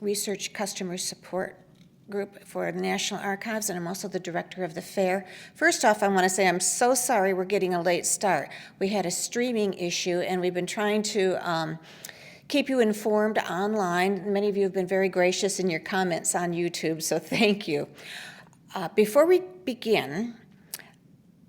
Research Customer Support Group for the National Archives, and I'm also the director of the fair. First off, I want to say I'm so sorry we're getting a late start. We had a streaming issue, and we've been trying to keep you informed online. Many of you have been very gracious in your comments on YouTube, so thank you. Before we begin,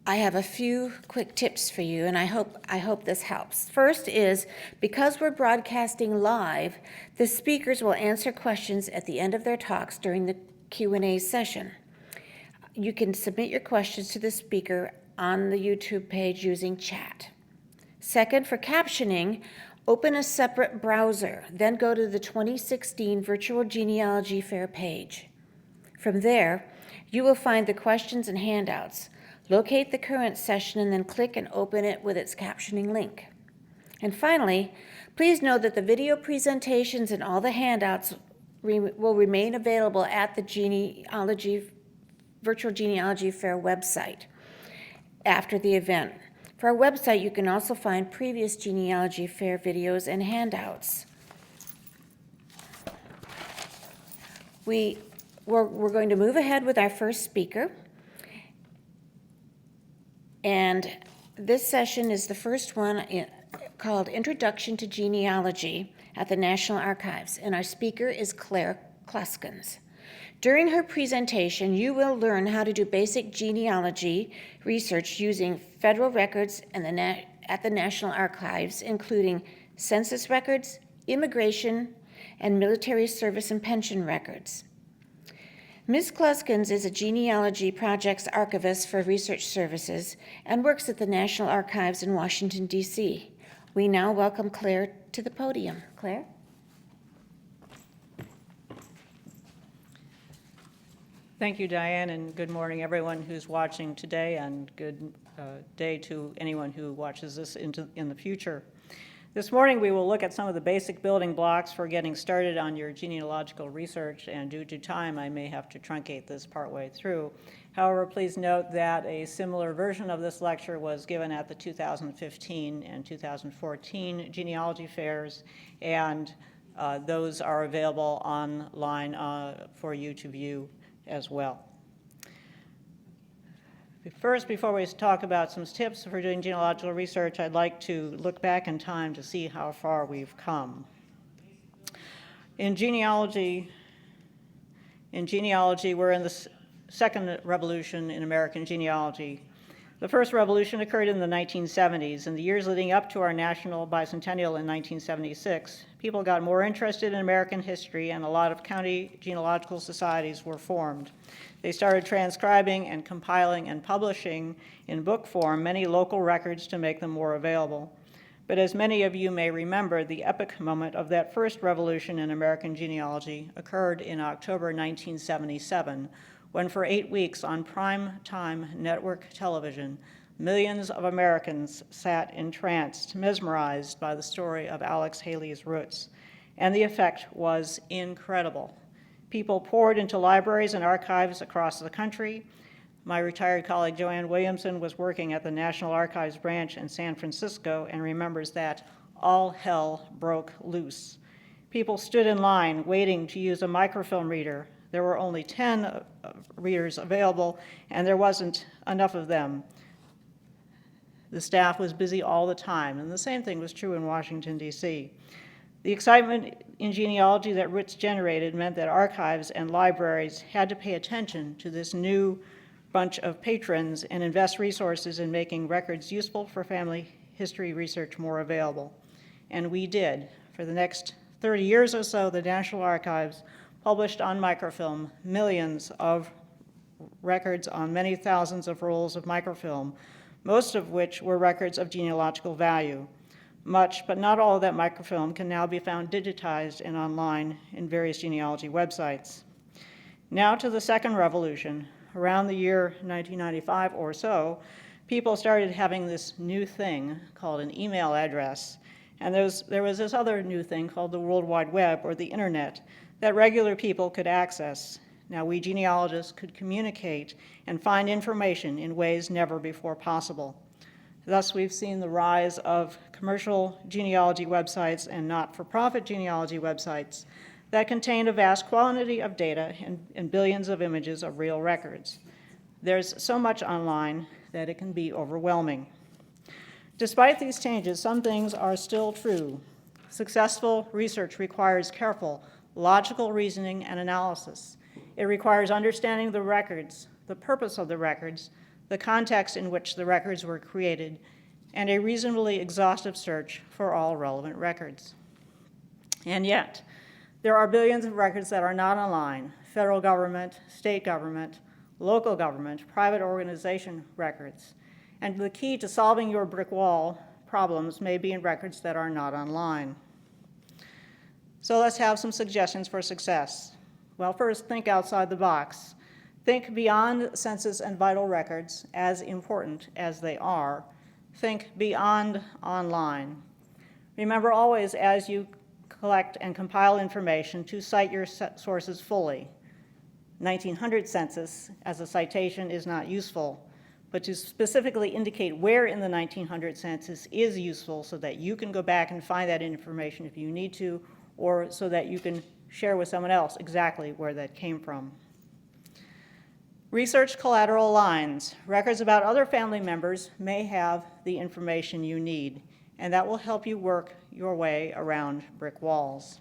I have a few quick tips for you, and I hope this helps. First is, because we're broadcasting live, the speakers will answer questions at the end of their talks during the Q&A session. You can submit your questions to the speaker on the YouTube page using chat. Second, for captioning, open a separate browser, then go to the 2016 Virtual Genealogy Fair page. From there, you will find the questions and handouts. Locate the current session and then click and open it with its captioning link. And finally, please know that the video presentations and all the handouts will remain available at the Virtual Genealogy Fair website after the event. For our website, you can also find previous Genealogy Fair videos and handouts. We're going to move ahead with our first speaker. And this session is the first one called Introduction to Genealogy at the National Archives, and our speaker is Claire Kluskens. During her presentation, you will learn how to do basic genealogy research using federal records at the National Archives, including census records, immigration, and military service and pension records. Ms. Kluskens is a genealogy projects archivist for research services and works at the National Archives in Washington, D.C. We now welcome Claire to the podium. Claire? Thank you, Diane, and good morning, everyone who's watching today, and good day to anyone who watches this in the future. This morning, we will look at some of the basic building blocks for getting started on your genealogical research, and due to time, I may have to truncate this partway through. However, please note that a similar version of this lecture was given at the 2015 and 2014 genealogy fairs, and those are available online for you to view as well. First, before we talk about some tips for doing genealogical research, I'd like to look back in time to see how far we've come. In genealogy, we're in the second revolution in American genealogy. The first revolution occurred in the 1970s. In the years leading up to our national bicentennial in 1976, people got more interested in American history, and a lot of county genealogical societies were formed. They started transcribing and compiling and publishing in book form many local records to make them more available. But as many of you may remember, the epic moment of that first revolution in American genealogy occurred in October 1977, when for 8 weeks on prime time network television, millions of Americans sat entranced, mesmerized by the story of Alex Haley's roots. And the effect was incredible. People poured into libraries and archives across the country. My retired colleague Joanne Williamson was working at the National Archives branch in San Francisco and remembers that all hell broke loose. People stood in line waiting to use a microfilm reader. There were only 10 readers available, and there wasn't enough of them. The staff was busy all the time, and the same thing was true in Washington, D.C. The excitement in genealogy that Roots generated meant that archives and libraries had to pay attention to this new bunch of patrons and invest resources in making records useful for family history research more available. And we did. For the next 30 years or so, the National Archives published on microfilm millions of records on many thousands of rolls of microfilm, most of which were records of genealogical value. Much, but not all of that microfilm can now be found digitized and online in various genealogy websites. Now to the second revolution. Around the year 1995 or so, people started having this new thing called an email address, and there was this other new thing called the World Wide Web, or the internet, that regular people could access. Now, we genealogists could communicate and find information in ways never before possible. Thus, we've seen the rise of commercial genealogy websites and not-for-profit genealogy websites that contain a vast quantity of data and billions of images of real records. There's so much online that it can be overwhelming. Despite these changes, some things are still true. Successful research requires careful, logical reasoning and analysis. It requires understanding the records, the purpose of the records, the context in which the records were created, and a reasonably exhaustive search for all relevant records. And yet, there are billions of records that are not online: federal government, state government, local government, private organization records. And the key to solving your brick wall problems may be in records that are not online. So let's have some suggestions for success. Well, first, think outside the box. Think beyond census and vital records, as important as they are. Think beyond online. Remember always, as you collect and compile information, to cite your sources fully. 1900 census as a citation is not useful, but to specifically indicate where in the 1900 census is useful so that you can go back and find that information if you need to, or so that you can share with someone else exactly where that came from. Research collateral lines. Records about other family members may have the information you need, and that will help you work your way around brick walls.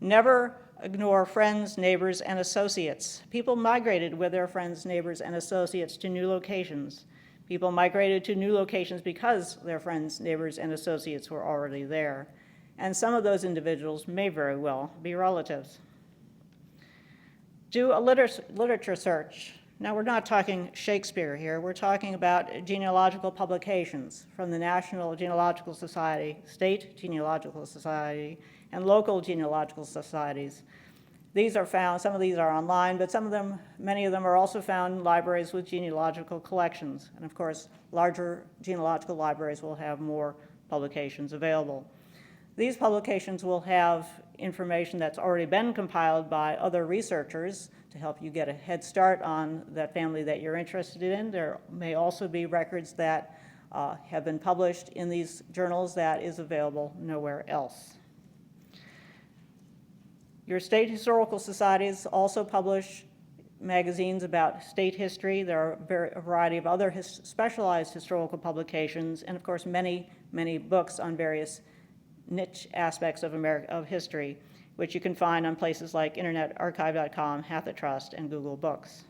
Never ignore friends, neighbors, and associates. People migrated with their friends, neighbors, and associates to new locations. People migrated to new locations because their friends, neighbors, and associates were already there. And some of those individuals may very well be relatives. Do a literature search. Now, we're not talking Shakespeare here. We're talking about genealogical publications from the National Genealogical Society, State Genealogical Society, and local genealogical societies. These are found, some of these are online, but many of them are also found in libraries with genealogical collections. And of course, larger genealogical libraries will have more publications available. These publications will have information that's already been compiled by other researchers to help you get a head start on that family that you're interested in. There may also be records that have been published in these journals that is available nowhere else. Your state historical societies also publish magazines about state history. There are a variety of other specialized historical publications, and of course many, many books on various niche aspects of history, which you can find on places like internetarchive.com, HathiTrust, and Google Books.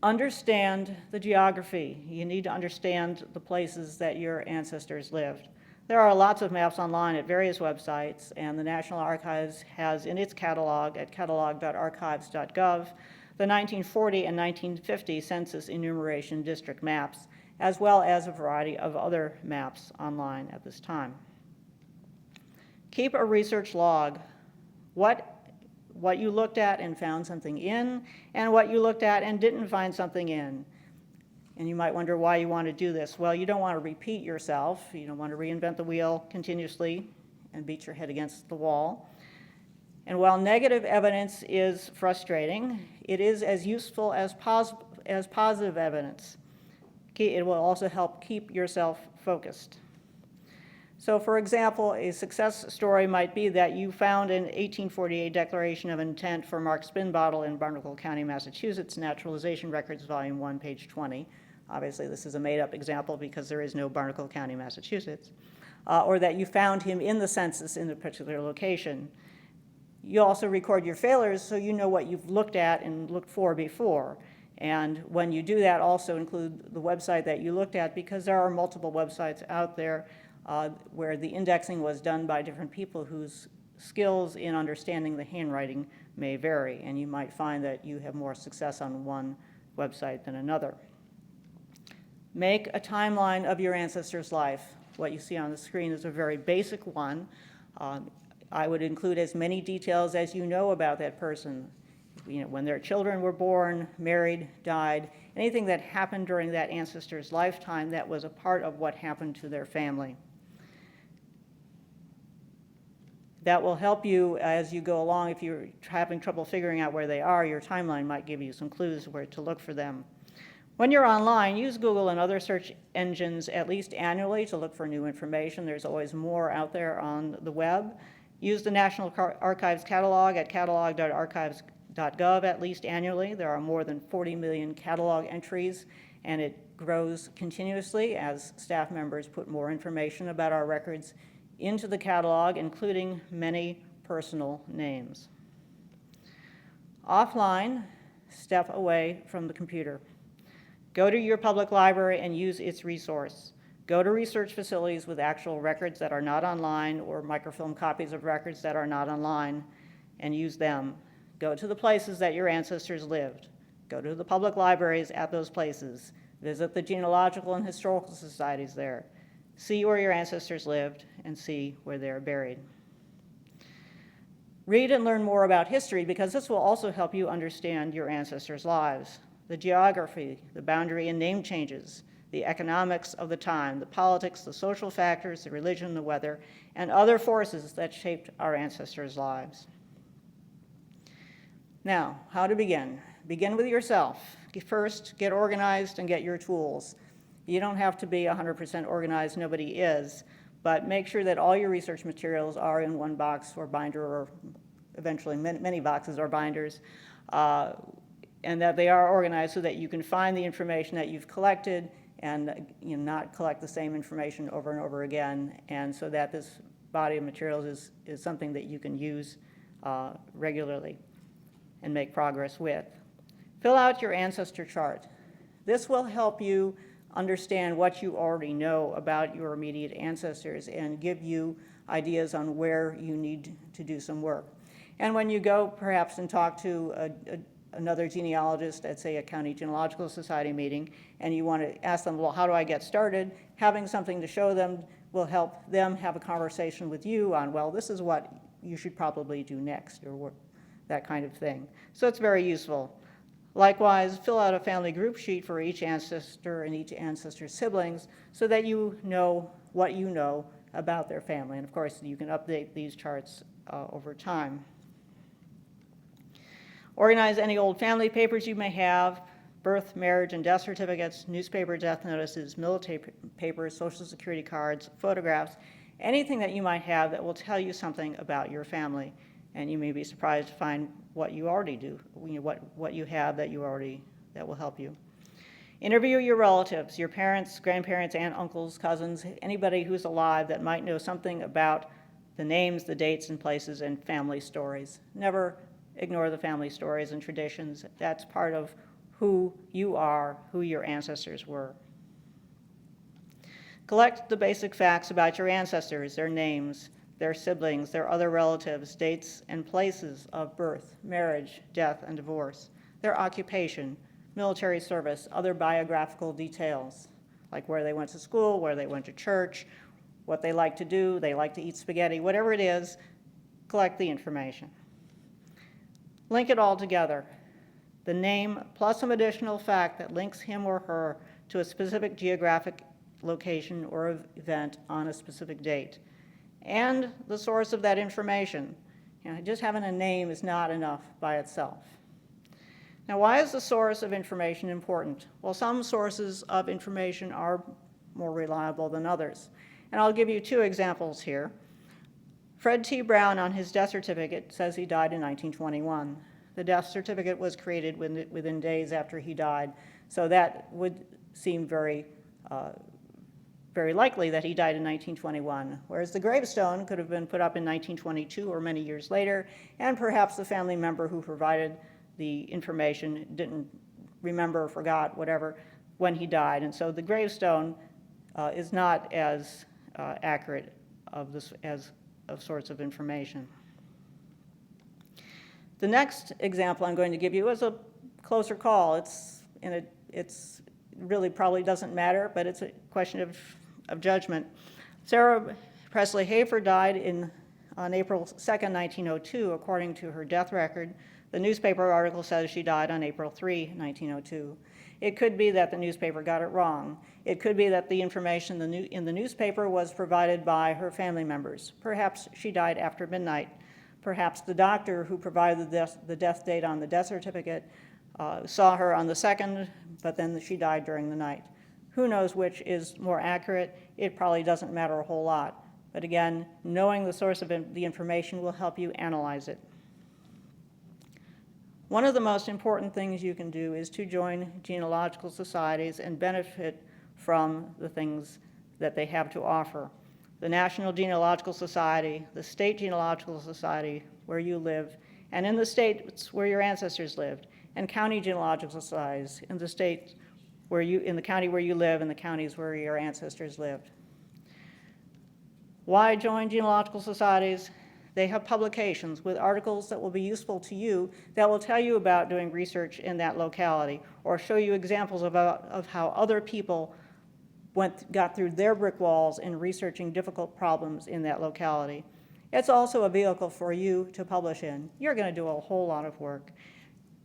Understand the geography. You need to understand the places that your ancestors lived. There are lots of maps online at various websites, and the National Archives has in its catalog at catalog.archives.gov the 1940 and 1950 census enumeration district maps, as well as a variety of other maps online at this time. Keep a research log. What you looked at and found something in, and what you looked at and didn't find something in. And you might wonder why you want to do this. Well, you don't want to repeat yourself. You don't want to reinvent the wheel continuously and beat your head against the wall. And while negative evidence is frustrating, it is as useful as positive evidence. It will also help keep yourself focused. So for example, a success story might be that you found an 1848 Declaration of Intent for Mark Spinbottle in Barnacle County, Massachusetts, Naturalization Records, Volume 1, page 20. Obviously, this is a made-up example because there is no Barnacle County, Massachusetts. Or that you found him in the census in a particular location. You also record your failures so you know what you've looked at and looked for before. And when you do that, also include the website that you looked at, because there are multiple websites out there where the indexing was done by different people whose skills in understanding the handwriting may vary, and you might find that you have more success on one website than another. Make a timeline of your ancestor's life. What you see on the screen is a very basic one. I would include as many details as you know about that person. You know, when their children were born, married, died, anything that happened during that ancestor's lifetime that was a part of what happened to their family. That will help you as you go along. If you're having trouble figuring out where they are, your timeline might give you some clues where to look for them. When you're online, use Google and other search engines at least annually to look for new information. There's always more out there on the web. Use the National Archives catalog at catalog.archives.gov at least annually. There are more than 40 million catalog entries, and it grows continuously as staff members put more information about our records into the catalog, including many personal names. Offline, step away from the computer. Go to your public library and use its resource. Go to research facilities with actual records that are not online or microfilm copies of records that are not online and use them. Go to the places that your ancestors lived. Go to the public libraries at those places. Visit the genealogical and historical societies there. See where your ancestors lived and see where they're buried. Read and learn more about history because this will also help you understand your ancestors' lives. The geography, the boundary and name changes, the economics of the time, the politics, the social factors, the religion, the weather, and other forces that shaped our ancestors' lives. Now, how to begin? Begin with yourself. First, get organized and get your tools. You don't have to be 100% organized, nobody is, but make sure that all your research materials are in one box or binder, or eventually many boxes or binders, and that they are organized so that you can find the information that you've collected and not collect the same information over and over again, and so that this body of materials is something that you can use regularly and make progress with. Fill out your ancestor chart. This will help you understand what you already know about your immediate ancestors and give you ideas on where you need to do some work. And when you go perhaps and talk to another genealogist at, say, a county genealogical society meeting, and you want to ask them, well, how do I get started? Having something to show them will help them have a conversation with you on, well, this is what you should probably do next, or that kind of thing. So it's very useful. Likewise, fill out a family group sheet for each ancestor and each ancestor's siblings so that you know what you know about their family. And of course, you can update these charts over time. Organize any old family papers you may have, birth, marriage, and death certificates, newspaper death notices, military papers, social security cards, photographs, anything that you might have that will tell you something about your family. And you may be surprised to find what you already do, what you have that will help you. Interview your relatives, your parents, grandparents, aunt, uncles, cousins, anybody who's alive that might know something about the names, the dates, and places, and family stories. Never ignore the family stories and traditions. That's part of who you are, who your ancestors were. Collect the basic facts about your ancestors, their names, their siblings, their other relatives, dates and places of birth, marriage, death, and divorce, their occupation, military service, other biographical details, like where they went to school, where they went to church, what they like to do, they like to eat spaghetti, whatever it is, collect the information. Link it all together. The name plus some additional fact that links him or her to a specific geographic location or event on a specific date. And the source of that information. Just having a name is not enough by itself. Now, why is the source of information important? Well, some sources of information are more reliable than others. And I'll give you two examples here. Fred T. Brown, on his death certificate, says he died in 1921. The death certificate was created within days after he died, so that would seem very likely that he died in 1921, whereas the gravestone could have been put up in 1922 or many years later, and perhaps the family member who provided the information didn't remember, forgot, whatever, when he died. And so the gravestone is not as accurate of sorts of information. The next example I'm going to give you is a closer call. It's really probably doesn't matter, but it's a question of judgment. Sarah Presley Hafer died on April 2nd, 1902, according to her death record. The newspaper article says she died on April 3, 1902. It could be that the newspaper got it wrong. It could be that the information in the newspaper was provided by her family members. Perhaps she died after midnight. Perhaps the doctor who provided the death date on the death certificate saw her on the 2nd, but then she died during the night. Who knows which is more accurate? It probably doesn't matter a whole lot. But again, knowing the source of the information will help you analyze it. One of the most important things you can do is to join genealogical societies and benefit from the things that they have to offer. The National Genealogical Society, the State Genealogical Society where you live, and in the states where your ancestors lived, and county genealogical societies in the state where in the county where you live and the counties where your ancestors lived. Why join genealogical societies? They have publications with articles that will be useful to you that will tell you about doing research in that locality or show you examples of how other people got through their brick walls in researching difficult problems in that locality. It's also a vehicle for you to publish in. You're going to do a whole lot of work.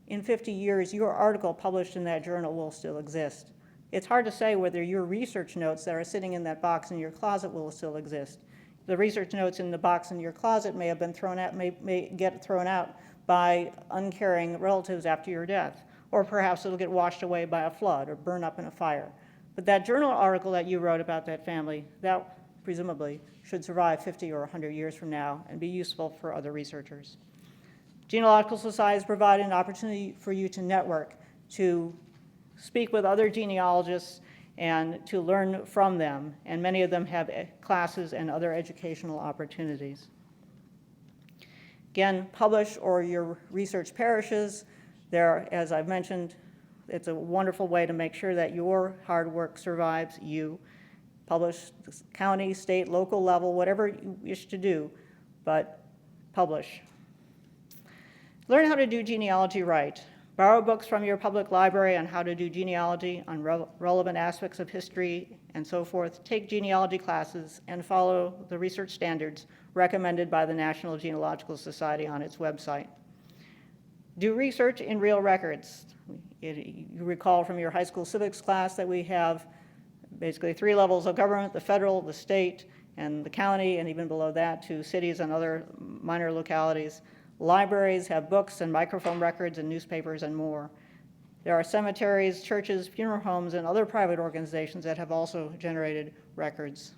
In 50 years, your article published in that journal will still exist. It's hard to say whether your research notes that are sitting in that box in your closet will still exist. The research notes in the box in your closet may have been thrown out, may get thrown out by uncaring relatives after your death, or perhaps it'll get washed away by a flood or burn up in a fire. But that journal article that you wrote about that family, that presumably should survive 50 or 100 years from now and be useful for other researchers. Genealogical societies provide an opportunity for you to network, to speak with other genealogists, and to learn from them, and many of them have classes and other educational opportunities. Again, publish or your research perishes. There, as I've mentioned, it's a wonderful way to make sure that your hard work survives you. Publish county, state, local level, whatever you wish to do, but publish. Learn how to do genealogy right. Borrow books from your public library on how to do genealogy, on relevant aspects of history, and so forth. Take genealogy classes and follow the research standards recommended by the National Genealogical Society on its website. Do research in real records. You recall from your high school civics class that we have basically 3 levels of government: the federal, the state, and the county, and even below that to cities and other minor localities. Libraries have books and microfilm records and newspapers and more. There are cemeteries, churches, funeral homes, and other private organizations that have also generated records.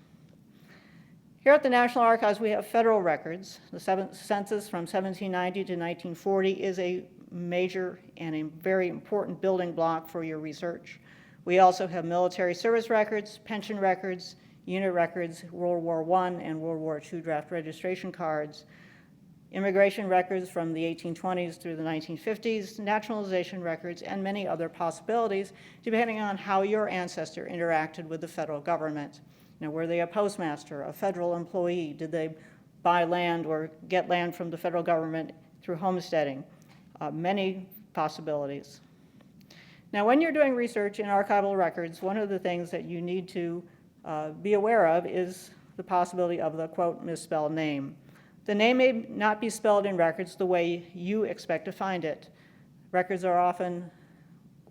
Here at the National Archives, we have federal records. The census from 1790 to 1940 is a major and a very important building block for your research. We also have military service records, pension records, unit records, World War I and World War II draft registration cards, immigration records from the 1820s through the 1950s, naturalization records, and many other possibilities, depending on how your ancestor interacted with the federal government. You know, were they a postmaster, a federal employee? Did they buy land or get land from the federal government through homesteading? Many possibilities. Now, when you're doing research in archival records, one of the things that you need to be aware of is the possibility of the, quote, misspelled name. The name may not be spelled in records the way you expect to find it. Records are often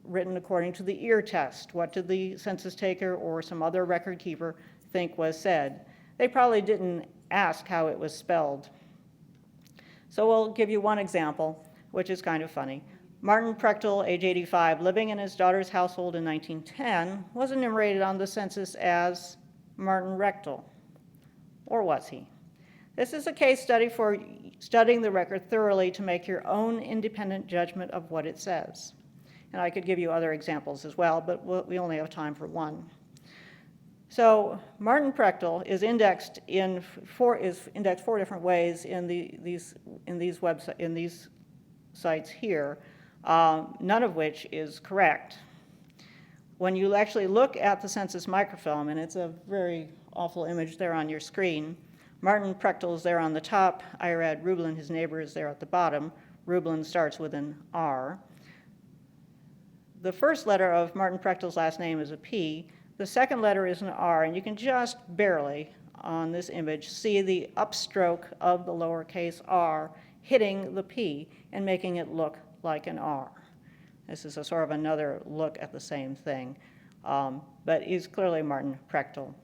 written according to the ear test. What did the census taker or some other record keeper think was said? They probably didn't ask how it was spelled. So we'll give you one example, which is kind of funny. Martin Prechtel, age 85, living in his daughter's household in 1910, was enumerated on the census as Martin Rechtel. Or was he? This is a case study for studying the record thoroughly to make your own independent judgment of what it says. And I could give you other examples as well, but we only have time for one. So Martin Prechtel is indexed in 4 different ways in these sites here, none of which is correct. When you actually look at the census microfilm, and it's a very awful image there on your screen, Martin Prechtel is there on the top. Irad Rublin, his neighbor, is there at the bottom. Rublin starts with an R. The first letter of Martin Prechtel's last name is a P. The second letter is an R, and you can just barely, on this image, see the upstroke of the lowercase r hitting the P and making it look like an R. This is a sort of another look at the same thing, but he's clearly Martin Prechtel.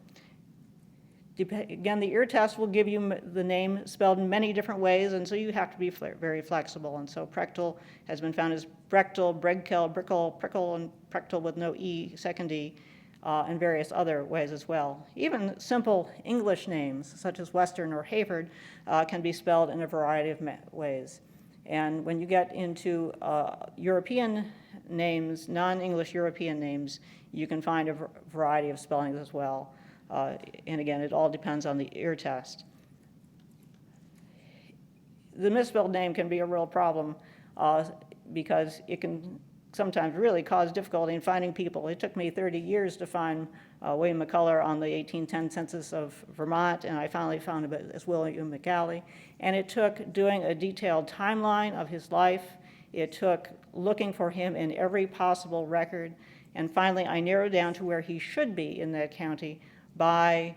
Again, the ear test will give you the name spelled in many different ways, and so you have to be very flexible. And so Prechtel has been found as Brechtel, Bregkel, Brickle, Prickle, and Prechtel with no E, second E. and various other ways as well. Even simple English names, such as Western or Hayford, can be spelled in a variety of ways. And when you get into European names, non-English European names, you can find a variety of spellings as well. And again, it all depends on the ear test. The misspelled name can be a real problem because it can sometimes really cause difficulty in finding people. It took me 30 years to find William McCullough on the 1810 census of Vermont, and I finally found him as William McCalley. And it took doing a detailed timeline of his life. It took looking for him in every possible record. And finally, I narrowed down to where he should be in that county by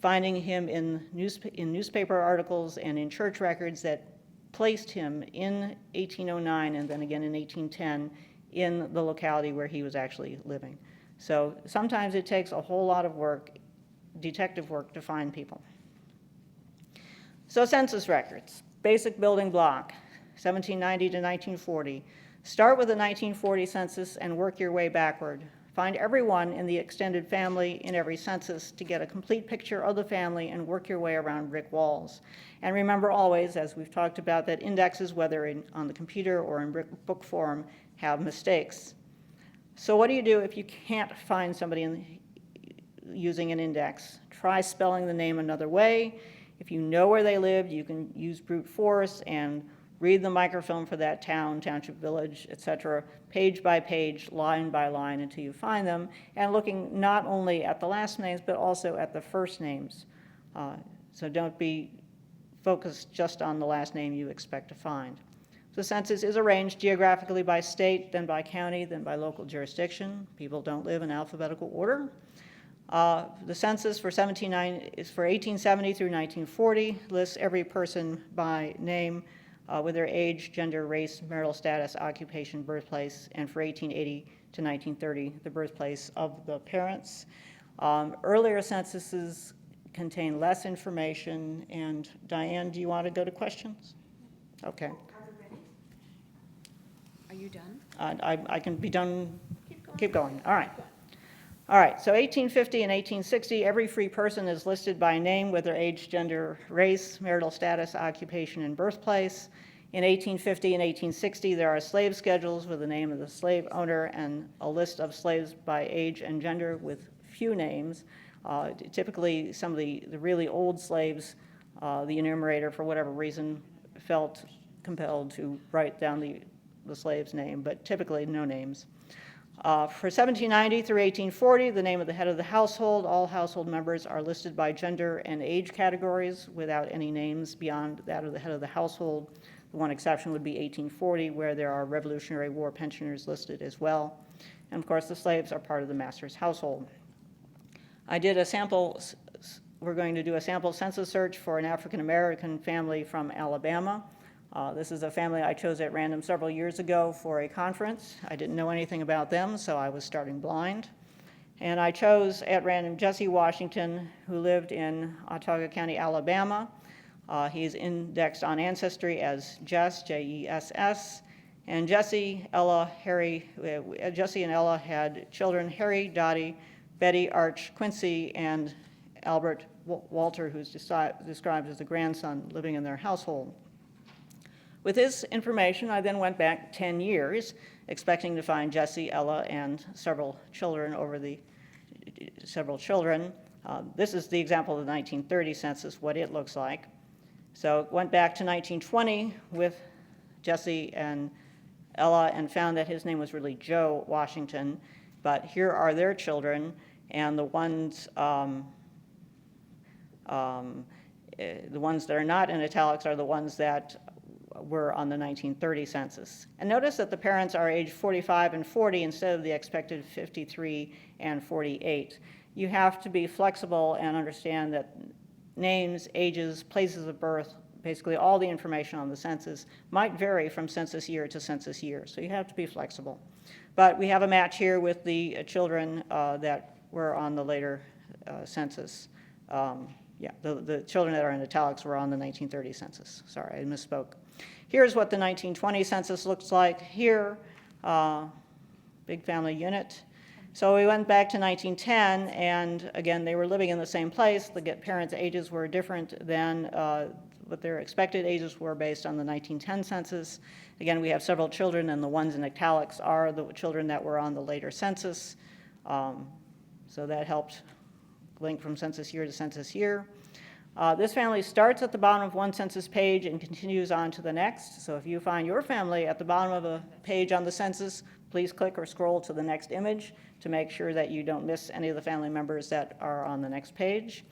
finding him in newspaper articles and in church records that placed him in 1809 and then again in 1810 in the locality where he was actually living. So sometimes it takes a whole lot of work, detective work, to find people. So census records, basic building block, 1790 to 1940. Start with the 1940 census and work your way backward. Find everyone in the extended family in every census to get a complete picture of the family and work your way around brick walls. And remember always, as we've talked about, that indexes, whether on the computer or in book form, have mistakes. So what do you do if you can't find somebody using an index? Try spelling the name another way. If you know where they lived, you can use brute force and read the microfilm for that town, township, village, etc., page by page, line by line until you find them, and looking not only at the last names, but also at the first names. So don't be focused just on the last name you expect to find. The census is arranged geographically by state, then by county, then by local jurisdiction. People don't live in alphabetical order. The census for 1870 through 1940 lists every person by name, with their age, gender, race, marital status, occupation, birthplace, and for 1880 to 1930, the birthplace of the parents. Earlier censuses contain less information, and Diane, do you want to go to questions? Okay. Are we ready? Are you done? I can be done. Keep going. All right. All right, so 1850 and 1860, every free person is listed by name with their age, gender, race, marital status, occupation, and birthplace. In 1850 and 1860, there are slave schedules with the name of the slave owner and a list of slaves by age and gender with few names. Typically, some of the really old slaves, the enumerator, for whatever reason, felt compelled to write down the slave's name, but typically no names. For 1790 through 1840, the name of the head of the household, all household members are listed by gender and age categories without any names beyond that of the head of the household. The one exception would be 1840, where there are Revolutionary War pensioners listed as well. And of course, the slaves are part of the master's household. We're going to do a sample census search for an African-American family from Alabama. This is a family I chose at random several years ago for a conference. I didn't know anything about them, so I was starting blind. And I chose at random Jesse Washington, who lived in Autauga County, Alabama. He's indexed on Ancestry as Jess, J-E-S-S. And Jesse and Ella had children, Harry, Dottie, Betty, Arch, Quincy, and Albert Walter, who's described as the grandson living in their household. With this information, I then went back 10 years, expecting to find Jesse, Ella, and several children. This is the example of the 1930 census, what it looks like. So went back to 1920 with Jesse and Ella and found that his name was really Joe Washington, but here are their children, and the ones that are not in italics are the ones that were on the 1930 census. And notice that the parents are age 45 and 40 instead of the expected 53 and 48. You have to be flexible and understand that names, ages, places of birth, basically all the information on the census might vary from census year to census year, so you have to be flexible. But we have a match here with the children that were on the later census. The children that are in italics were on the 1930 census. Sorry, I misspoke. Here's what the 1920 census looks like. Here, big family unit. So we went back to 1910, and again, they were living in the same place. The parents' ages were different than what their expected ages were based on the 1910 census. Again, we have several children, and the ones in italics are the children that were on the later census. So that helped link from census year to census year. This family starts at the bottom of one census page and continues on to the next. So if you find your family at the bottom of a page on the census, please click or scroll to the next image to make sure that you don't miss any of the family members that are on the next page.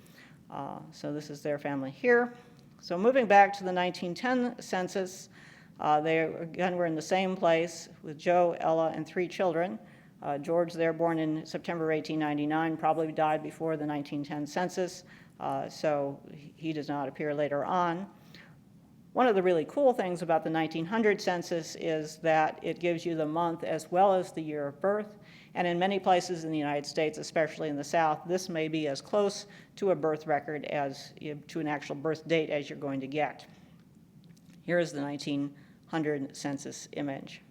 So this is their family here. So moving back to the 1910 census, they again were in the same place with Joe, Ella, and 3 children. George there, born in September 1899, probably died before the 1910 census, so he does not appear later on. One of the really cool things about the 1900 census is that it gives you the month as well as the year of birth, and in many places in the United States, especially in the South, this may be as close to a birth record as to an actual birth date as you're going to get. Here is the 1900 census image.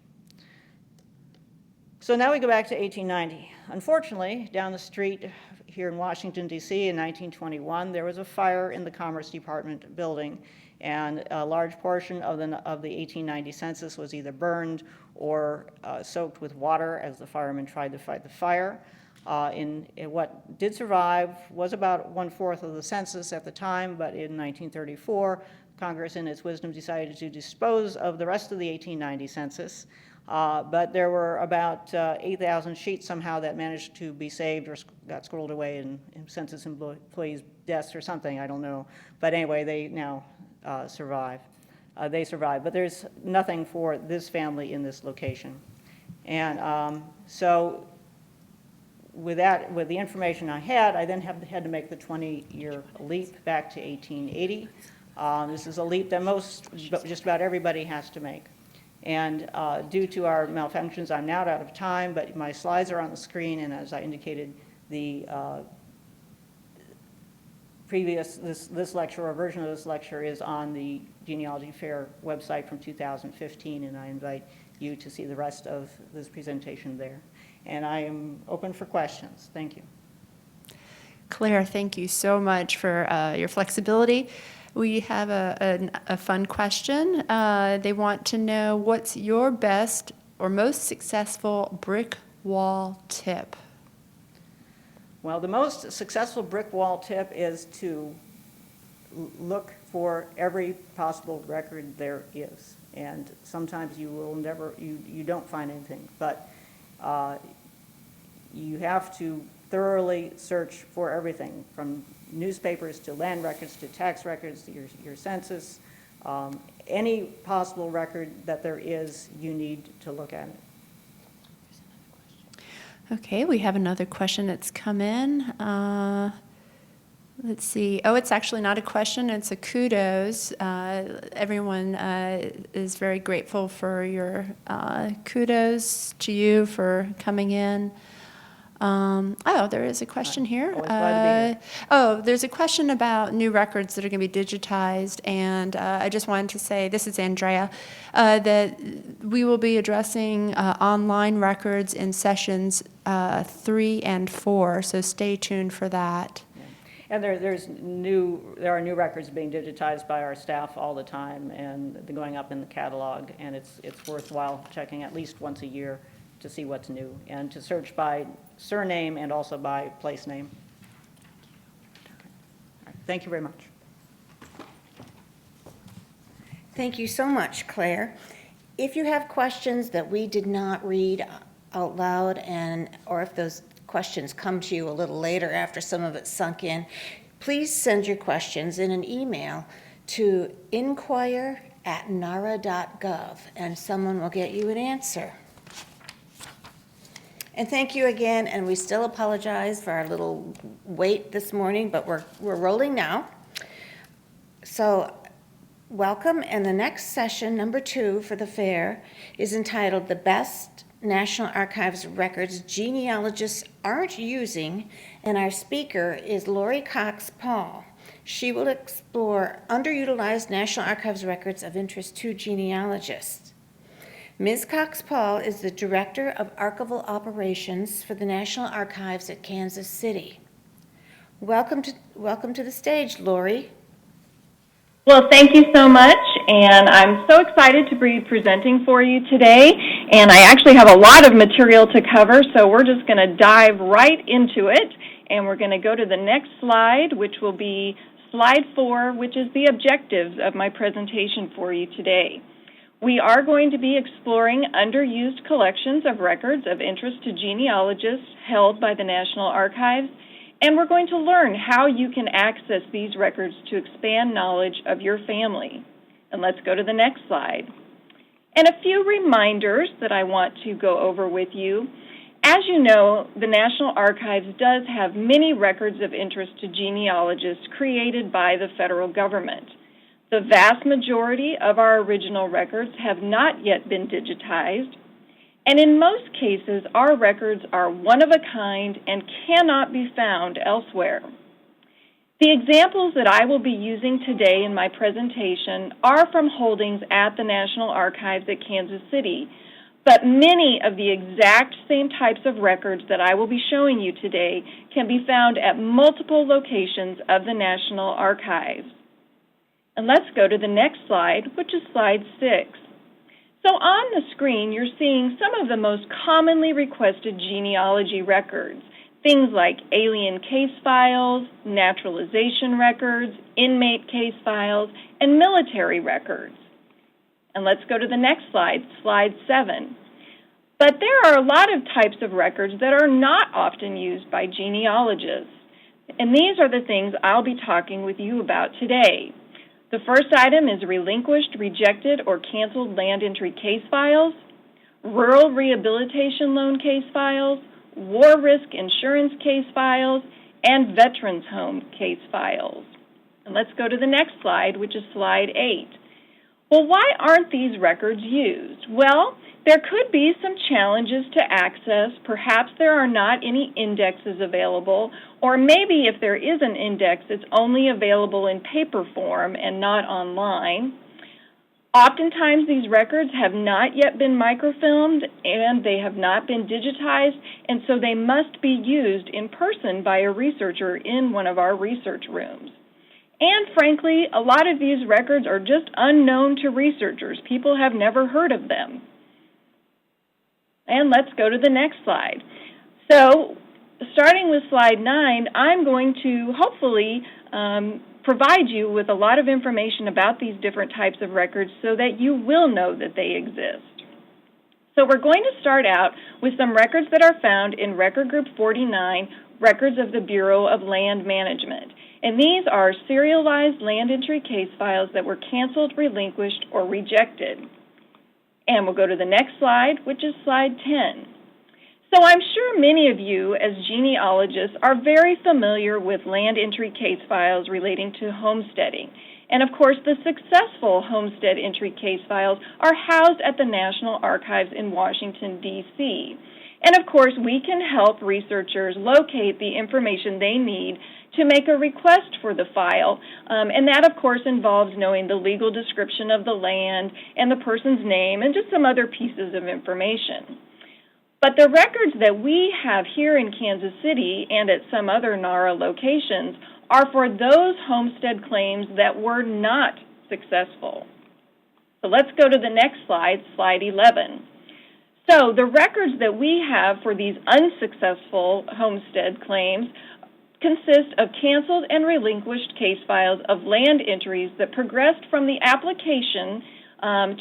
So now we go back to 1890. Unfortunately, down the street here in Washington, D.C. in 1921, there was a fire in the Commerce Department building, and a large portion of the 1890 census was either burned or soaked with water as the firemen tried to fight the fire. What did survive was about 1/4 of the census at the time, but in 1934, Congress, in its wisdom, decided to dispose of the rest of the 1890 census. But there were about 8,000 sheets somehow that managed to be saved or got squirreled away in census employees' desks or something, I don't know. But anyway, they now survive. They survive, but there's nothing for this family in this location. And so with the information I had, I then had to make the 20-year leap back to 1880. This is a leap that just about everybody has to make. And due to our malfunctions, I'm now out of time, but my slides are on the screen, and as I indicated, the this lecture, or version of this lecture, is on the Genealogy Fair website from 2015, and I invite you to see the rest of this presentation there. And I am open for questions. Thank you. Claire, thank you so much for your flexibility. We have a fun question. They want to know, what's your best or most successful brick wall tip? Well, the most successful brick wall tip is to look for every possible record there is. And sometimes you will never, you don't find anything, but you have to thoroughly search for everything, from newspapers to land records to tax records to your census. Any possible record that there is, you need to look at it. Okay, we have another question that's come in. Let's see. Oh, it's actually not a question, it's a kudos. Everyone is very grateful for your kudos to you for coming in. Oh, there is a question here. Always glad to be here. There's a question about new records that are going to be digitized, and I just wanted to say, this is Andrea, that we will be addressing online records in sessions 3 and 4, so stay tuned for that. And there are new records being digitized by our staff all the time, and they're going up in the catalog, and it's worthwhile checking at least once a year to see what's new, and to search by surname and also by place name. Thank you very much. Thank you so much, Claire. If you have questions that we did not read out loud, or if those questions come to you a little later after some of it sunk in, please send your questions in an email to inquire@nara.gov, and someone will get you an answer. And thank you again, and we still apologize for our little wait this morning, but we're rolling now. So welcome, and the next session, number 2 for the fair, is entitled "The Best National Archives Records Genealogists Aren't Using," and our speaker is Lori Cox Paul. She will explore underutilized National Archives records of interest to genealogists. Ms. Cox-Paul is the Director of Archival Operations for the National Archives at Kansas City. Welcome to the stage, Lori. Well, thank you so much, and I'm so excited to be presenting for you today, and I actually have a lot of material to cover, so we're just going to dive right into it, and we're going to go to the next slide, which will be slide 4, which is the objectives of my presentation for you today. We are going to be exploring underused collections of records of interest to genealogists held by the National Archives, and we're going to learn how you can access these records to expand knowledge of your family. And let's go to the next slide. And a few reminders that I want to go over with you. As you know, the National Archives does have many records of interest to genealogists created by the federal government. The vast majority of our original records have not yet been digitized, and in most cases, our records are one of a kind and cannot be found elsewhere. The examples that I will be using today in my presentation are from holdings at the National Archives at Kansas City, but many of the exact same types of records that I will be showing you today can be found at multiple locations of the National Archives. And let's go to the next slide, which is slide 6. So on the screen, you're seeing some of the most commonly requested genealogy records, things like alien case files, naturalization records, inmate case files, and military records. And let's go to the next slide, slide 7. But there are a lot of types of records that are not often used by genealogists, and these are the things I'll be talking with you about today. The first item is relinquished, rejected, or canceled land entry case files, rural rehabilitation loan case files, war risk insurance case files, and veterans home case files. And let's go to the next slide, which is slide 8. Well, why aren't these records used? Well, there could be some challenges to access. Perhaps there are not any indexes available, or maybe if there is an index, it's only available in paper form and not online. Oftentimes, these records have not yet been microfilmed and they have not been digitized, and so they must be used in person by a researcher in one of our research rooms. And frankly, a lot of these records are just unknown to researchers. People have never heard of them. And let's go to the next slide. So, starting with slide 9, I'm going to hopefully provide you with a lot of information about these different types of records so that you will know that they exist. So we're going to start out with some records that are found in Record Group 49, Records of the Bureau of Land Management. And these are serialized land entry case files that were canceled, relinquished, or rejected. And we'll go to the next slide, which is slide 10. So I'm sure many of you, as genealogists, are very familiar with land entry case files relating to homesteading. And of course, the successful homestead entry case files are housed at the National Archives in Washington, D.C. And of course, we can help researchers locate the information they need to make a request for the file, and that, of course, involves knowing the legal description of the land and the person's name and just some other pieces of information. But the records that we have here in Kansas City and at some other NARA locations are for those homestead claims that were not successful. So let's go to the next slide, slide 11. So the records that we have for these unsuccessful homestead claims consist of canceled and relinquished case files of land entries that progressed from the application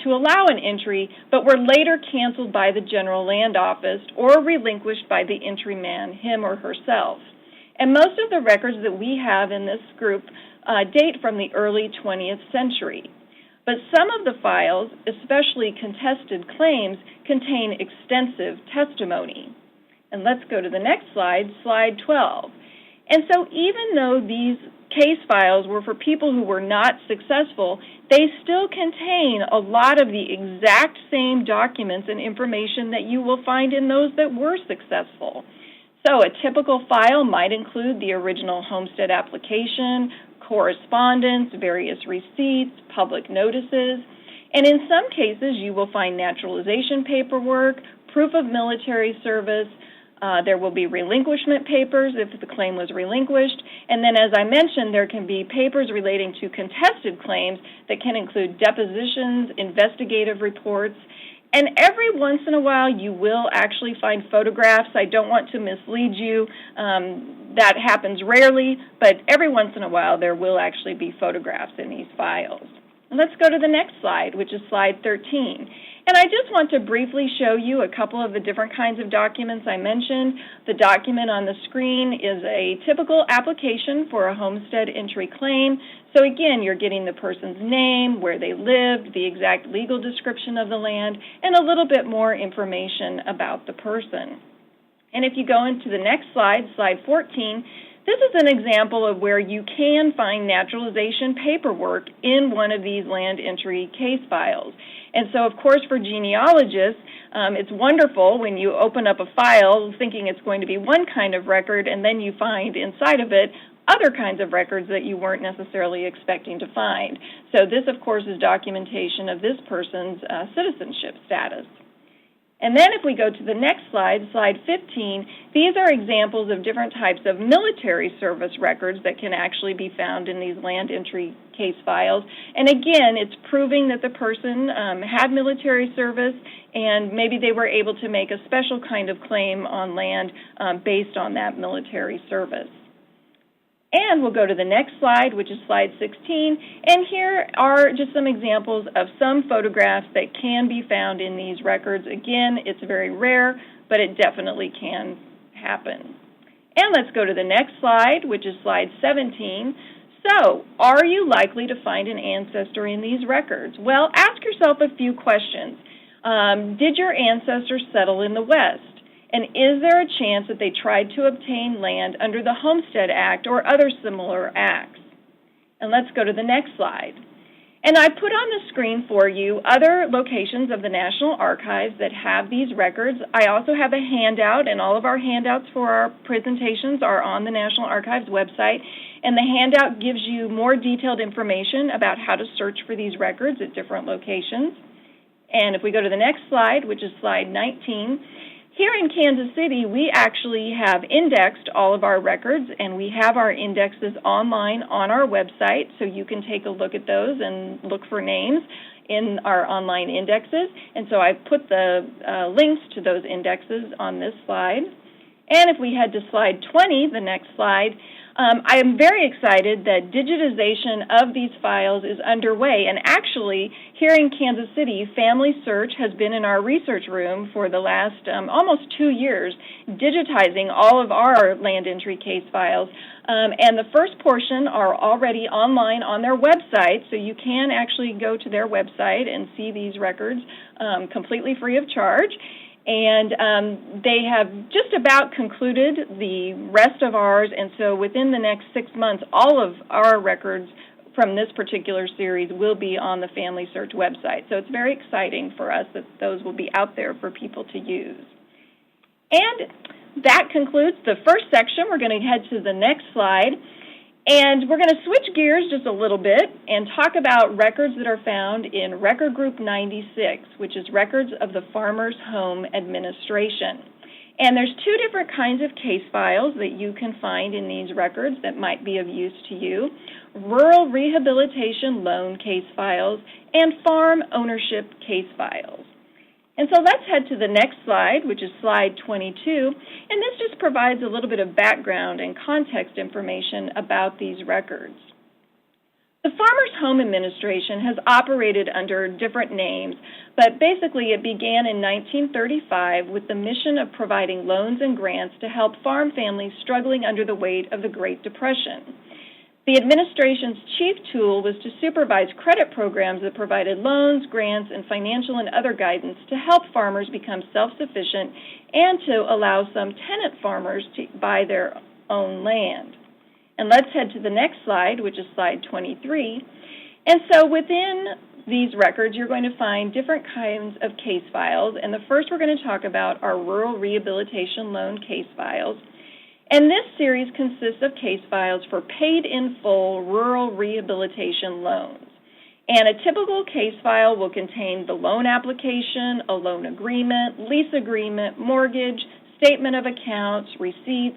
to allow an entry, but were later canceled by the General Land Office or relinquished by the entryman, him or herself. And most of the records that we have in this group date from the early 20th century. But some of the files, especially contested claims, contain extensive testimony. And let's go to the next slide, slide 12. And so even though these case files were for people who were not successful, they still contain a lot of the exact same documents and information that you will find in those that were successful. So a typical file might include the original homestead application, correspondence, various receipts, public notices. And in some cases, you will find naturalization paperwork, proof of military service. There will be relinquishment papers if the claim was relinquished. And then, as I mentioned, there can be papers relating to contested claims that can include depositions, investigative reports. And every once in a while, you will actually find photographs. I don't want to mislead you. That happens rarely, but every once in a while, there will actually be photographs in these files. And let's go to the next slide, which is slide 13. And I just want to briefly show you a couple of the different kinds of documents I mentioned. The document on the screen is a typical application for a homestead entry claim. So again, you're getting the person's name, where they lived, the exact legal description of the land, and a little bit more information about the person. And if you go into the next slide, slide 14, this is an example of where you can find naturalization paperwork in one of these land entry case files. And so, of course, for genealogists, it's wonderful when you open up a file thinking it's going to be one kind of record, and then you find inside of it other kinds of records that you weren't necessarily expecting to find. So this, of course, is documentation of this person's citizenship status. And then if we go to the next slide, slide 15, these are examples of different types of military service records that can actually be found in these land entry case files. And again, it's proving that the person had military service and maybe they were able to make a special kind of claim on land based on that military service. And we'll go to the next slide, which is slide 16, and here are just some examples of some photographs that can be found in these records. Again, it's very rare, but it definitely can happen. And let's go to the next slide, which is slide 17. So, are you likely to find an ancestor in these records? Well, ask yourself a few questions. Did your ancestors settle in the West? And is there a chance that they tried to obtain land under the Homestead Act or other similar acts? And let's go to the next slide. And I put on the screen for you other locations of the National Archives that have these records. I also have a handout, and all of our handouts for our presentations are on the National Archives website. And the handout gives you more detailed information about how to search for these records at different locations. And if we go to the next slide, which is slide 19, here in Kansas City, we actually have indexed all of our records, and we have our indexes online on our website, so you can take a look at those and look for names in our online indexes. And so I've put the links to those indexes on this slide. And if we head to slide 20, the next slide, I am very excited that digitization of these files is underway. And actually, here in Kansas City, Family Search has been in our research room for the last almost 2 years, digitizing all of our land entry case files. And the first portion are already online on their website, so you can actually go to their website and see these records completely free of charge. And they have just about concluded the rest of ours, and so within the next 6 months, all of our records from this particular series will be on the Family Search website. So it's very exciting for us that those will be out there for people to use. And that concludes the first section. We're going to head to the next slide. And we're going to switch gears just a little bit and talk about records that are found in Record Group 96, which is records of the Farmer's Home Administration. And there's 2 different kinds of case files that you can find in these records that might be of use to you: rural rehabilitation loan case files and farm ownership case files. And so let's head to the next slide, which is slide 22, and this just provides a little bit of background and context information about these records. The Farmer's Home Administration has operated under different names, but basically it began in 1935 with the mission of providing loans and grants to help farm families struggling under the weight of the Great Depression. The administration's chief tool was to supervise credit programs that provided loans, grants, and financial and other guidance to help farmers become self-sufficient and to allow some tenant farmers to buy their own land. And let's head to the next slide, which is slide 23. And so within these records, you're going to find different kinds of case files. And the first we're going to talk about are rural rehabilitation loan case files. And this series consists of case files for paid-in-full rural rehabilitation loans. And a typical case file will contain the loan application, a loan agreement, lease agreement, mortgage, statement of accounts, receipts,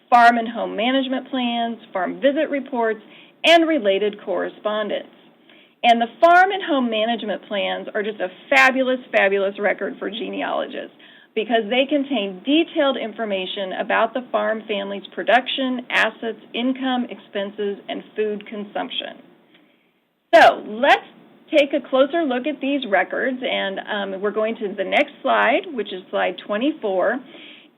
farm and home management plans, farm visit reports, and related correspondence. And the farm and home management plans are just a fabulous, fabulous record for genealogists because they contain detailed information about the farm family's production, assets, income, expenses, and food consumption. So let's take a closer look at these records, and we're going to the next slide, which is slide 24.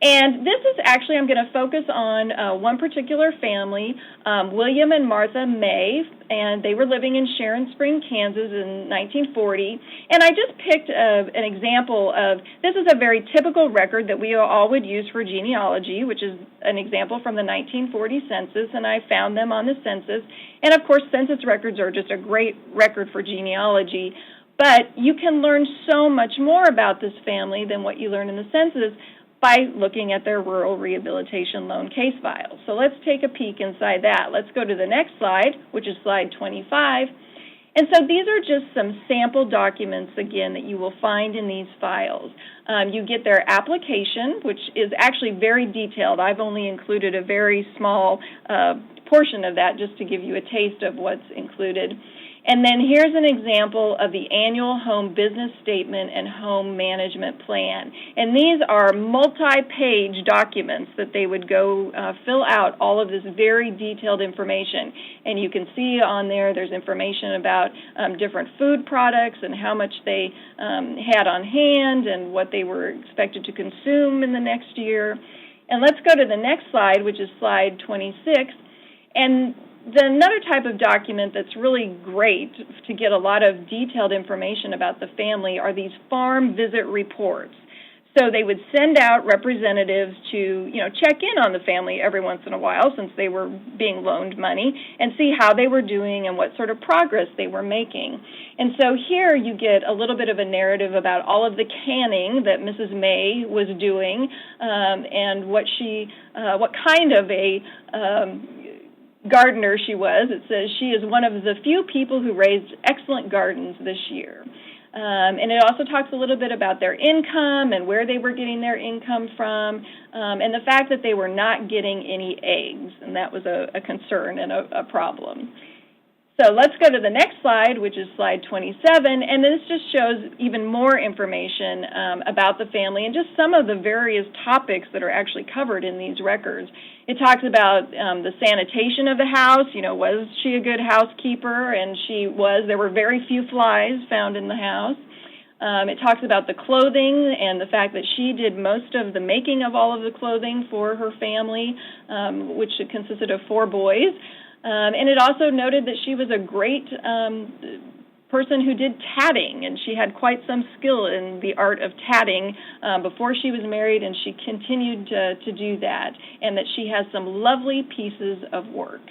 And this is actually, I'm going to focus on one particular family, William and Martha May, and they were living in Sharon Spring, Kansas in 1940. And I just picked an example of, this is a very typical record that we all would use for genealogy, which is an example from the 1940 census, and I found them on the census. And of course, census records are just a great record for genealogy. But you can learn so much more about this family than what you learn in the census by looking at their rural rehabilitation loan case files. So let's take a peek inside that. Let's go to the next slide, which is slide 25. And so these are just some sample documents, again, that you will find in these files. You get their application, which is actually very detailed. I've only included a very small portion of that just to give you a taste of what's included. And then here's an example of the annual home business statement and home management plan. And these are multi-page documents that they would go fill out all of this very detailed information. And you can see on there, there's information about different food products and how much they had on hand and what they were expected to consume in the next year. And let's go to the next slide, which is slide 26. And another type of document that's really great to get a lot of detailed information about the family are these farm visit reports. So they would send out representatives to, check in on the family every once in a while since they were being loaned money and see how they were doing and what sort of progress they were making. And so here you get a little bit of a narrative about all of the canning that Mrs. May was doing and what kind of a gardener she was. It says she is one of the few people who raised excellent gardens this year. And it also talks a little bit about their income and where they were getting their income from, and the fact that they were not getting any eggs, and that was a concern and a problem. So let's go to the next slide, which is slide 27, and this just shows even more information about the family and just some of the various topics that are actually covered in these records. It talks about the sanitation of the house. Was she a good housekeeper? And she was. There were very few flies found in the house. It talks about the clothing and the fact that she did most of the making of all of the clothing for her family, which consisted of 4 boys. And it also noted that she was a great person who did tatting, and she had quite some skill in the art of tatting before she was married, and she continued to do that, and that she has some lovely pieces of work.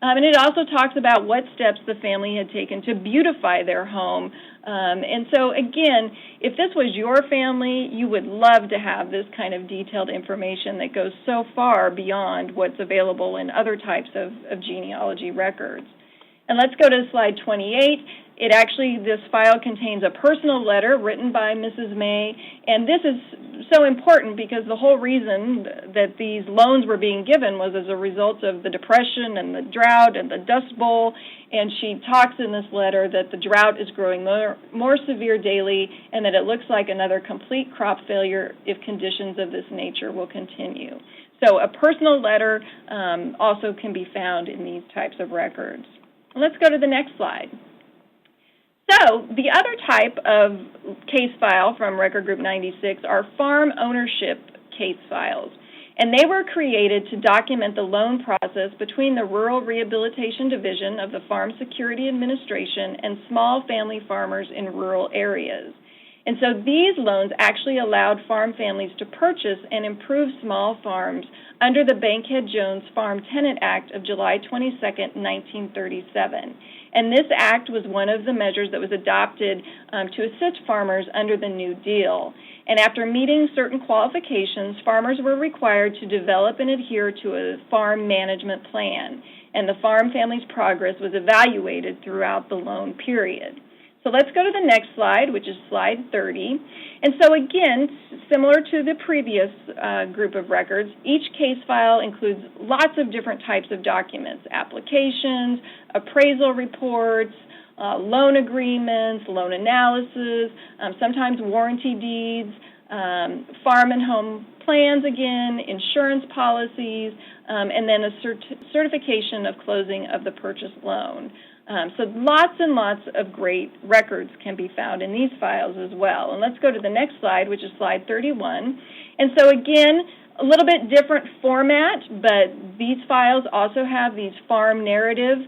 And it also talks about what steps the family had taken to beautify their home. And so, again, if this was your family, you would love to have this kind of detailed information that goes so far beyond what's available in other types of genealogy records. And let's go to slide 28. This file contains a personal letter written by Mrs. May, and this is so important because the whole reason that these loans were being given was as a result of the Depression and the drought and the Dust Bowl, and she talks in this letter that the drought is growing more severe daily and that it looks like another complete crop failure if conditions of this nature will continue. So a personal letter also can be found in these types of records. Let's go to the next slide. So the other type of case file from Record Group 96 are farm ownership case files. And they were created to document the loan process between the Rural Rehabilitation Division of the Farm Security Administration and small family farmers in rural areas. And so these loans actually allowed farm families to purchase and improve small farms under the Bankhead-Jones Farm Tenant Act of July 22, 1937. And this act was one of the measures that was adopted to assist farmers under the New Deal. And after meeting certain qualifications, farmers were required to develop and adhere to a farm management plan. and the farm family's progress was evaluated throughout the loan period. So let's go to the next slide, which is slide 30. And so again, similar to the previous group of records, each case file includes lots of different types of documents: applications, appraisal reports, loan agreements, loan analysis, sometimes warranty deeds, farm and home plans again, insurance policies, and then a certification of closing of the purchase loan. So lots and lots of great records can be found in these files as well. And let's go to the next slide, which is slide 31. And so again, a little bit different format, but these files also have these farm narrative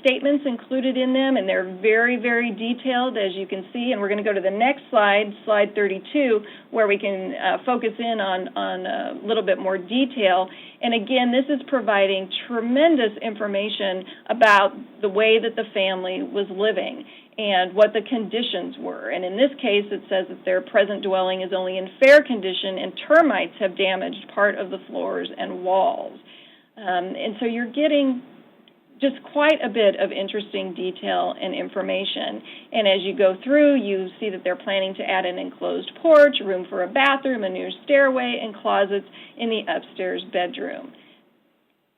statements included in them, and they're very, very detailed, as you can see. And we're going to go to the next slide, slide 32, where we can focus in on a little bit more detail. And again, this is providing tremendous information about the way that the family was living and what the conditions were. And in this case, it says that their present dwelling is only in fair condition and termites have damaged part of the floors and walls. And so you're getting just quite a bit of interesting detail and information. And as you go through, you see that they're planning to add an enclosed porch, room for a bathroom, a new stairway, and closets in the upstairs bedroom.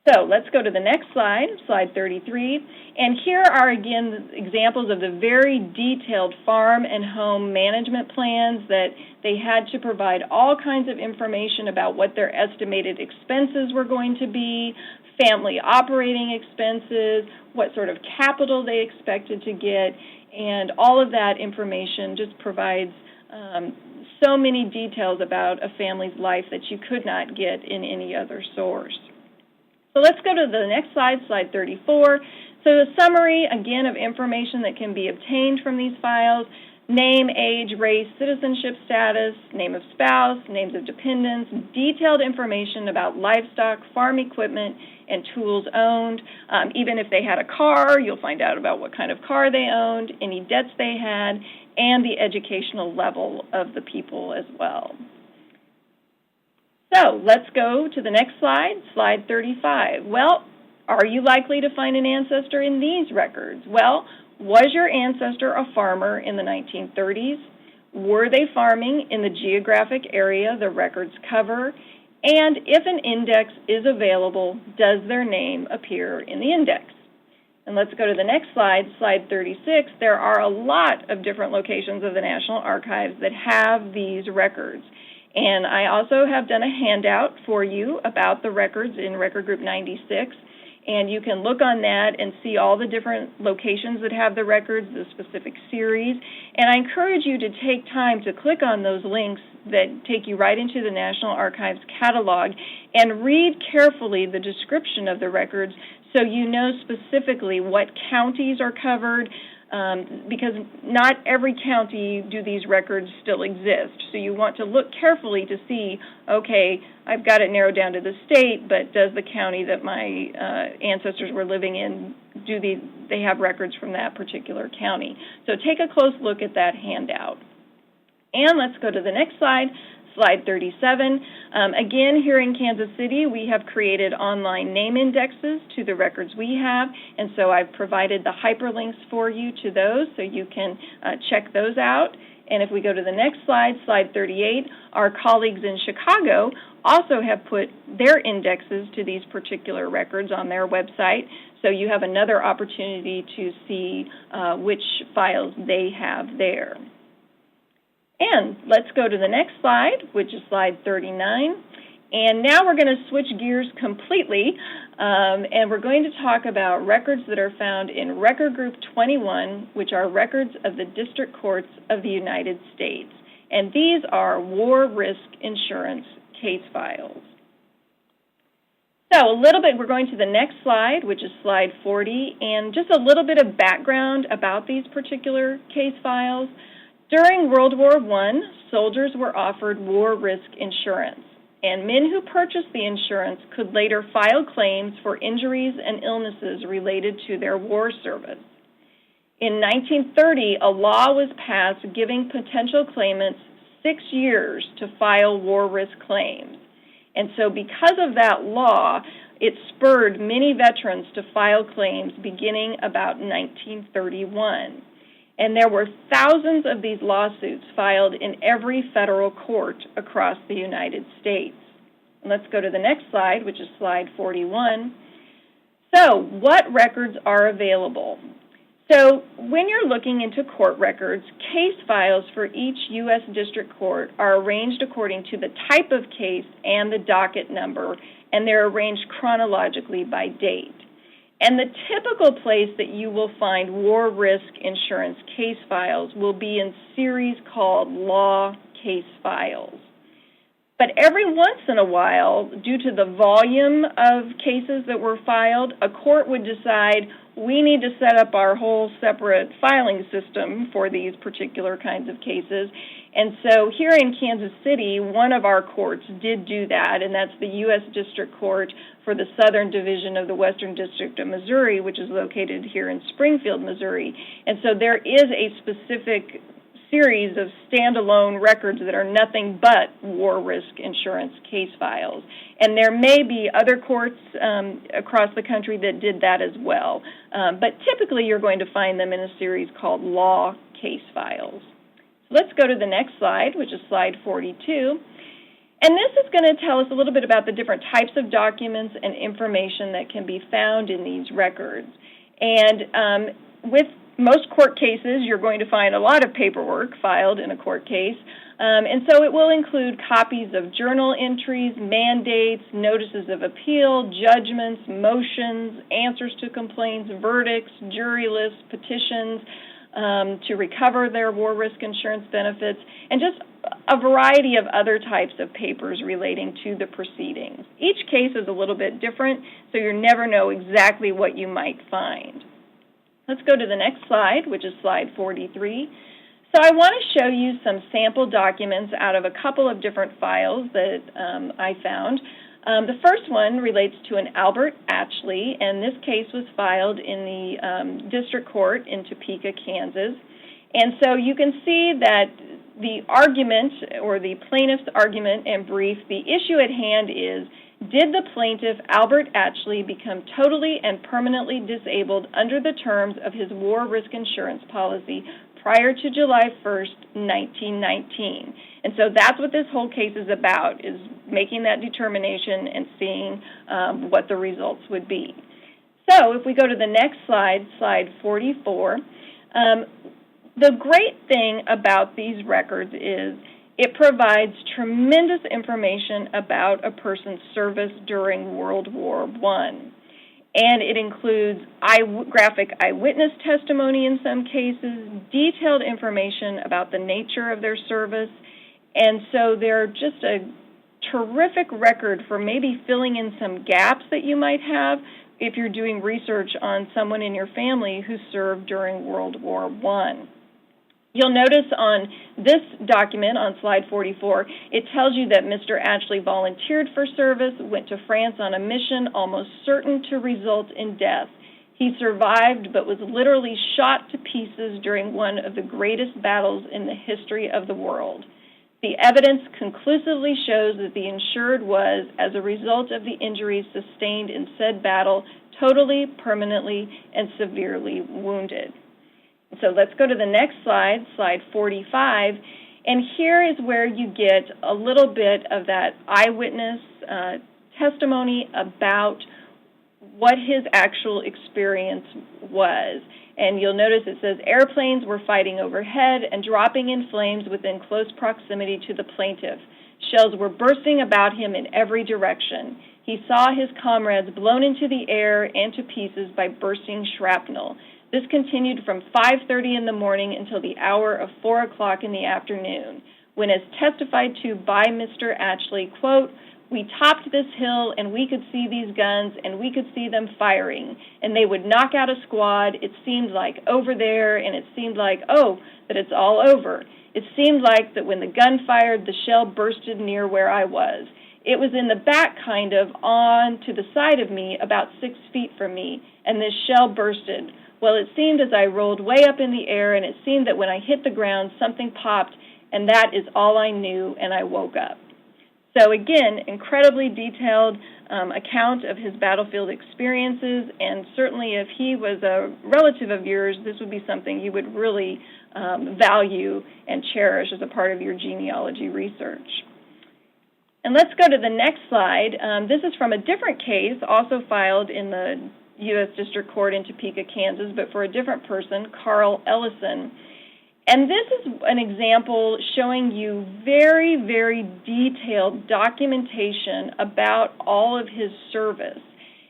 So let's go to the next slide, slide 33. And here are, again, examples of the very detailed farm and home management plans that they had to provide all kinds of information about what their estimated expenses were going to be, family operating expenses, what sort of capital they expected to get, and all of that information just provides so many details about a family's life that you could not get in any other source. So let's go to the next slide, slide 34. So a summary, again, of information that can be obtained from these files: name, age, race, citizenship status, name of spouse, names of dependents, detailed information about livestock, farm equipment, and tools owned. Even if they had a car, you'll find out about what kind of car they owned, any debts they had, and the educational level of the people as well. So let's go to the next slide, slide 35. Well, are you likely to find an ancestor in these records? Well, was your ancestor a farmer in the 1930s? Were they farming in the geographic area the records cover? And if an index is available, does their name appear in the index? And let's go to the next slide, slide 36. There are a lot of different locations of the National Archives that have these records. And I also have done a handout for you about the records in Record Group 96. And you can look on that and see all the different locations that have the records, the specific series. And I encourage you to take time to click on those links that take you right into the National Archives catalog and read carefully the description of the records so you know specifically what counties are covered, because not every county do these records still exist. So you want to look carefully to see, okay, I've got it narrowed down to the state, but does the county that my ancestors were living in, they have records from that particular county? So take a close look at that handout. And let's go to the next slide, slide 37. Again, here in Kansas City, we have created online name indexes to the records we have, and so I've provided the hyperlinks for you to those so you can check those out. And if we go to the next slide, slide 38, our colleagues in Chicago also have put their indexes to these particular records on their website, so you have another opportunity to see which files they have there. And let's go to the next slide, which is slide 39. And now we're going to switch gears completely, and we're going to talk about records that are found in Record Group 21, which are records of the District Courts of the United States. And these are war risk insurance case files. So a little bit, we're going to the next slide, which is slide 40, and just a little bit of background about these particular case files. During World War I, soldiers were offered war risk insurance, and men who purchased the insurance could later file claims for injuries and illnesses related to their war service. In 1930, a law was passed giving potential claimants 6 years to file war risk claims. And so because of that law, it spurred many veterans to file claims beginning about 1931. And there were thousands of these lawsuits filed in every federal court across the United States. And let's go to the next slide, which is slide 41. So, what records are available? So, when you're looking into court records, case files for each U.S. District Court are arranged according to the type of case and the docket number, and they're arranged chronologically by date. And the typical place that you will find war risk insurance case files will be in series called law case files. But every once in a while, due to the volume of cases that were filed, a court would decide we need to set up our whole separate filing system for these particular kinds of cases. And so here in Kansas City, one of our courts did do that, and that's the U.S. District Court for the Southern Division of the Western District of Missouri, which is located here in Springfield, Missouri. And so there is a specific series of standalone records that are nothing but war risk insurance case files. And there may be other courts across the country that did that as well. But typically you're going to find them in a series called law case files. So let's go to the next slide, which is slide 42. And this is going to tell us a little bit about the different types of documents and information that can be found in these records. And with most court cases, you're going to find a lot of paperwork filed in a court case. And so it will include copies of journal entries, mandates, notices of appeal, judgments, motions, answers to complaints, verdicts, jury lists, petitions to recover their war risk insurance benefits, and just a variety of other types of papers relating to the proceedings. Each case is a little bit different, so you never know exactly what you might find. Let's go to the next slide, which is slide 43. So I want to show you some sample documents out of a couple of different files that I found. The first one relates to an Albert Atchley, and this case was filed in the district court in Topeka, Kansas. And so you can see that the argument, or the plaintiff's argument and brief, the issue at hand is, did the plaintiff, Albert Atchley, become totally and permanently disabled under the terms of his war risk insurance policy prior to July 1st, 1919? And so that's what this whole case is about, is making that determination and seeing what the results would be. So if we go to the next slide, slide 44, the great thing about these records is it provides tremendous information about a person's service during World War I. And it includes graphic eyewitness testimony in some cases, detailed information about the nature of their service. And so they're just a terrific record for maybe filling in some gaps that you might have if you're doing research on someone in your family who served during World War I. You'll notice on this document on slide 44, it tells you that Mr. Atchley volunteered for service, went to France on a mission almost certain to result in death. He survived but was literally shot to pieces during one of the greatest battles in the history of the world. The evidence conclusively shows that the insured was, as a result of the injuries sustained in said battle, totally, permanently, and severely wounded. So let's go to the next slide, slide 45, and here is where you get a little bit of that eyewitness testimony about what his actual experience was. And you'll notice it says airplanes were fighting overhead and dropping in flames within close proximity to the plaintiff. Shells were bursting about him in every direction. He saw his comrades blown into the air and to pieces by bursting shrapnel. This continued from 5:30 in the morning until the hour of 4 o'clock in the afternoon, when, as testified to by Mr. Atchley, quote, "We topped this hill and we could see these guns and we could see them firing, and they would knock out a squad. It seemed like over there, and it seemed like, oh, that it's all over. It seemed like that when the gun fired, the shell bursted near where I was. It was in the back, kind of, on to the side of me, about 6 feet from me, and this shell bursted. Well, it seemed as I rolled way up in the air, and it seemed that when I hit the ground, something popped, and that is all I knew, and I woke up." So again, incredibly detailed account of his battlefield experiences, and certainly if he was a relative of yours, this would be something you would really value and cherish as a part of your genealogy research. And let's go to the next slide. This is from a different case, also filed in the U.S. District Court in Topeka, Kansas, but for a different person, Carl Ellison. And this is an example showing you very, very detailed documentation about all of his service.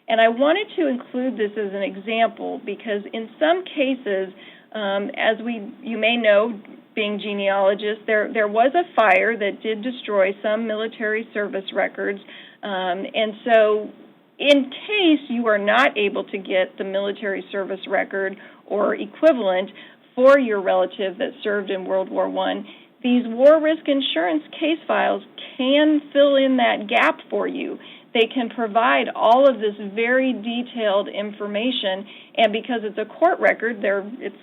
And I wanted to include this as an example because in some cases, as you may know, being genealogists, there was a fire that did destroy some military service records. And so in case you are not able to get the military service record or equivalent for your relative that served in World War I, these war risk insurance case files can fill in that gap for you. They can provide all of this very detailed information, and because it's a court record, it's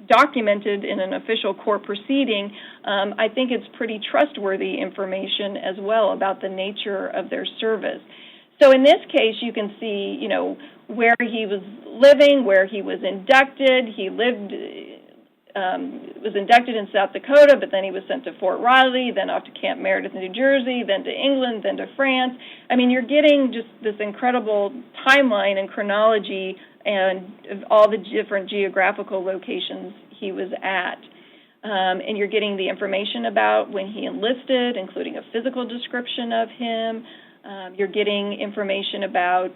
documented in an official court proceeding, I think it's pretty trustworthy information as well about the nature of their service. So in this case, you can see, where he was living, where he was inducted. He was inducted in South Dakota, but then he was sent to Fort Riley, then off to Camp Meredith, New Jersey, then to England, then to France. I mean, you're getting just this incredible timeline and chronology and all the different geographical locations he was at. And you're getting the information about when he enlisted, including a physical description of him. You're getting information about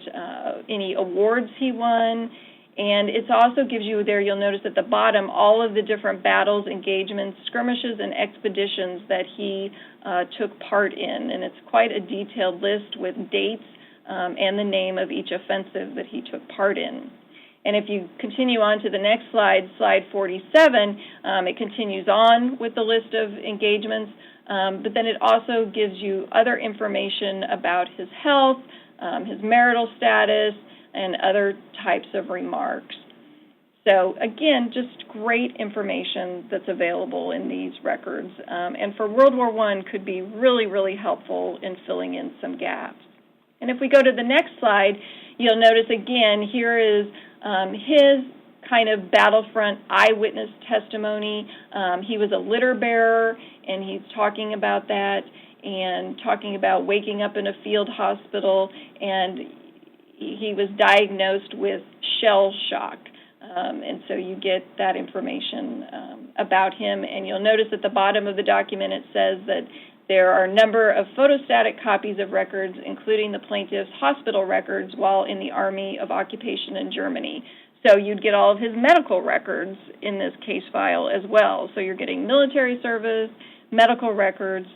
any awards he won. And it also gives you there, you'll notice at the bottom, all of the different battles, engagements, skirmishes, and expeditions that he took part in. And it's quite a detailed list with dates and the name of each offensive that he took part in. And if you continue on to the next slide, slide 47, it continues on with the list of engagements, but then it also gives you other information about his health, his marital status, and other types of remarks. So again, just great information that's available in these records. And for World War I could be really, really helpful in filling in some gaps. And if we go to the next slide, you'll notice again, here is his kind of battlefront eyewitness testimony. He was a litter bearer, and he's talking about that and talking about waking up in a field hospital, and he was diagnosed with shell shock. And so you get that information about him. And you'll notice at the bottom of the document it says that there are a number of photostatic copies of records, including the plaintiff's hospital records while in the Army of Occupation in Germany. So you'd get all of his medical records in this case file as well. So you're getting military service, medical records,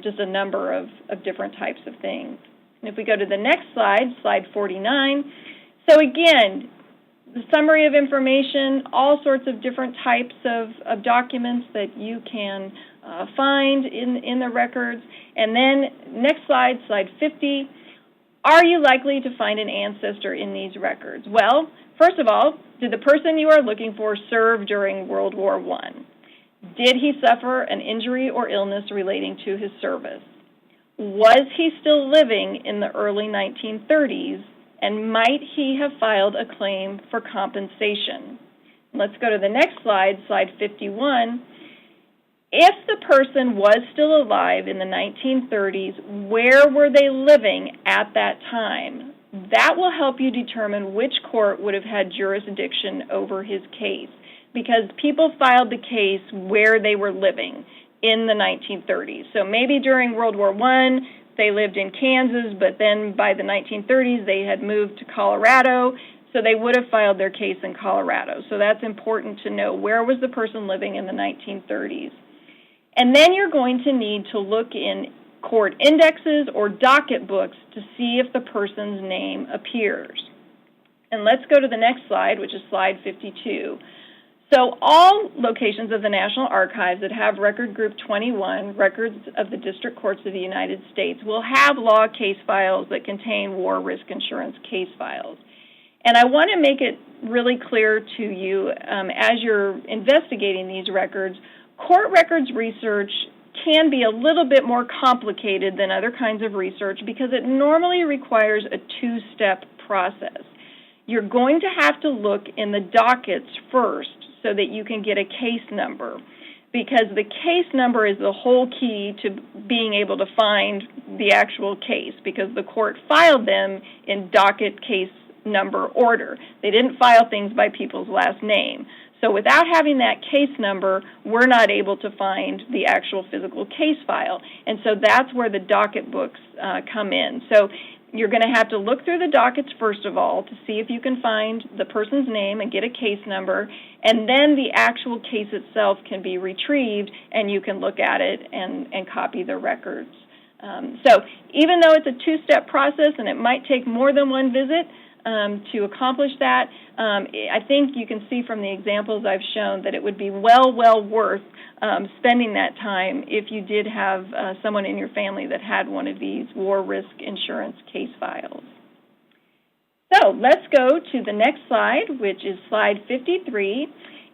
just a number of different types of things. And if we go to the next slide, slide 49, so again, the summary of information, all sorts of different types of documents that you can find in the records. And then next slide, slide 50, are you likely to find an ancestor in these records? Well, first of all, did the person you are looking for serve during World War I? Did he suffer an injury or illness relating to his service? Was he still living in the early 1930s, and might he have filed a claim for compensation? Let's go to the next slide, slide 51. If the person was still alive in the 1930s, where were they living at that time? That will help you determine which court would have had jurisdiction over his case, because people filed the case where they were living in the 1930s. So maybe during World War I, they lived in Kansas, but then by the 1930s, they had moved to Colorado, so they would have filed their case in Colorado. So that's important to know. Where was the person living in the 1930s? And then you're going to need to look in court indexes or docket books to see if the person's name appears. And let's go to the next slide, which is slide 52. So all locations of the National Archives that have Record Group 21, records of the District Courts of the United States, will have law case files that contain war risk insurance case files. And I want to make it really clear to you, as you're investigating these records, court records research can be a little bit more complicated than other kinds of research because it normally requires a two-step process. You're going to have to look in the dockets first so that you can get a case number, because the case number is the whole key to being able to find the actual case, because the court filed them in docket case number order. They didn't file things by people's last name. So without having that case number, we're not able to find the actual physical case file. And so that's where the docket books come in. So you're going to have to look through the dockets first of all to see if you can find the person's name and get a case number, and then the actual case itself can be retrieved and you can look at it and copy the records. So even though it's a two-step process and it might take more than one visit to accomplish that, I think you can see from the examples I've shown that it would be well worth spending that time if you did have someone in your family that had one of these war risk insurance case files. So let's go to the next slide, which is slide 53.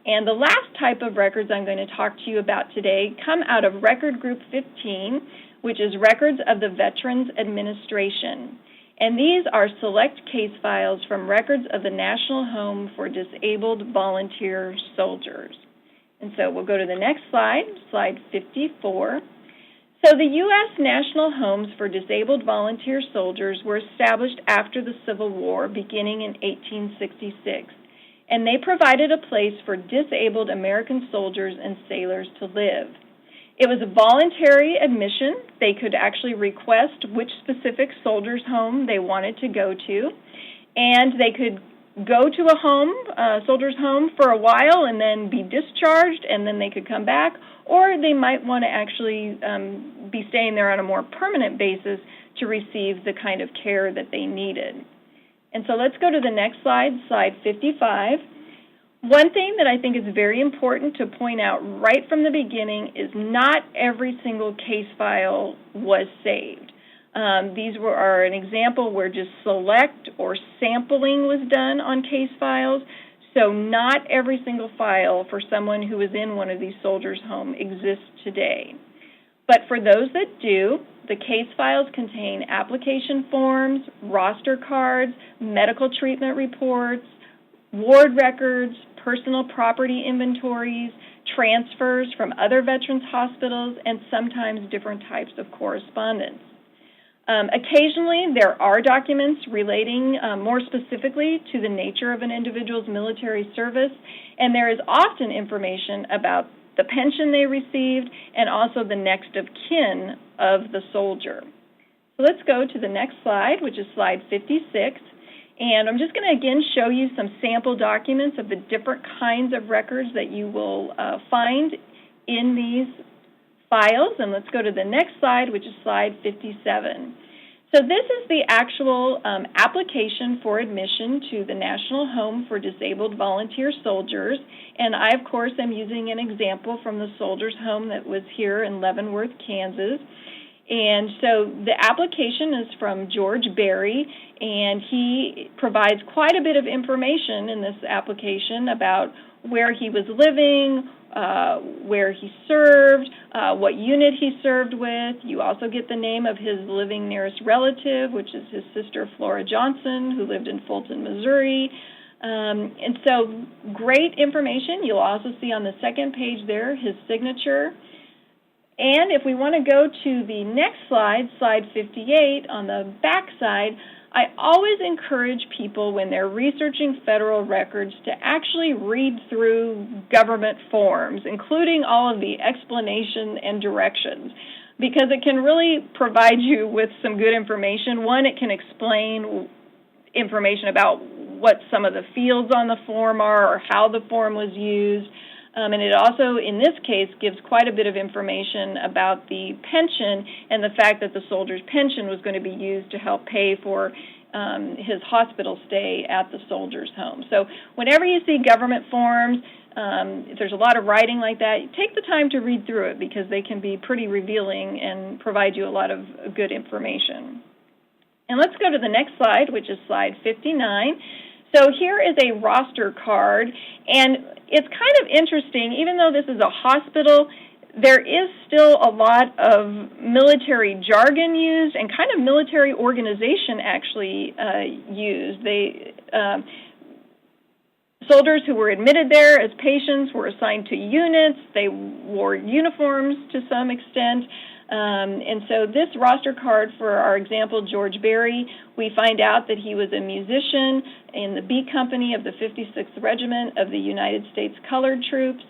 And the last type of records I'm going to talk to you about today come out of Record Group 15, which is records of the Veterans Administration. And these are select case files from records of the National Home for Disabled Volunteer Soldiers. And so we'll go to the next slide, slide 54. So the U.S. National Homes for Disabled Volunteer Soldiers were established after the Civil War, beginning in 1866. And they provided a place for disabled American soldiers and sailors to live. It was a voluntary admission. They could actually request which specific soldier's home they wanted to go to, and they could go to a soldier's home for a while and then be discharged, and then they could come back, or they might want to actually be staying there on a more permanent basis to receive the kind of care that they needed. And so let's go to the next slide, slide 55. One thing that I think is very important to point out right from the beginning is not every single case file was saved. These are an example where just select or sampling was done on case files, so not every single file for someone who is in one of these soldiers' home exists today. But for those that do, the case files contain application forms, roster cards, medical treatment reports, ward records, personal property inventories, transfers from other veterans' hospitals, and sometimes different types of correspondence. Occasionally, there are documents relating more specifically to the nature of an individual's military service, and there is often information about the pension they received and also the next of kin of the soldier. So let's go to the next slide, which is slide 56. And I'm just going to again show you some sample documents of the different kinds of records that you will find in these files. And let's go to the next slide, which is slide 57. So this is the actual application for admission to the National Home for Disabled Volunteer Soldiers. And I, of course, am using an example from the Soldiers' Home that was here in Leavenworth, Kansas. And so the application is from George Berry, and he provides quite a bit of information in this application about where he was living, where he served, what unit he served with. You also get the name of his living nearest relative, which is his sister Flora Johnson, who lived in Fulton, Missouri. And so great information. You'll also see on the second page there his signature. And if we want to go to the next slide, slide 58, on the back side, I always encourage people when they're researching federal records to actually read through government forms, including all of the explanation and directions, because it can really provide you with some good information. One, it can explain information about what some of the fields on the form are or how the form was used. And it also, in this case, gives quite a bit of information about the pension and the fact that the soldier's pension was going to be used to help pay for his hospital stay at the soldier's home. So whenever you see government forms, if there's a lot of writing like that, take the time to read through it because they can be pretty revealing and provide you a lot of good information. And let's go to the next slide, which is slide 59. So here is a roster card, and it's kind of interesting. Even though this is a hospital, there is still a lot of military jargon used and kind of military organization actually used. Soldiers who were admitted there as patients were assigned to units. They wore uniforms to some extent. And so this roster card for our example, George Berry, we find out that he was a musician in the B Company of the 56th Regiment of the United States Colored Troops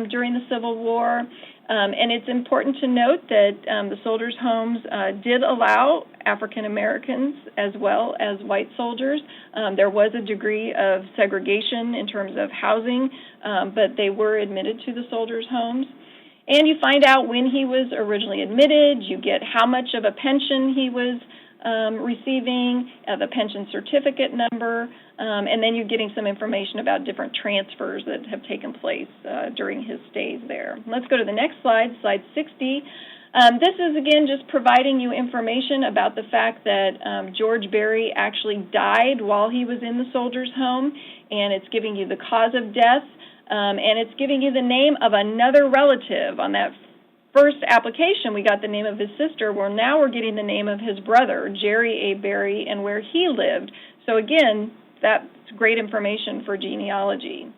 during the Civil War. And it's important to note that the soldiers' homes did allow African Americans as well as white soldiers. There was a degree of segregation in terms of housing, but they were admitted to the soldiers' homes. And you find out when he was originally admitted, you get how much of a pension he was receiving, the pension certificate number, and then you're getting some information about different transfers that have taken place during his stays there. Let's go to the next slide, slide 60. This is, again, just providing you information about the fact that George Berry actually died while he was in the soldier's home, and it's giving you the cause of death, and it's giving you the name of another relative. On that first application, we got the name of his sister. Well, now we're getting the name of his brother, Jerry A. Berry, and where he lived. So again, that's great information for genealogy.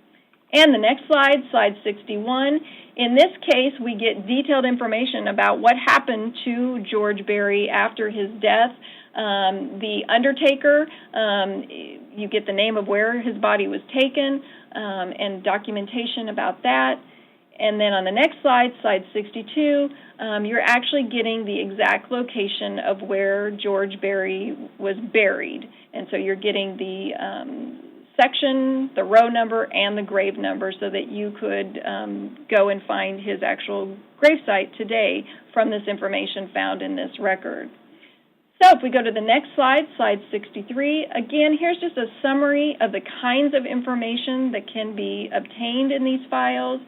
And the next slide, slide 61. In this case, we get detailed information about what happened to George Berry after his death. The undertaker, you get the name of where his body was taken and documentation about that. And then on the next slide, slide 62, you're actually getting the exact location of where George Berry was buried. And so you're getting the section, the row number, and the grave number so that you could go and find his actual gravesite today from this information found in this record. So if we go to the next slide, slide 63, again, here's just a summary of the kinds of information that can be obtained in these files.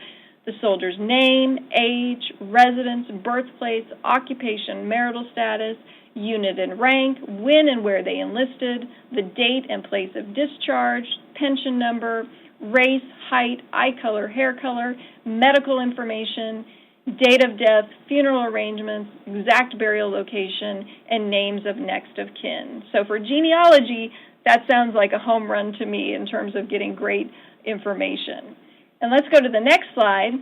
The soldier's name, age, residence, birthplace, occupation, marital status, unit and rank, when and where they enlisted, the date and place of discharge, pension number, race, height, eye color, hair color, medical information, date of death, funeral arrangements, exact burial location, and names of next of kin. So for genealogy, that sounds like a home run to me in terms of getting great information. And let's go to the next slide,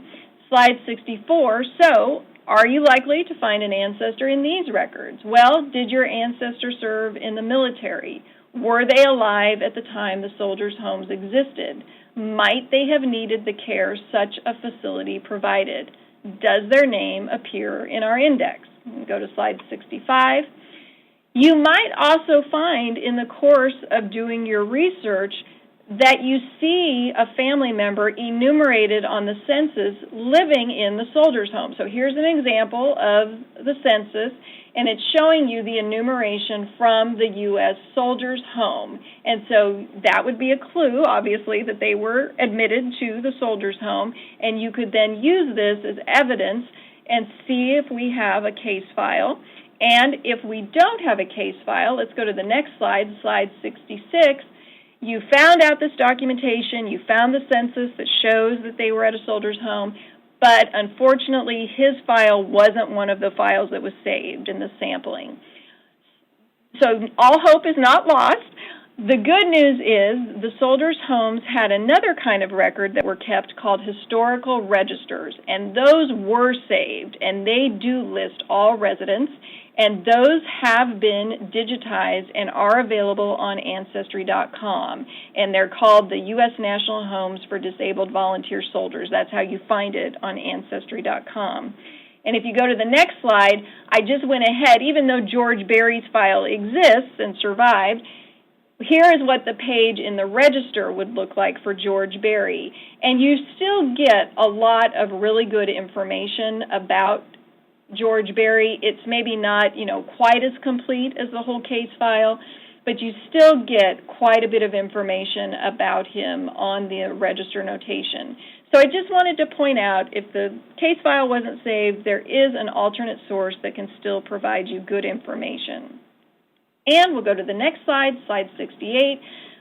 slide 64. So, are you likely to find an ancestor in these records? Well, did your ancestor serve in the military? Were they alive at the time the soldiers' homes existed? Might they have needed the care such a facility provided? Does their name appear in our index? Go to slide 65. You might also find in the course of doing your research that you see a family member enumerated on the census living in the soldier's home. So here's an example of the census, and it's showing you the enumeration from the U.S. soldier's home. And so that would be a clue, obviously, that they were admitted to the soldier's home, and you could then use this as evidence and see if we have a case file. And if we don't have a case file, let's go to the next slide, slide 66. You found out this documentation, you found the census that shows that they were at a soldier's home, but unfortunately his file wasn't one of the files that was saved in the sampling. So all hope is not lost. The good news is the soldiers' homes had another kind of record that were kept called historical registers, and those were saved, and they do list all residents, and those have been digitized and are available on Ancestry.com, and they're called the U.S. National Homes for Disabled Volunteer Soldiers. That's how you find it on Ancestry.com. And if you go to the next slide, I just went ahead, even though George Berry's file exists and survived, here is what the page in the register would look like for George Berry. And you still get a lot of really good information about George Berry. It's maybe not, quite as complete as the whole case file, but you still get quite a bit of information about him on the register notation. So I just wanted to point out, if the case file wasn't saved, there is an alternate source that can still provide you good information. And we'll go to the next slide, slide 68.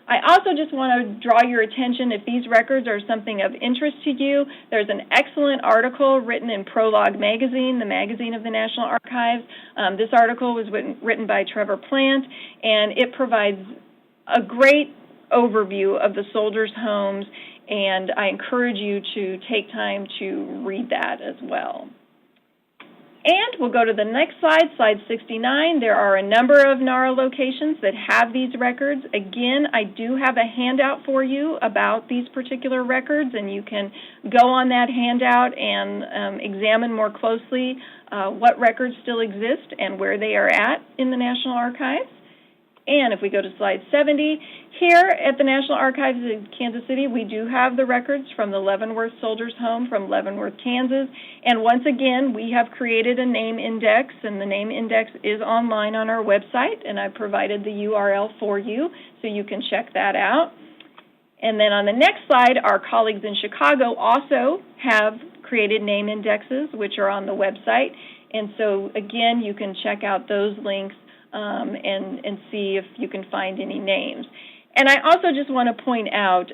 I also just want to draw your attention, if these records are something of interest to you, there's an excellent article written in Prologue Magazine, the magazine of the National Archives. This article was written by Trevor Plant, and it provides a great overview of the soldiers' homes, and I encourage you to take time to read that as well. And we'll go to the next slide, slide 69. There are a number of NARA locations that have these records. Again, I do have a handout for you about these particular records, and you can go on that handout and examine more closely what records still exist and where they are at in the National Archives. And if we go to slide 70, here at the National Archives in Kansas City, we do have the records from the Leavenworth Soldiers' Home from Leavenworth, Kansas. And once again, we have created a name index, and the name index is online on our website, and I provided the URL for you, so you can check that out. And then on the next slide, our colleagues in Chicago also have created name indexes, which are on the website. And so, again, you can check out those links and see if you can find any names. And I also just want to point out,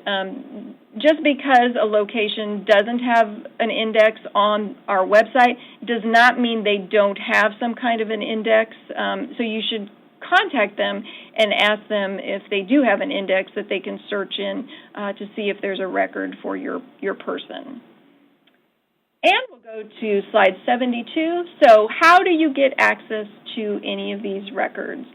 just because a location doesn't have an index on our website does not mean they don't have some kind of an index. So you should contact them and ask them if they do have an index that they can search in to see if there's a record for your person. And we'll go to slide 72. So how do you get access to any of these records?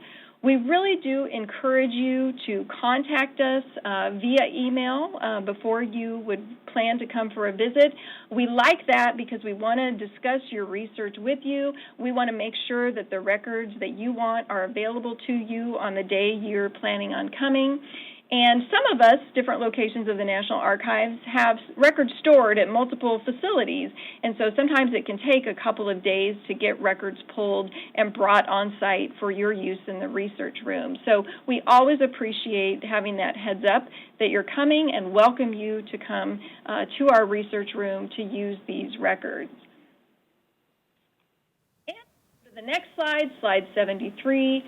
We really do encourage you to contact us via email before you would plan to come for a visit. We like that because we want to discuss your research with you. We want to make sure that the records that you want are available to you on the day you're planning on coming. And some of us, different locations of the National Archives, have records stored at multiple facilities. And so sometimes it can take a couple of days to get records pulled and brought on site for your use in the research room. So we always appreciate having that heads up that you're coming and welcome you to come to our research room to use these records. And to the next slide, slide 73.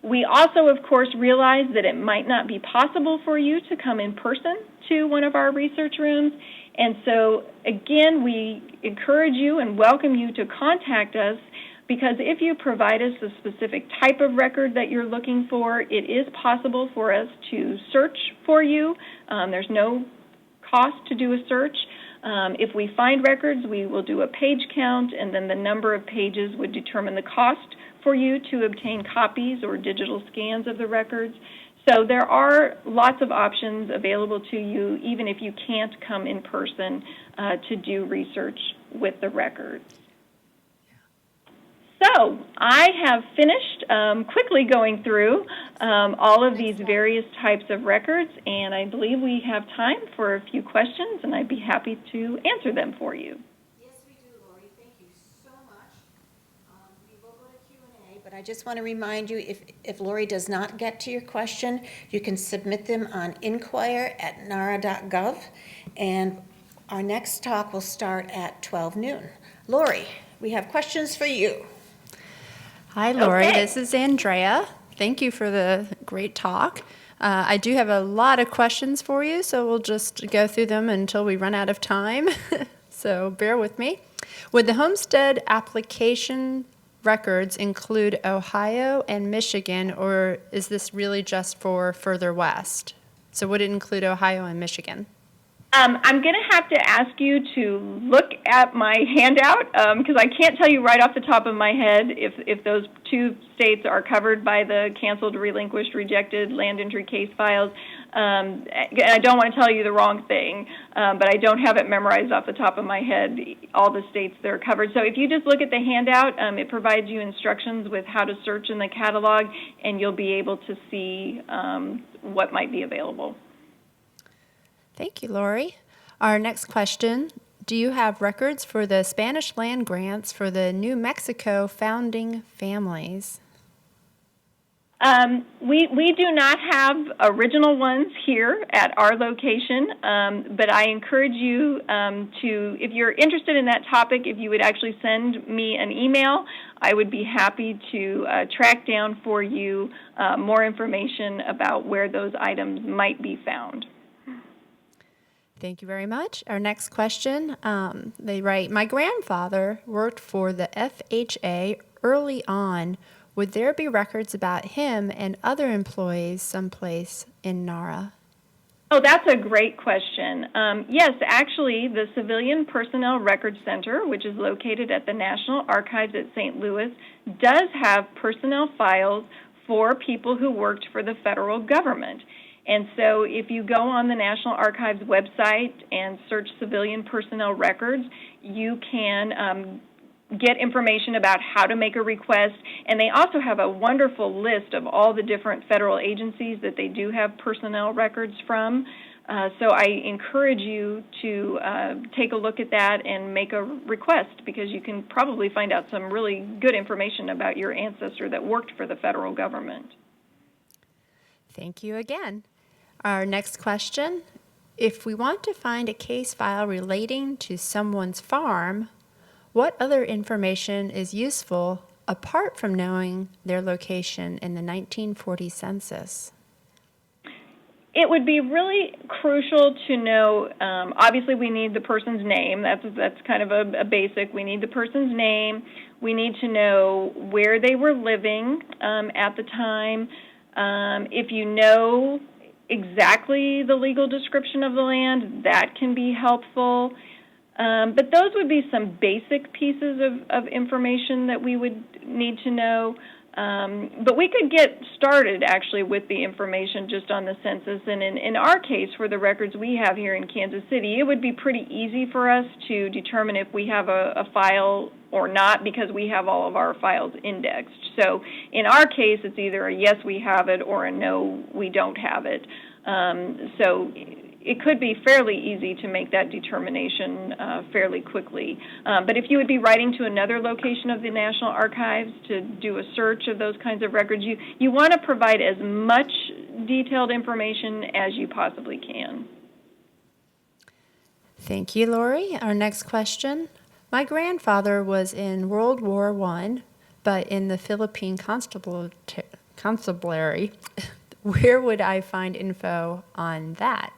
We also, of course, realize that it might not be possible for you to come in person to one of our research rooms. And so, again, we encourage you and welcome you to contact us, because if you provide us a specific type of record that you're looking for, it is possible for us to search for you. There's no cost to do a search. If we find records, we will do a page count, and then the number of pages would determine the cost for you to obtain copies or digital scans of the records. So there are lots of options available to you, even if you can't come in person to do research with the records. So I have finished quickly going through all of these various types of records, and I believe we have time for a few questions, and I'd be happy to answer them for you. But I just want to remind you, if Lori does not get to your question, you can submit them on inquire@nara.gov, and our next talk will start at 12 noon. Lori, we have questions for you. Hi, Lori. Okay. This is Andrea. Thank you for the great talk. I do have a lot of questions for you, so we'll just go through them until we run out of time. So bear with me. Would the homestead application records include Ohio and Michigan, or is this really just for further west? So would it include Ohio and Michigan? I'm going to have to ask you to look at my handout because I can't tell you right off the top of my head if those two states are covered by the canceled, relinquished, rejected land entry case files. I don't want to tell you the wrong thing, but I don't have it memorized off the top of my head, all the states that are covered. So if you just look at the handout, it provides you instructions with how to search in the catalog, and you'll be able to see what might be available. Thank you, Lori. Our next question, do you have records for the Spanish land grants for the New Mexico founding families? We do not have original ones here at our location, but I encourage you to, if you're interested in that topic, if you would actually send me an email, I would be happy to track down for you more information about where those items might be found. Thank you very much. Our next question, they write, my grandfather worked for the FHA early on. Would there be records about him and other employees someplace in NARA? Oh, that's a great question. Yes, actually, the Civilian Personnel Records Center, which is located at the National Archives at St. Louis, does have personnel files for people who worked for the federal government. And so if you go on the National Archives website and search civilian personnel records, you can get information about how to make a request. And they also have a wonderful list of all the different federal agencies that they do have personnel records from. So I encourage you to take a look at that and make a request, because you can probably find out some really good information about your ancestor that worked for the federal government. Thank you again. Our next question, if we want to find a case file relating to someone's farm, what other information is useful apart from knowing their location in the 1940 census? It would be really crucial to know, obviously we need the person's name. That's kind of a basic. We need the person's name. We need to know where they were living at the time. If you know exactly the legal description of the land, that can be helpful. But those would be some basic pieces of information that we would need to know. But we could get started, actually, with the information just on the census. And in our case, for the records we have here in Kansas City, it would be pretty easy for us to determine if we have a file or not, because we have all of our files indexed. So in our case, it's either a yes, we have it, or a no, we don't have it. So it could be fairly easy to make that determination fairly quickly. But if you would be writing to another location of the National Archives to do a search of those kinds of records, you want to provide as much detailed information as you possibly can. Thank you, Lori. Our next question. My grandfather was in World War I, but in the Philippine Constabulary. Where would I find info on that?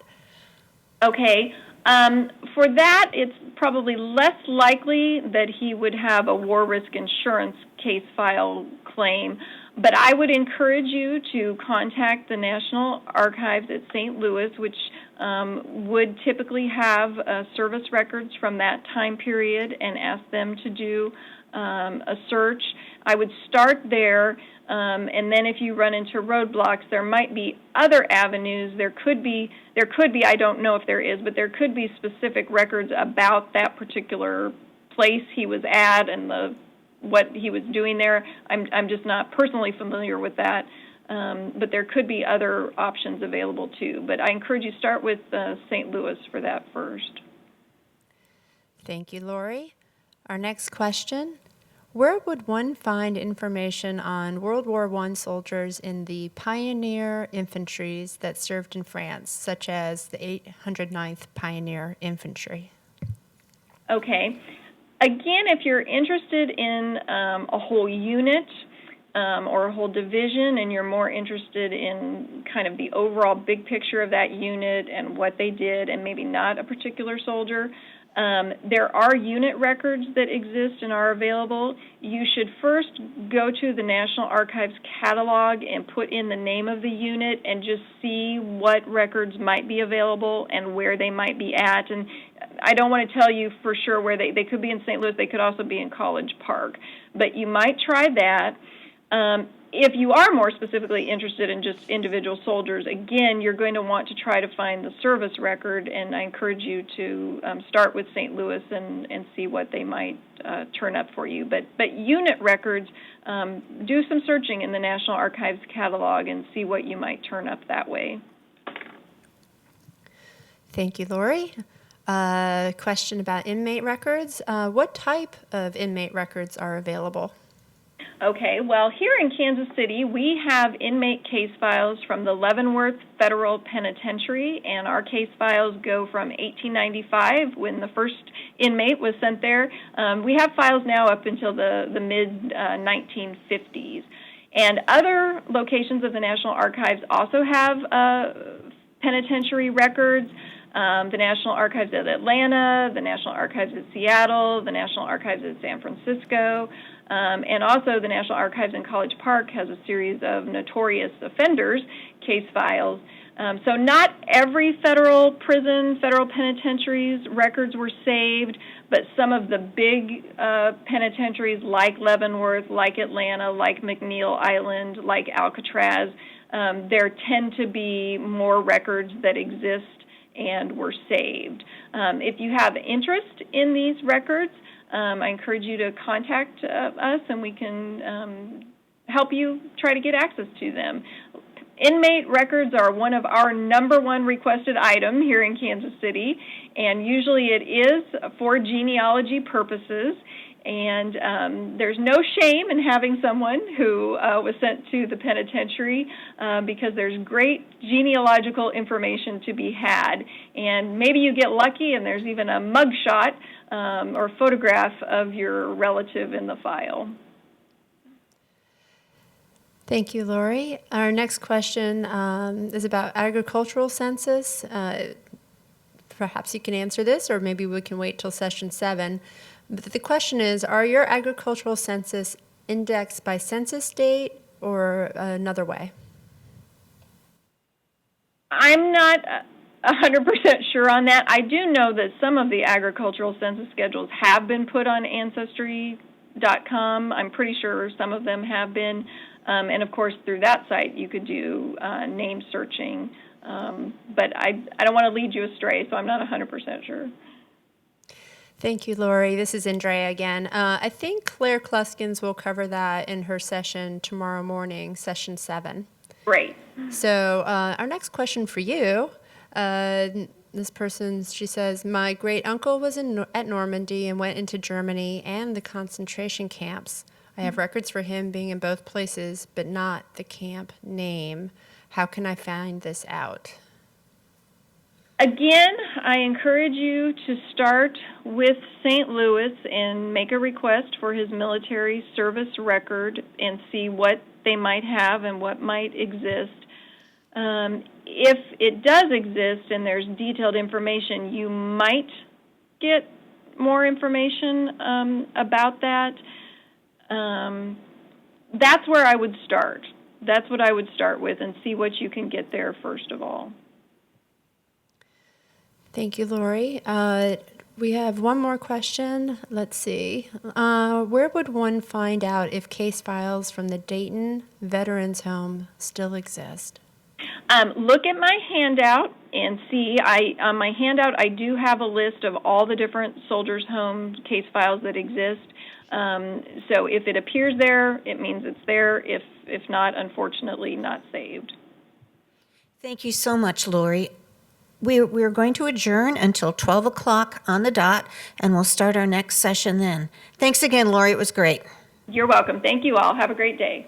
Okay. For that, it's probably less likely that he would have a war risk insurance case file claim, but I would encourage you to contact the National Archives at St. Louis, which would typically have service records from that time period, and ask them to do a search. I would start there, and then if you run into roadblocks, there might be other avenues. There could be, I don't know if there is, but there could be specific records about that particular place he was at and what he was doing there. I'm just not personally familiar with that, but there could be other options available too. But I encourage you to start with St. Louis for that first. Thank you, Lori. Our next question. Where would one find information on World War I soldiers in the pioneer infantries that served in France, such as the 809th Pioneer Infantry? Okay. Again, if you're interested in a whole unit or a whole division, and you're more interested in kind of the overall big picture of that unit and what they did, and maybe not a particular soldier, there are unit records that exist and are available. You should first go to the National Archives catalog and put in the name of the unit and just see what records might be available and where they might be at. And I don't want to tell you for sure where they could be in St. Louis. They could also be in College Park. But you might try that. If you are more specifically interested in just individual soldiers, again, you're going to want to try to find the service record, and I encourage you to start with St. Louis and see what they might turn up for you. But unit records, do some searching in the National Archives catalog and see what you might turn up that way. Thank you, Lori. Question about inmate records. What type of inmate records are available? Okay, well, here in Kansas City, we have inmate case files from the Leavenworth Federal Penitentiary, and our case files go from 1895, when the first inmate was sent there. We have files now up until the mid-1950s. And other locations of the National Archives also have penitentiary records. The National Archives at Atlanta, the National Archives at Seattle, the National Archives at San Francisco, and also the National Archives in College Park has a series of notorious offenders case files. So not every federal prison, federal penitentiary's records were saved, but some of the big penitentiaries like Leavenworth, like Atlanta, like McNeil Island, like Alcatraz, there tend to be more records that exist and were saved. If you have interest in these records, I encourage you to contact us and we can help you try to get access to them. Inmate records are one of our #1 requested item here in Kansas City, and usually it is for genealogy purposes. And there's no shame in having someone who was sent to the penitentiary because there's great genealogical information to be had. And maybe you get lucky and there's even a mugshot or photograph of your relative in the file. Thank you, Lori. Our next question is about agricultural census. Perhaps you can answer this, or maybe we can wait till session 7. But the question is, are your agricultural census indexed by census date or another way? I'm not 100% sure on that. I do know that some of the agricultural census schedules have been put on Ancestry.com. I'm pretty sure some of them have been. And of course, through that site, you could do name searching. But I don't want to lead you astray, so I'm not 100% sure. Thank you, Lori. This is Andrea again. I think Claire Kluskins will cover that in her session tomorrow morning, session 7. Great. So our next question for you, this person, she says, my great uncle was at Normandy and went into Germany and the concentration camps. I have records for him being in both places, but not the camp name. How can I find this out? Again, I encourage you to start with St. Louis and make a request for his military service record and see what they might have and what might exist. If it does exist and there's detailed information, you might get more information about that. That's where I would start. That's what I would start with and see what you can get there first of all. Thank you, Lori. We have one more question. Let's see. Where would one find out if case files from the Dayton Veterans Home still exist? Look at my handout and see. On my handout, I do have a list of all the different soldiers' home case files that exist. So if it appears there, it means it's there. If not, unfortunately, not saved. Thank you so much, Lori. We're going to adjourn until 12 o'clock on the dot, and we'll start our next session then. Thanks again, Lori. It was great. You're welcome. Thank you all. Have a great day.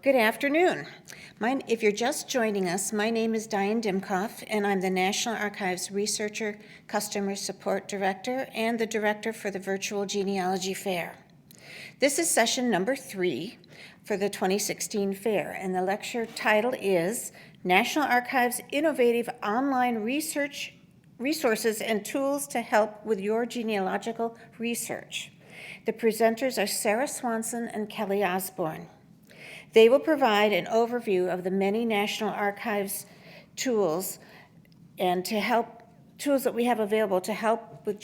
Good afternoon. If you're just joining us, my name is Diane Dimkoff, and I'm the National Archives Researcher, Customer Support Director, and the Director for the Virtual Genealogy Fair. This is session number 3 for the 2016 fair, and the lecture title is National Archives' Innovative Online Resources and Tools to Help with Your Genealogical Research. The presenters are Sarah Swanson and Kelly Osborne. They will provide an overview of the many National Archives tools and tools that we have available to help with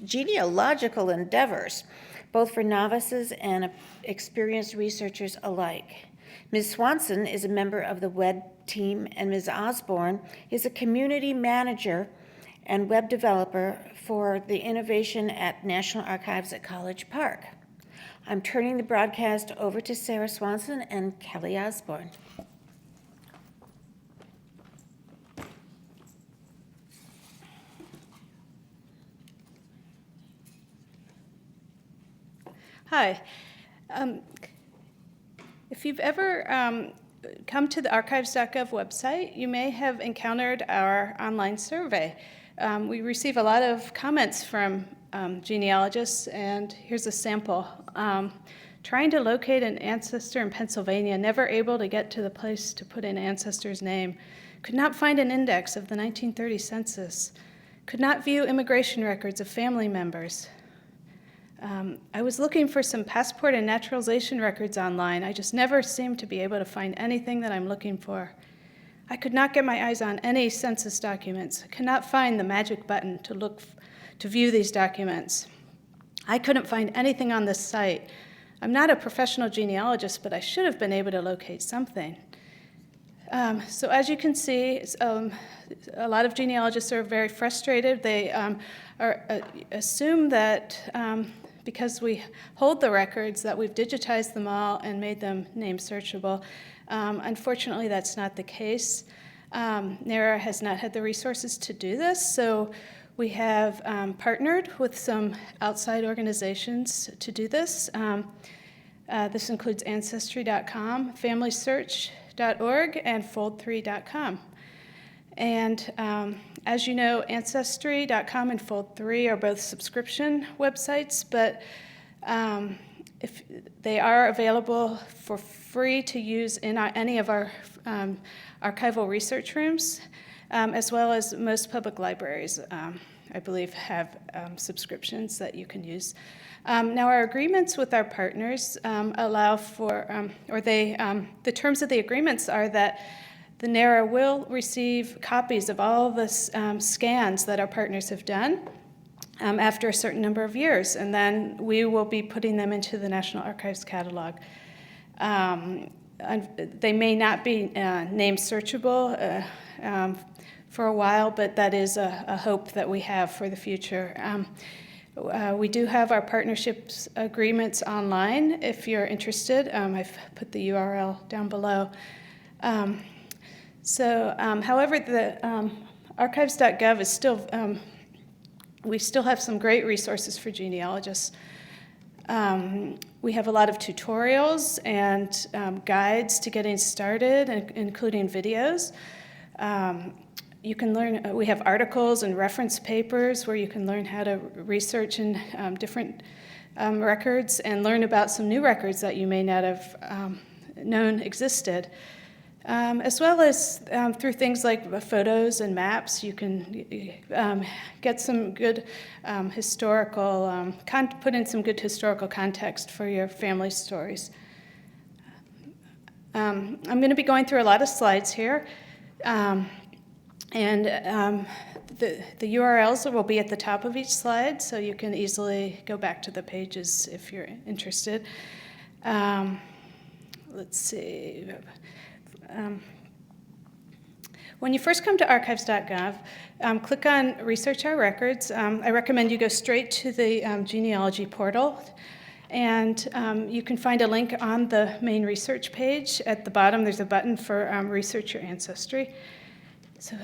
genealogical endeavors, both for novices and experienced researchers alike. Ms. Swanson is a member of the web team, and Ms. Osborne is a community manager and web developer for the innovation at National Archives at College Park. I'm turning the broadcast over to Sarah Swanson and Kelly Osborne. Hi. If you've ever come to the archives.gov website, you may have encountered our online survey. We receive a lot of comments from genealogists, and here's a sample. Trying to locate an ancestor in Pennsylvania, never able to get to the place to put in ancestor's name. Could not find an index of the 1930 census. Could not view immigration records of family members. I was looking for some passport and naturalization records online. I just never seemed to be able to find anything that I'm looking for. I could not get my eyes on any census documents. I could not find the magic button to view these documents. I couldn't find anything on this site. I'm not a professional genealogist, but I should have been able to locate something. So as you can see, a lot of genealogists are very frustrated. They assume that because we hold the records that we've digitized them all and made them name searchable. Unfortunately, that's not the case. NARA has not had the resources to do this, so we have partnered with some outside organizations to do this. This includes Ancestry.com, FamilySearch.org, and Fold3.com. And as you know, Ancestry.com and Fold3 are both subscription websites, but if they are available for free to use in any of our archival research rooms, as well as most public libraries, I believe, have subscriptions that you can use. Now, our agreements with our partners allow for, the terms of the agreements are that the NARA will receive copies of all the scans that our partners have done after a certain number of years, and then we will be putting them into the National Archives catalog. They may not be name searchable for a while, but that is a hope that we have for the future. We do have our partnerships agreements online if you're interested. I've put the URL down below. However, the archives.gov is still, we still have some great resources for genealogists. We have a lot of tutorials and guides to getting started, including videos. You can learn, we have articles and reference papers where you can learn how to research in different records and learn about some new records that you may not have known existed. As well as through things like photos and maps, you can get some good historical, put in some good historical context for your family stories. I'm going to be going through a lot of slides here, and the URLs will be at the top of each slide, so you can easily go back to the pages if you're interested. Let's see. When you first come to archives.gov, click on Research Our Records. I recommend you go straight to the genealogy portal, and you can find a link on the main research page. At the bottom, there's a button for Research Your Ancestry. So,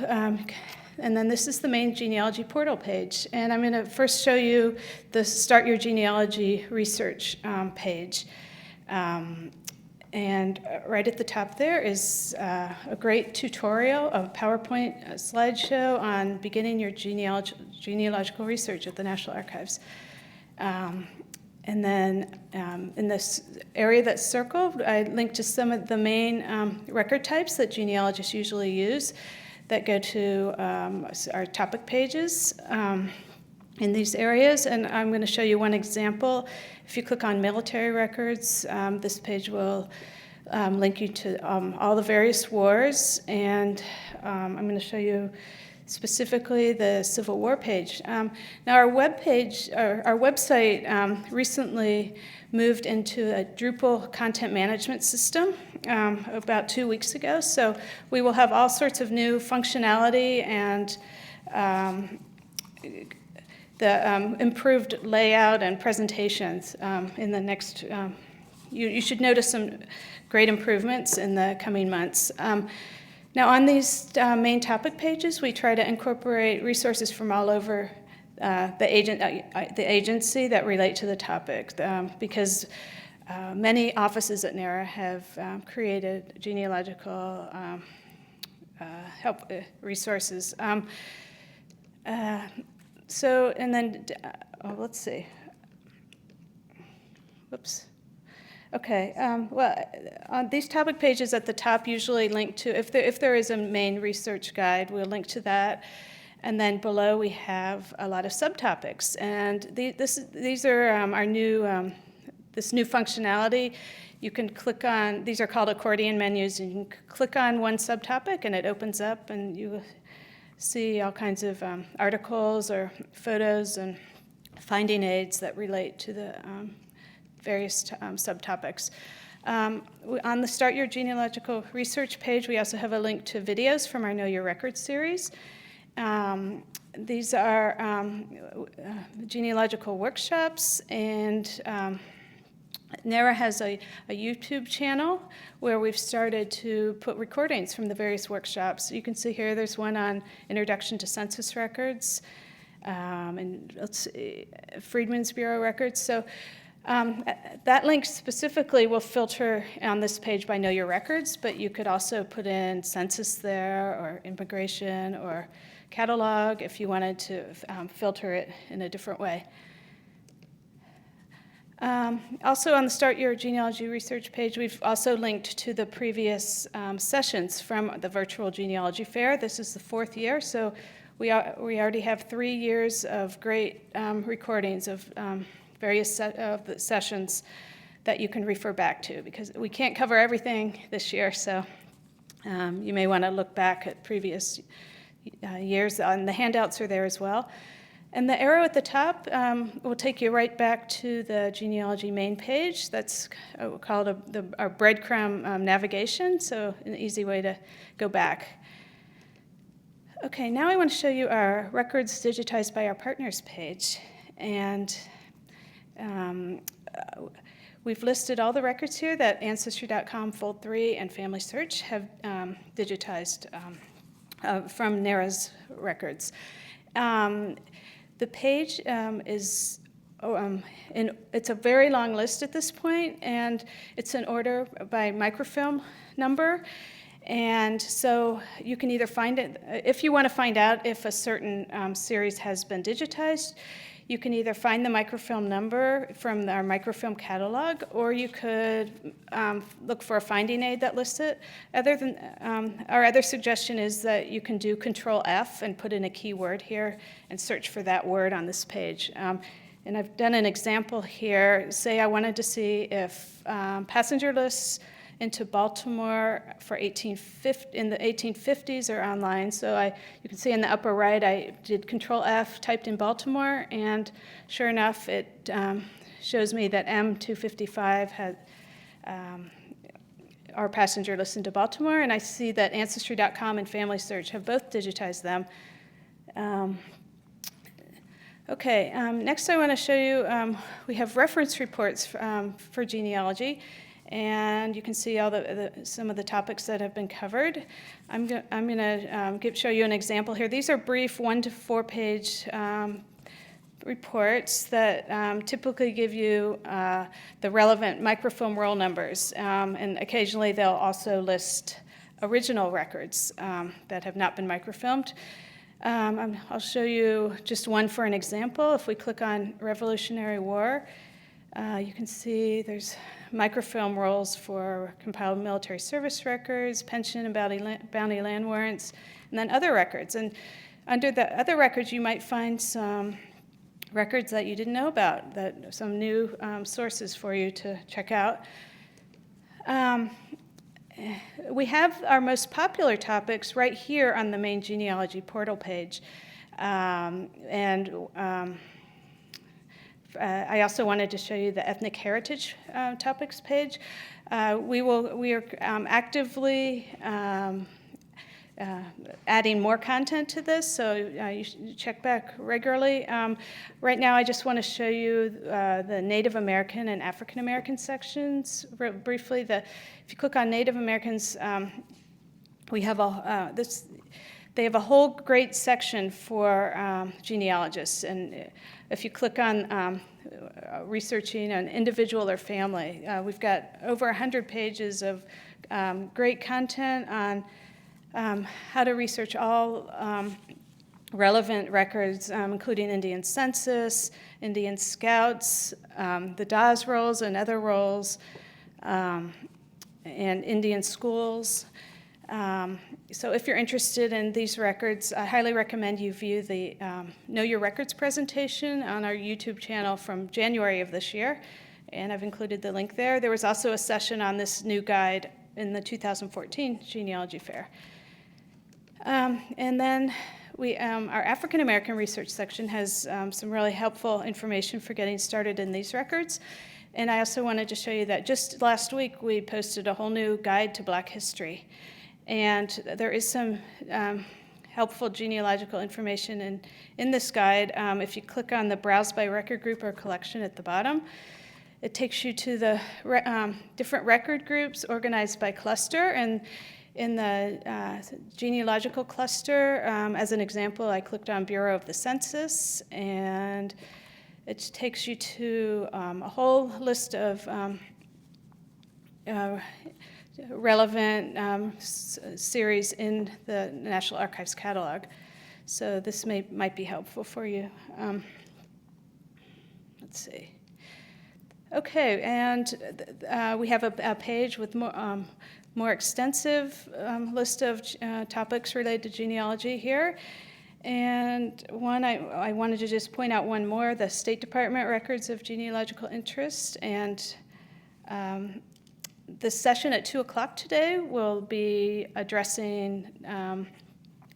and then this is the main genealogy portal page. And I'm going to first show you the Start Your Genealogy Research page. And right at the top there is a great tutorial, a PowerPoint slideshow on beginning your genealogical research at the National Archives. And then in this area that's circled, I linked to some of the main record types that genealogists usually use that go to our topic pages in these areas. And I'm going to show you one example. If you click on military records, this page will link you to all the various wars. And I'm going to show you specifically the Civil War page. Now our website recently moved into a Drupal content management system about 2 weeks ago. So we will have all sorts of new functionality and the improved layout and presentations in the next, you should notice some great improvements in the coming months. Now on these main topic pages, we try to incorporate resources from all over the agency that relate to the topic, because many offices at NARA have created genealogical help resources. So, and then, let's see. Whoops. Okay, well, on these topic pages at the top usually link to, if there is a main research guide, we'll link to that. And then below we have a lot of subtopics. And these are our new, this new functionality. You can click on, these are called accordion menus, and you can click on one subtopic and it opens up and you see all kinds of articles or photos and finding aids that relate to the various subtopics. On the Start Your Genealogical Research page, we also have a link to videos from our Know Your Records series. These are genealogical workshops, and NARA has a YouTube channel where we've started to put recordings from the various workshops. You can see here there's one on Introduction to Census Records, and let's see, Freedmen's Bureau records. So that link specifically will filter on this page by Know Your Records, but you could also put in census there, or immigration, or catalog if you wanted to filter it in a different way. Also on the Start Your Genealogy Research page, we've also linked to the previous sessions from the virtual genealogy fair. This is the 4th year, so we already have 3 years of great recordings of various sessions that you can refer back to, because we can't cover everything this year, so you may want to look back at previous years, and the handouts are there as well. And the arrow at the top will take you right back to the genealogy main page. That's called our breadcrumb navigation, so an easy way to go back. Okay, now I want to show you our records digitized by our partners page. And we've listed all the records here that Ancestry.com, Fold3, and Family Search have digitized from NARA's records. The page is, it's a very long list at this point, and it's in order by microfilm number. And so you can either find it, if you want to find out if a certain series has been digitized, you can either find the microfilm number from our microfilm catalog, or you could look for a finding aid that lists it. Our other suggestion is that you can do Control F and put in a keyword here and search for that word on this page. And I've done an example here. Say I wanted to see if passenger lists into Baltimore for in the 1850s are online. So you can see in the upper right, I did Control F, typed in Baltimore, and sure enough, it shows me that M255 had our passenger list into Baltimore, and I see that Ancestry.com and Family Search have both digitized them. Okay, next I want to show you, we have reference reports for genealogy. And you can see all some of the topics that have been covered. I'm going to show you an example here. These are brief 1 to 4 page reports that typically give you the relevant microfilm roll numbers, and occasionally they'll also list original records that have not been microfilmed. I'll show you just one for an example. If we click on Revolutionary War, you can see there's microfilm rolls for compiled military service records, pension and bounty land warrants, and then other records. And under the other records, you might find some records that you didn't know about, some new sources for you to check out. We have our most popular topics right here on the main genealogy portal page. I also wanted to show you the ethnic heritage topics page. We are actively adding more content to this, so you should check back regularly. Right now, I just want to show you the Native American and African American sections briefly. If you click on Native Americans, we have they have a whole great section for genealogists, and if you click on researching an individual or family, we've got over 100 pages of great content on how to research all relevant records, including Indian Census, Indian Scouts, the Dawes rolls and other rolls, and Indian schools. So if you're interested in these records, I highly recommend you view the Know Your Records presentation on our YouTube channel from January of this year, and I've included the link there. There was also a session on this new guide in the 2014 Genealogy Fair. And then our African American research section has some really helpful information for getting started in these records. And I also wanted to show you that just last week we posted a whole new guide to Black history. And there is some helpful genealogical information in this guide. If you click on the Browse by Record Group or Collection at the bottom, it takes you to the different record groups organized by cluster. And in the genealogical cluster, as an example, I clicked on Bureau of the Census, and it takes you to a whole list of relevant series in the National Archives catalog. So this might be helpful for you. Let's see. Okay, and we have a page with more extensive list of topics related to genealogy here. And I wanted to just point out one more, the State Department Records of Genealogical Interest. And the session at 2 o'clock today will be addressing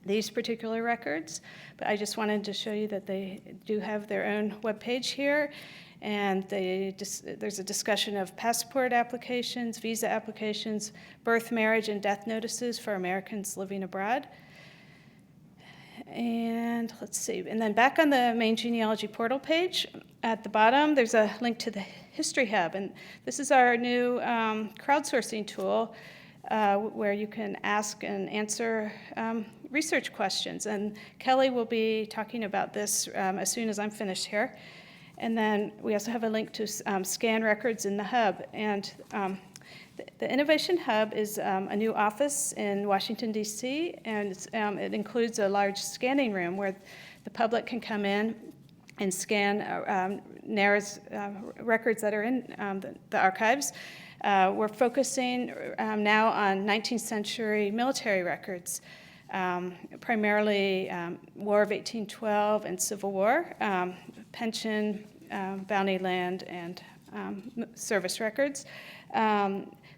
these particular records. But I just wanted to show you that they do have their own webpage here. And there's a discussion of passport applications, visa applications, birth, marriage, and death notices for Americans living abroad. And let's see, and then back on the main genealogy portal page, at the bottom, there's a link to the History Hub. And this is our new crowdsourcing tool where you can ask and answer research questions. And Kelly will be talking about this as soon as I'm finished here. And then we also have a link to scan records in the hub. And the Innovation Hub is a new office in Washington, D.C., and it includes a large scanning room where the public can come in and scan NARA's records that are in the archives. We're focusing now on 19th century military records, primarily War of 1812 and Civil War, pension, bounty land, and service records.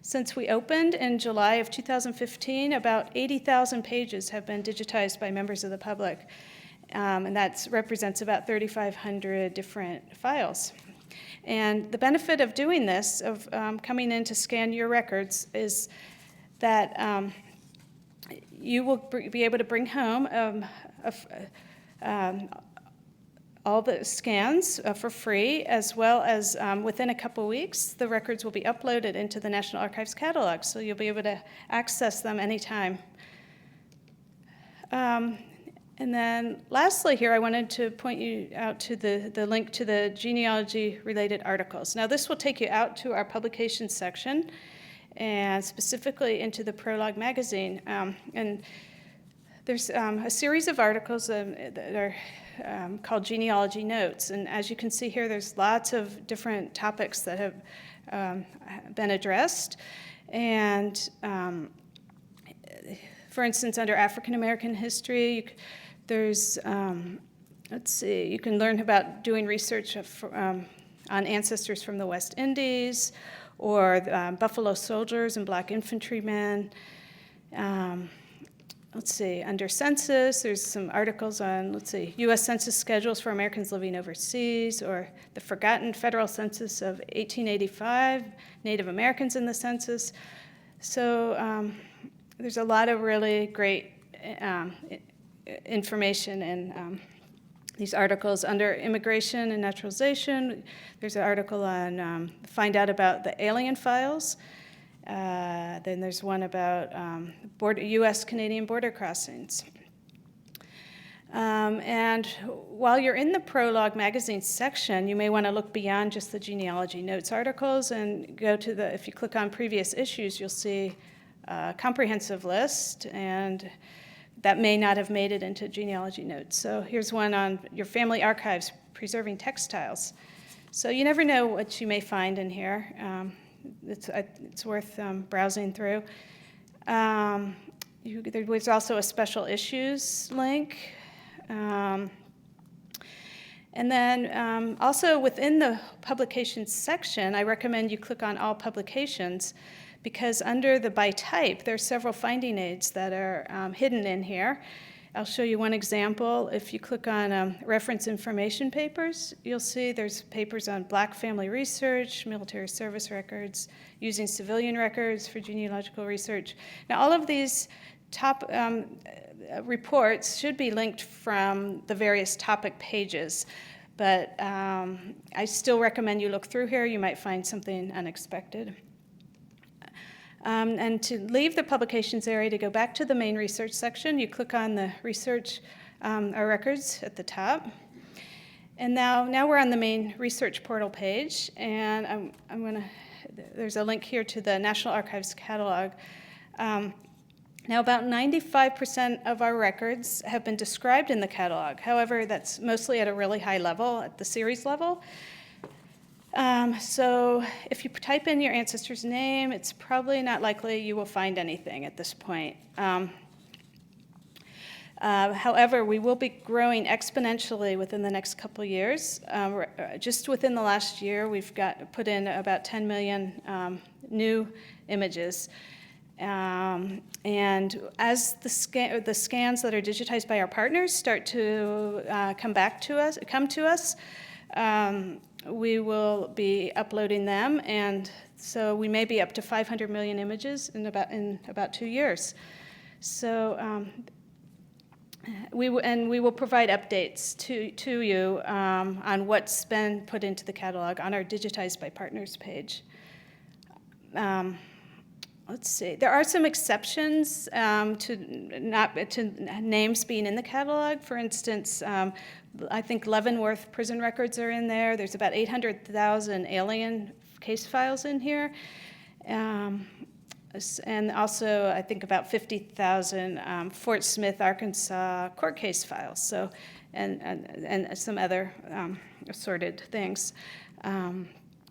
Since we opened in July of 2015, about 80,000 pages have been digitized by members of the public, and that represents about 3,500 different files. And the benefit of doing this, of coming in to scan your records, is that you will be able to bring home all the scans for free, as well as within a couple weeks, the records will be uploaded into the National Archives catalog, so you'll be able to access them anytime. And And then lastly here, I wanted to point you out to the link to the genealogy-related articles. Now this will take you out to our publications section and specifically into the Prologue magazine. And there's a series of articles that are called Genealogy Notes. And as you can see here, there's lots of different topics that have been addressed. And for instance, under African American history, there's, let's see, you can learn about doing research on ancestors from the West Indies, or Buffalo Soldiers and Black infantrymen. Let's see, under census, there's some articles on, let's see, U.S. Census schedules for Americans living overseas, or the forgotten federal census of 1885, Native Americans in the census. So there's a lot of really great information in these articles. Under immigration and naturalization, there's an article on find out about the alien files. Then there's one about U.S.-Canadian border crossings. And while you're in the Prologue magazine section, you may want to look beyond just the genealogy notes articles and go to the, if you click on previous issues, you'll see a comprehensive list, and that may not have made it into genealogy notes. So here's one on your family archives, preserving textiles. So you never know what you may find in here. It's worth browsing through. There's also a special issues link. And then also within the publications section, I recommend you click on all publications, because under the by type, there are several finding aids that are hidden in here. I'll show you one example. If you click on reference information papers, you'll see there's papers on Black family research, military service records, using civilian records for genealogical research. Now, all of these top reports should be linked from the various topic pages, but I still recommend you look through here. You might find something unexpected. And to leave the publications area, to go back to the main research section, you click on the research or records at the top. And now we're on the main research portal page, and there's a link here to the National Archives catalog. Now about 95% of our records have been described in the catalog. However, that's mostly at a really high level, at the series level. So if you type in your ancestor's name, it's probably not likely you will find anything at this point. However, we will be growing exponentially within the next couple years. Just within the last year, we've put in about 10 million new images. And as the scans that are digitized by our partners start to come to us, we will be uploading them, and so we may be up to 500 million images in about 2 years. So we will provide updates to you on what's been put into the catalog on our Digitized by Partners page. Let's see. There are some exceptions to names being in the catalog. For instance, I think Leavenworth prison records are in there. There's about 800,000 alien case files in here. And also, I think about 50,000 Fort Smith, Arkansas court case files. So, and some other assorted things,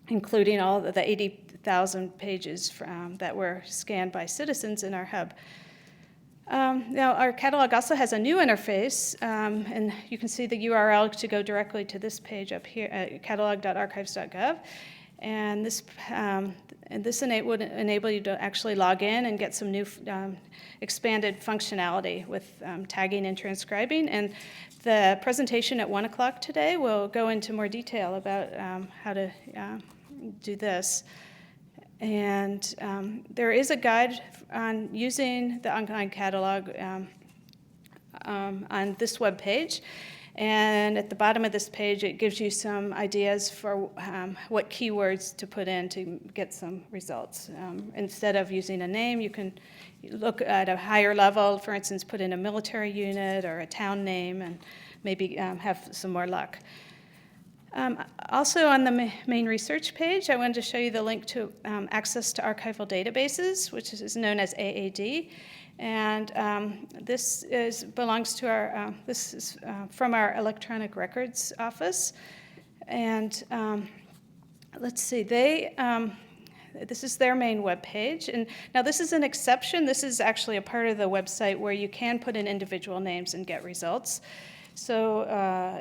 including all the 80,000 pages that were scanned by citizens in our hub. Now, our catalog also has a new interface, and you can see the URL to go directly to this page up here at catalog.archives.gov. And this would enable you to actually log in and get some new expanded functionality with tagging and transcribing. And the presentation at 1 o'clock today will go into more detail about how to do this. And there is a guide on using the online catalog on this webpage. And at the bottom of this page, it gives you some ideas for what keywords to put in to get some results. Instead of using a name, you can look at a higher level, for instance, put in a military unit or a town name, and maybe have some more luck. Also on the main research page, I wanted to show you the link to access to archival databases, which is known as AAD. And this belongs to our, this is from our electronic records office. And let's see, this is their main web page. And now this is an exception. This is actually a part of the website where you can put in individual names and get results. So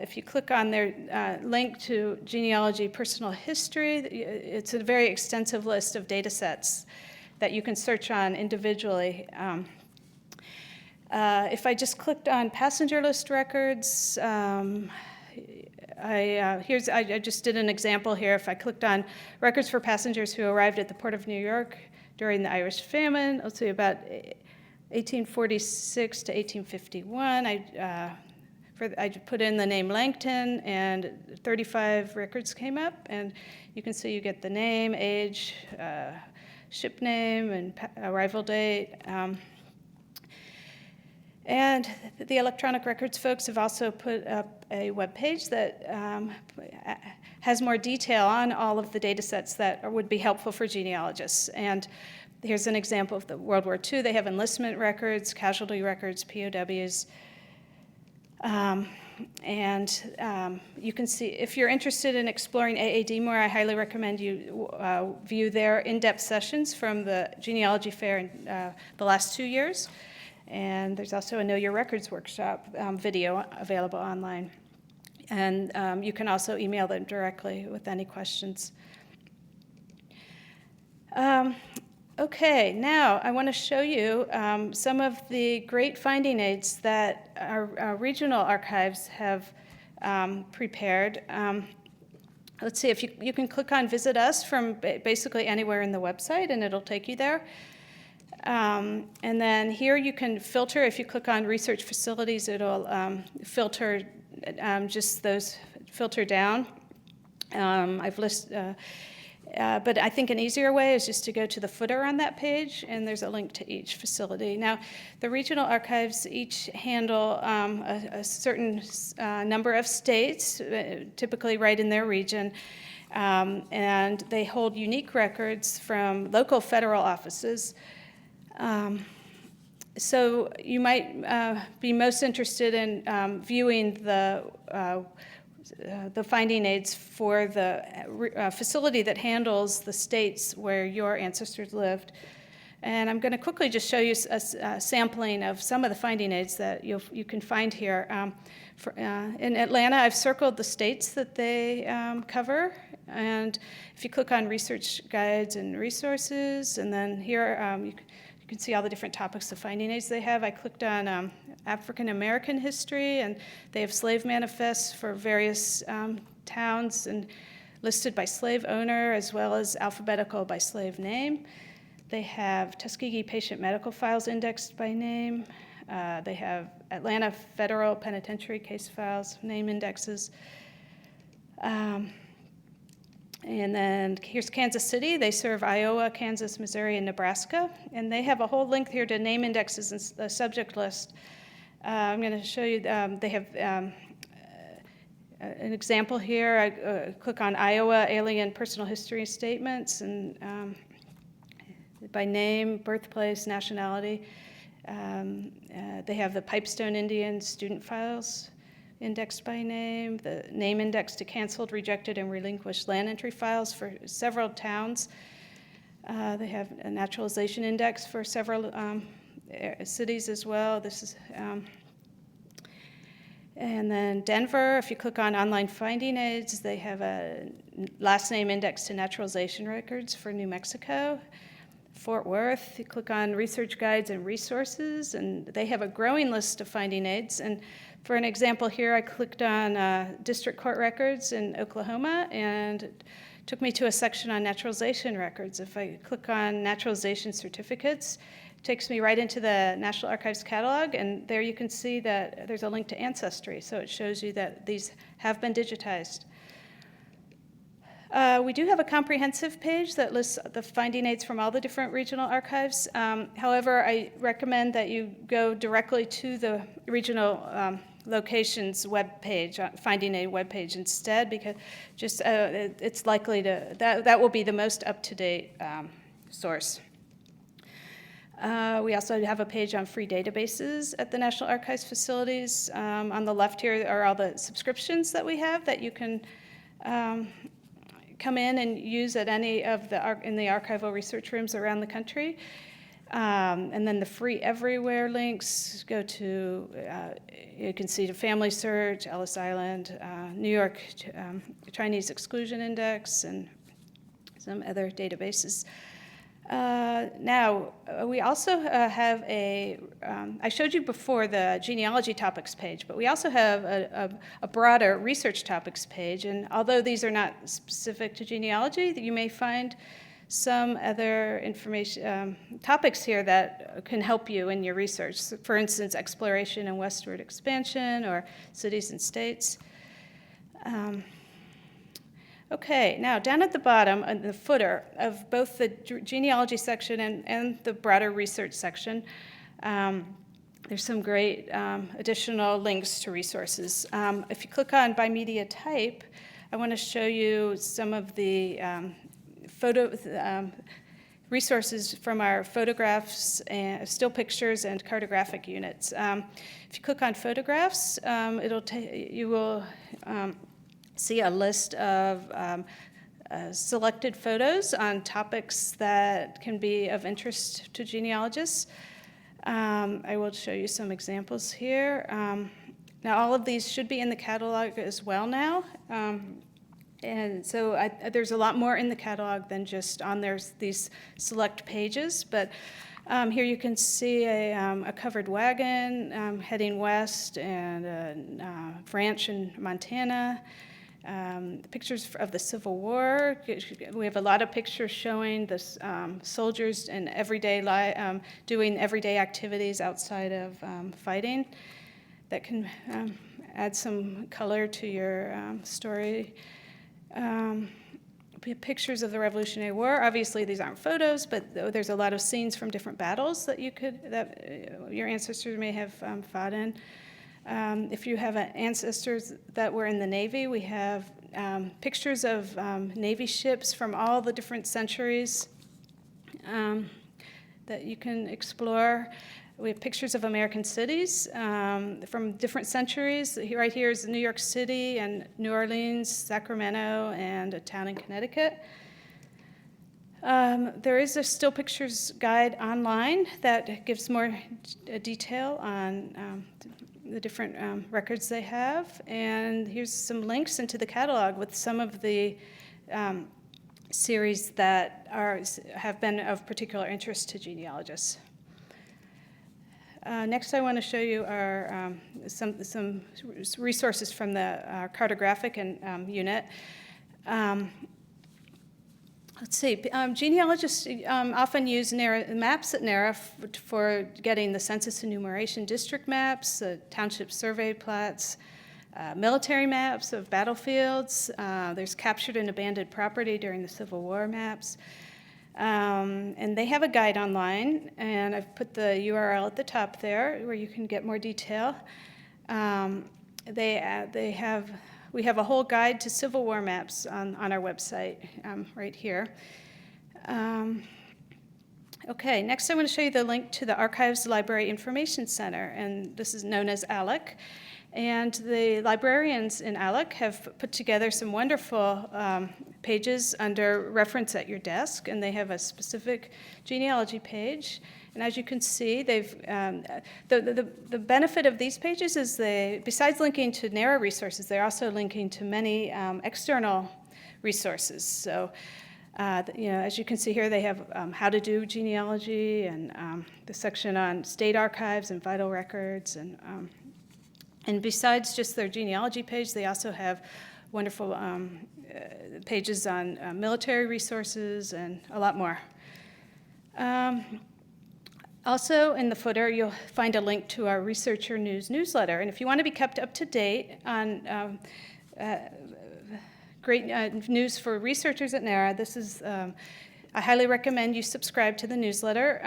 if you click on their link to genealogy personal history, it's a very extensive list of data sets that you can search on individually. If I just clicked on passenger list records, I just did an example here. If I clicked on records for passengers who arrived at the Port of New York during the Irish famine, let's see, about 1846 to 1851, I put in the name Langton, and 35 records came up, and you can see you get the name, age, ship name, and arrival date. And the electronic records folks have also put up a web page that has more detail on all of the data sets that would be helpful for genealogists. And here's an example of the World War II. They have enlistment records, casualty records, POWs. You can see, if you're interested in exploring AAD more, I highly recommend you view their in-depth sessions from the Genealogy Fair in the last 2 years. And there's also a Know Your Records workshop video available online. And you can also email them directly with any questions. Okay, now I want to show you some of the great finding aids that our regional archives have prepared. Let's see, if you can click on Visit Us from basically anywhere in the website, and it'll take you there. And then here you can filter. If you click on Research Facilities, it'll filter just those, filter down. I've listed, but I think an easier way is just to go to the footer on that page, and there's a link to each facility. Now, the regional archives each handle a certain number of states, typically right in their region, and they hold unique records from local federal offices. So you might be most interested in viewing the finding aids for the facility that handles the states where your ancestors lived. And I'm going to quickly just show you a sampling of some of the finding aids that you can find here. In Atlanta, I've circled the states that they cover. And if you click on Research Guides and Resources, and then here you can see all the different topics of finding aids they have. I clicked on African American history, and they have slave manifests for various towns and listed by slave owner as well as alphabetical by slave name. They have Tuskegee patient medical files indexed by name. They have Atlanta federal penitentiary case files, name indexes. And then here's Kansas City. They serve Iowa, Kansas, Missouri, and Nebraska. And they have a whole link here to name indexes and the subject list. I'm going to show you, they have an example here. I click on Iowa alien personal history statements, and by name, birthplace, nationality. They have the Pipestone Indian student files indexed by name, the name index to canceled, rejected, and relinquished land entry files for several towns. They have a naturalization index for several cities as well. This is, and then Denver, if you click on online finding aids, they have a last name index to naturalization records for New Mexico. Fort Worth, you click on Research Guides and Resources, and they have a growing list of finding aids. And for an example here, I clicked on district court records in Oklahoma, and it took me to a section on naturalization records. If I click on naturalization certificates, takes me right into the National Archives catalog, and there you can see that there's a link to Ancestry, so it shows you that these have been digitized. We do have a comprehensive page that lists the finding aids from all the different regional archives. However, I recommend that you go directly to the regional locations web page, finding aid web page instead, because just it's likely to that will be the most up-to-date source. We also have a page on free databases at the National Archives facilities. On the left here are all the subscriptions that we have that you can come in and use at any of in the archival research rooms around the country. And then the free everywhere links go to, you can see the Family Search, Ellis Island, New York Chinese Exclusion Index, and some other databases. Now, we also have I showed you before the genealogy topics page, but we also have a broader research topics page, and although these are not specific to genealogy, you may find some other information, topics here that can help you in your research. For instance, exploration and westward expansion, or cities and states. Okay, now down at the bottom, in the footer of both the genealogy section and the broader research section, there's some great additional links to resources. If you click on by media type, I want to show you some of the resources from our photographs, and still pictures, and cartographic units. If you click on photographs, you will see a list of selected photos on topics that can be of interest to genealogists. I will show you some examples here. Now, all of these should be in the catalog as well now. And so there's a lot more in the catalog than just on these select pages. But here you can see a covered wagon heading west, and a ranch in Montana. Pictures of the Civil War. We have a lot of pictures showing the soldiers in doing everyday activities outside of fighting. That can add some color to your story. Pictures of the Revolutionary War. Obviously, these aren't photos, but there's a lot of scenes from different battles that your ancestors may have fought in. If you have ancestors that were in the Navy, we have pictures of Navy ships from all the different centuries that you can explore. We have pictures of American cities from different centuries. Right here is New York City and New Orleans, Sacramento, and a town in Connecticut. There is a still pictures guide online that gives more detail on the different records they have. And here's some links into the catalog with some of the series that have been of particular interest to genealogists. Next, I want to show you some resources from the cartographic unit. Let's see. Genealogists often use maps at NARA for getting the census enumeration district maps, township survey plats, military maps of battlefields. There's captured and abandoned property during the Civil War maps. And they have a guide online, and I've put the URL at the top there where you can get more detail. We have a whole guide to Civil War maps on our website right here. Okay, next I want to show you the link to the Archives Library Information Center, and this is known as ALEC. And the librarians in ALEC have put together some wonderful pages under Reference at Your Desk, and they have a specific genealogy page. And as you can see, the benefit of these pages is besides linking to NARA resources, they're also linking to many external resources. So, as you can see here, they have how to do genealogy, and the section on state archives and vital records, and besides just their genealogy page, they also have wonderful pages on military resources and a lot more. Also, in the footer, you'll find a link to our Researcher News newsletter. And if you want to be kept up to date on great news for researchers at NARA, this is, I highly recommend you subscribe to the newsletter.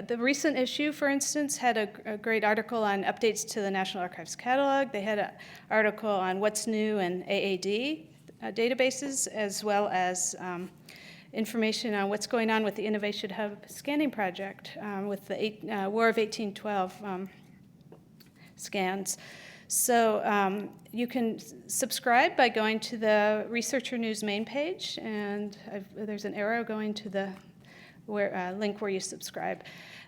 The recent issue, for instance, had a great article on updates to the National Archives catalog. They had an article on what's new in AAD databases, as well as information on what's going on with the Innovation Hub scanning project with the War of 1812 scans. So you can subscribe by going to the Researcher News main page, and there's an arrow going to the link where you subscribe.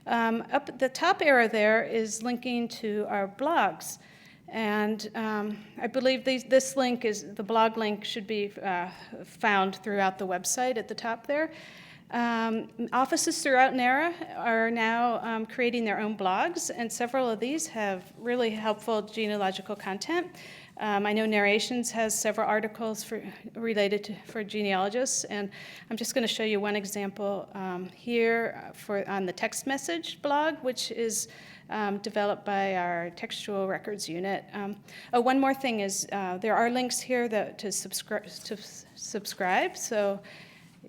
Up at the top arrow there is linking to our blogs. And I believe this link the blog link should be found throughout the website at the top there. Offices throughout NARA are now creating their own blogs, and several of these have really helpful genealogical content. I know Narrations has several articles related for genealogists, and I'm just going to show you one example here on the text message blog, which is developed by our textual records unit. One more thing is there are links here to subscribe, so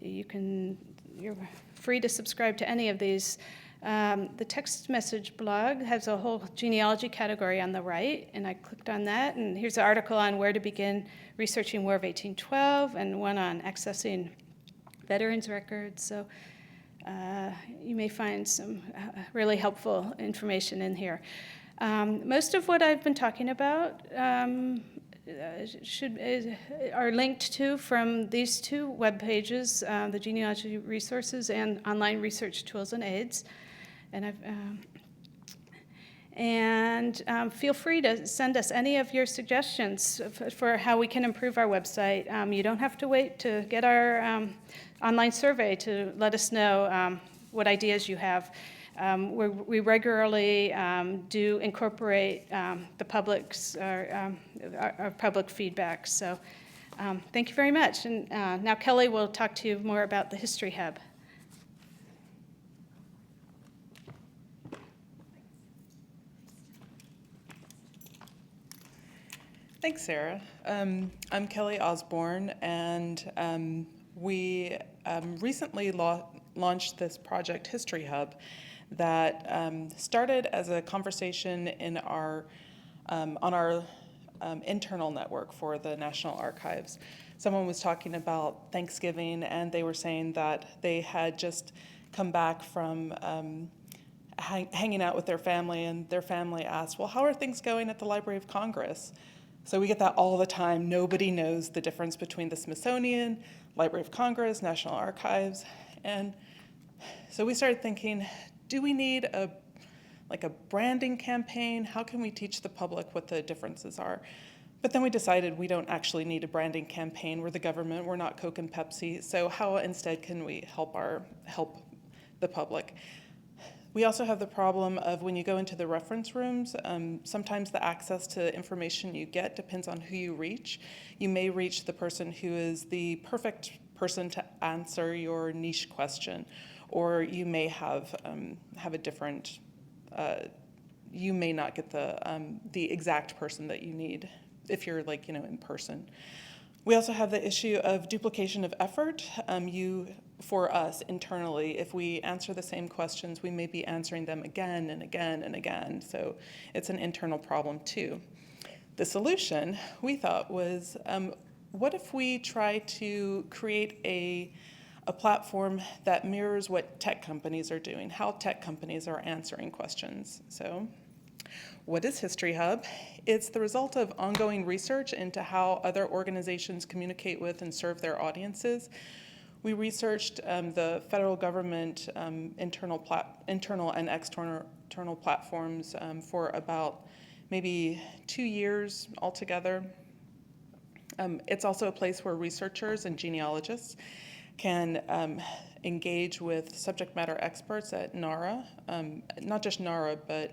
you're free to subscribe to any of these. The text message blog has a whole genealogy category on the right, and I clicked on that, and here's an article on where to begin researching War of 1812, and one on accessing veterans records. So you may find some really helpful information in here. Most of what I've been talking about are linked to from these two web pages, the Genealogy Resources and Online Research Tools and Aids. And feel free to send us any of your suggestions for how we can improve our website. You don't have to wait to get our online survey to let us know what ideas you have. We regularly do incorporate the public's our public feedback. So thank you very much. And now Kelly will talk to you more about the History Hub. Thanks, Sarah. I'm Kelly Osborne, and we recently launched this project, History Hub, that started as a conversation in our on our internal network for the National Archives. Someone was talking about Thanksgiving, and they were saying that they had just come back from hanging out with their family, and their family asked, well, how are things going at the Library of Congress? So we get that all the time. Nobody knows the difference between the Smithsonian, Library of Congress, National Archives. And so we started thinking, do we need a branding campaign? How can we teach the public what the differences are? But then we decided we don't actually need a branding campaign. We're the government, we're not Coke and Pepsi. So how instead can we help the public? We also have the problem of when you go into the reference rooms, sometimes the access to information you get depends on who you reach. You may reach the person who is the perfect person to answer your niche question, or you may have a different, you may not get the exact person that you need if you're in person. We also have the issue of duplication of effort. For us internally, if we answer the same questions, we may be answering them again and again and again. So it's an internal problem too. The solution, we thought, was what if we try to create a platform that mirrors what tech companies are doing, how tech companies are answering questions. So what is History Hub? It's the result of ongoing research into how other organizations communicate with and serve their audiences. We researched the federal government internal and external platforms for about maybe 2 years altogether. It's also a place where researchers and genealogists can engage with subject matter experts at NARA, not just NARA, but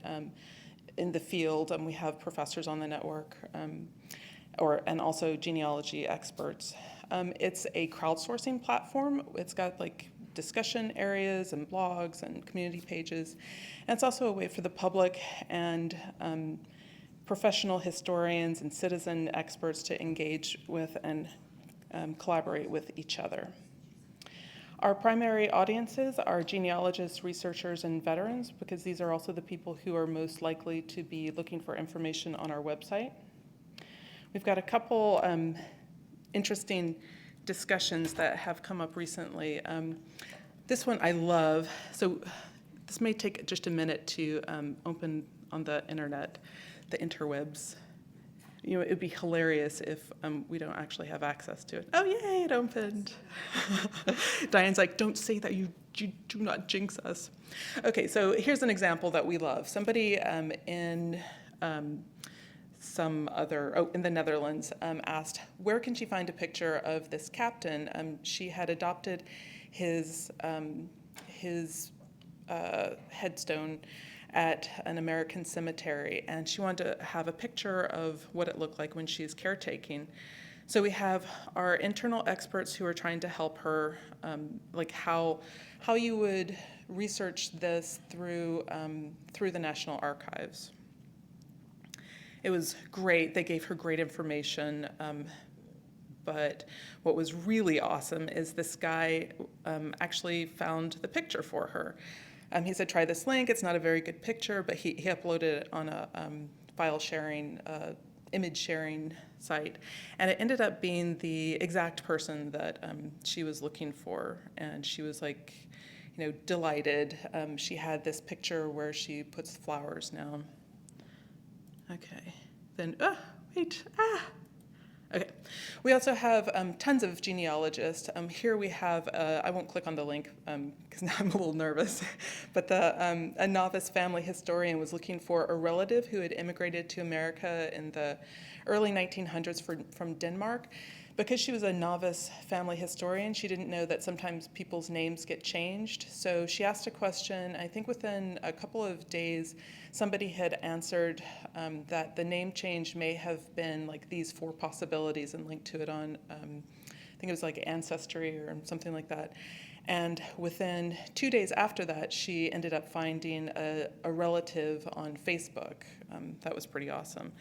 in the field. We have professors on the network and also genealogy experts. It's a crowdsourcing platform. It's got discussion areas and blogs and community pages. And it's also a way for the public and professional historians and citizen experts to engage with and collaborate with each other. Our primary audiences are genealogists, researchers, and veterans, because these are also the people who are most likely to be looking for information on our website. We've got a couple interesting discussions that have come up recently. This one I love. So this may take just a minute to open on the internet, the interwebs. You know, it'd be hilarious if we don't actually have access to it. Oh, yay, it opened. Diane's like, don't say that, you do not jinx us. Okay, so here's an example that we love. Somebody in in the Netherlands asked, where can she find a picture of this captain? She had adopted his headstone at an American cemetery, and she wanted to have a picture of what it looked like when she's caretaking. So we have our internal experts who are trying to help her, like how you would research this through the National Archives. It was great. They gave her great information. But what was really awesome is this guy actually found the picture for her. He said, try this link. It's not a very good picture, but he uploaded it on a file sharing, image sharing site. And it ended up being the exact person that she was looking for. And she was like, delighted. She had this picture where she puts flowers now. Okay, then, Okay, we also have tons of genealogists. Here we have, I won't click on the link because now I'm a little nervous, but a novice family historian was looking for a relative who had immigrated to America in the early 1900s from Denmark. Because she was a novice family historian, she didn't know that sometimes people's names get changed. So she asked a question. I think within a couple of days, somebody had answered that the name change may have been like these 4 possibilities and linked to it on, I think it was like Ancestry or something like that. And within 2 days after that, she ended up finding a relative on Facebook. That was pretty awesome.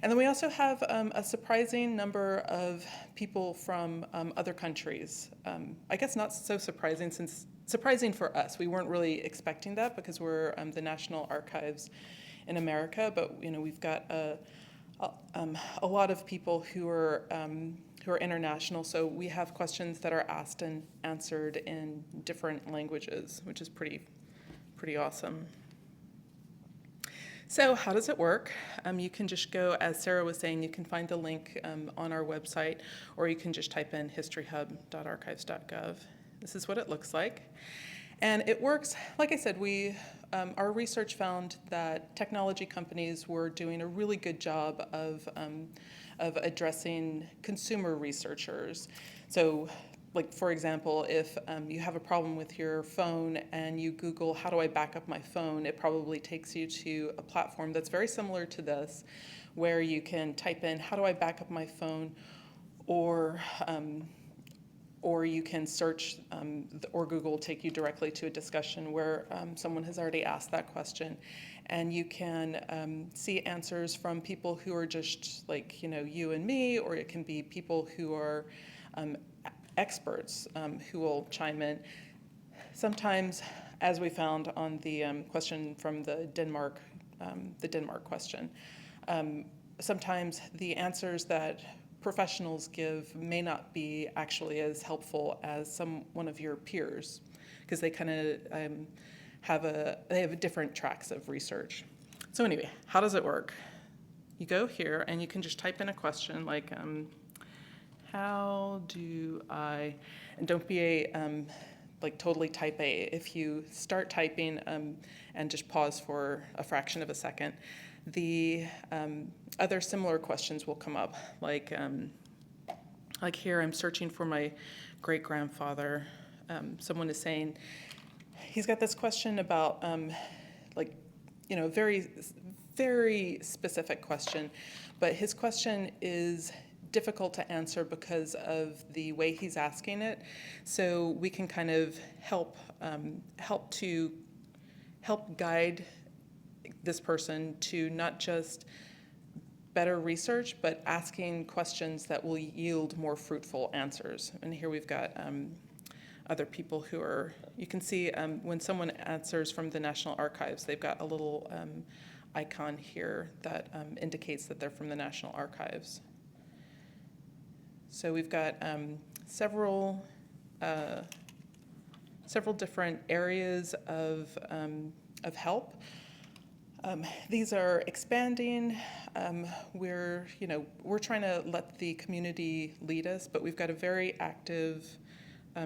And then we also have a surprising number of people from other countries. I guess not so surprising, since surprising for us. We weren't really expecting that because we're the National Archives in America, but we've got a lot of people who are international, so we have questions that are asked and answered in different languages, which is pretty awesome. So how does it work? You can just go, as Sarah was saying, you can find the link on our website, or you can just type in historyhub.archives.gov. This is what it looks like. And it works, like I said, our research found that technology companies were doing a really good job of addressing consumer researchers. So, like, for example, if you have a problem with your phone and you Google, how do I back up my phone, it probably takes you to a platform that's very similar to this, where you can type in, how do I back up my phone, or you can search, or Google will take you directly to a discussion where someone has already asked that question. And you can see answers from people who are just like, you and me, or it can be people who are experts who will chime in. Sometimes, as we found on the question from the Denmark question, sometimes the answers that professionals give may not be actually as helpful as one of your peers, because they kind of have different tracks of research. So anyway, how does it work? You go here and you can just type in a question like, how do I, and don't be like totally type A. If you start typing and just pause for a fraction of a second, the other similar questions will come up. Like here, I'm searching for my great-grandfather. Someone is saying, he's got this question about very, very specific question, but his question is difficult to answer because of the way he's asking it. So we can kind of help guide this person to not just better research, but asking questions that will yield more fruitful answers. And here we've got other people who are, you can see when someone answers from the National Archives, they've got a little icon here that indicates that they're from the National Archives. So we've got several different areas of help. These are expanding. We're trying to let the community lead us, but we've got a very active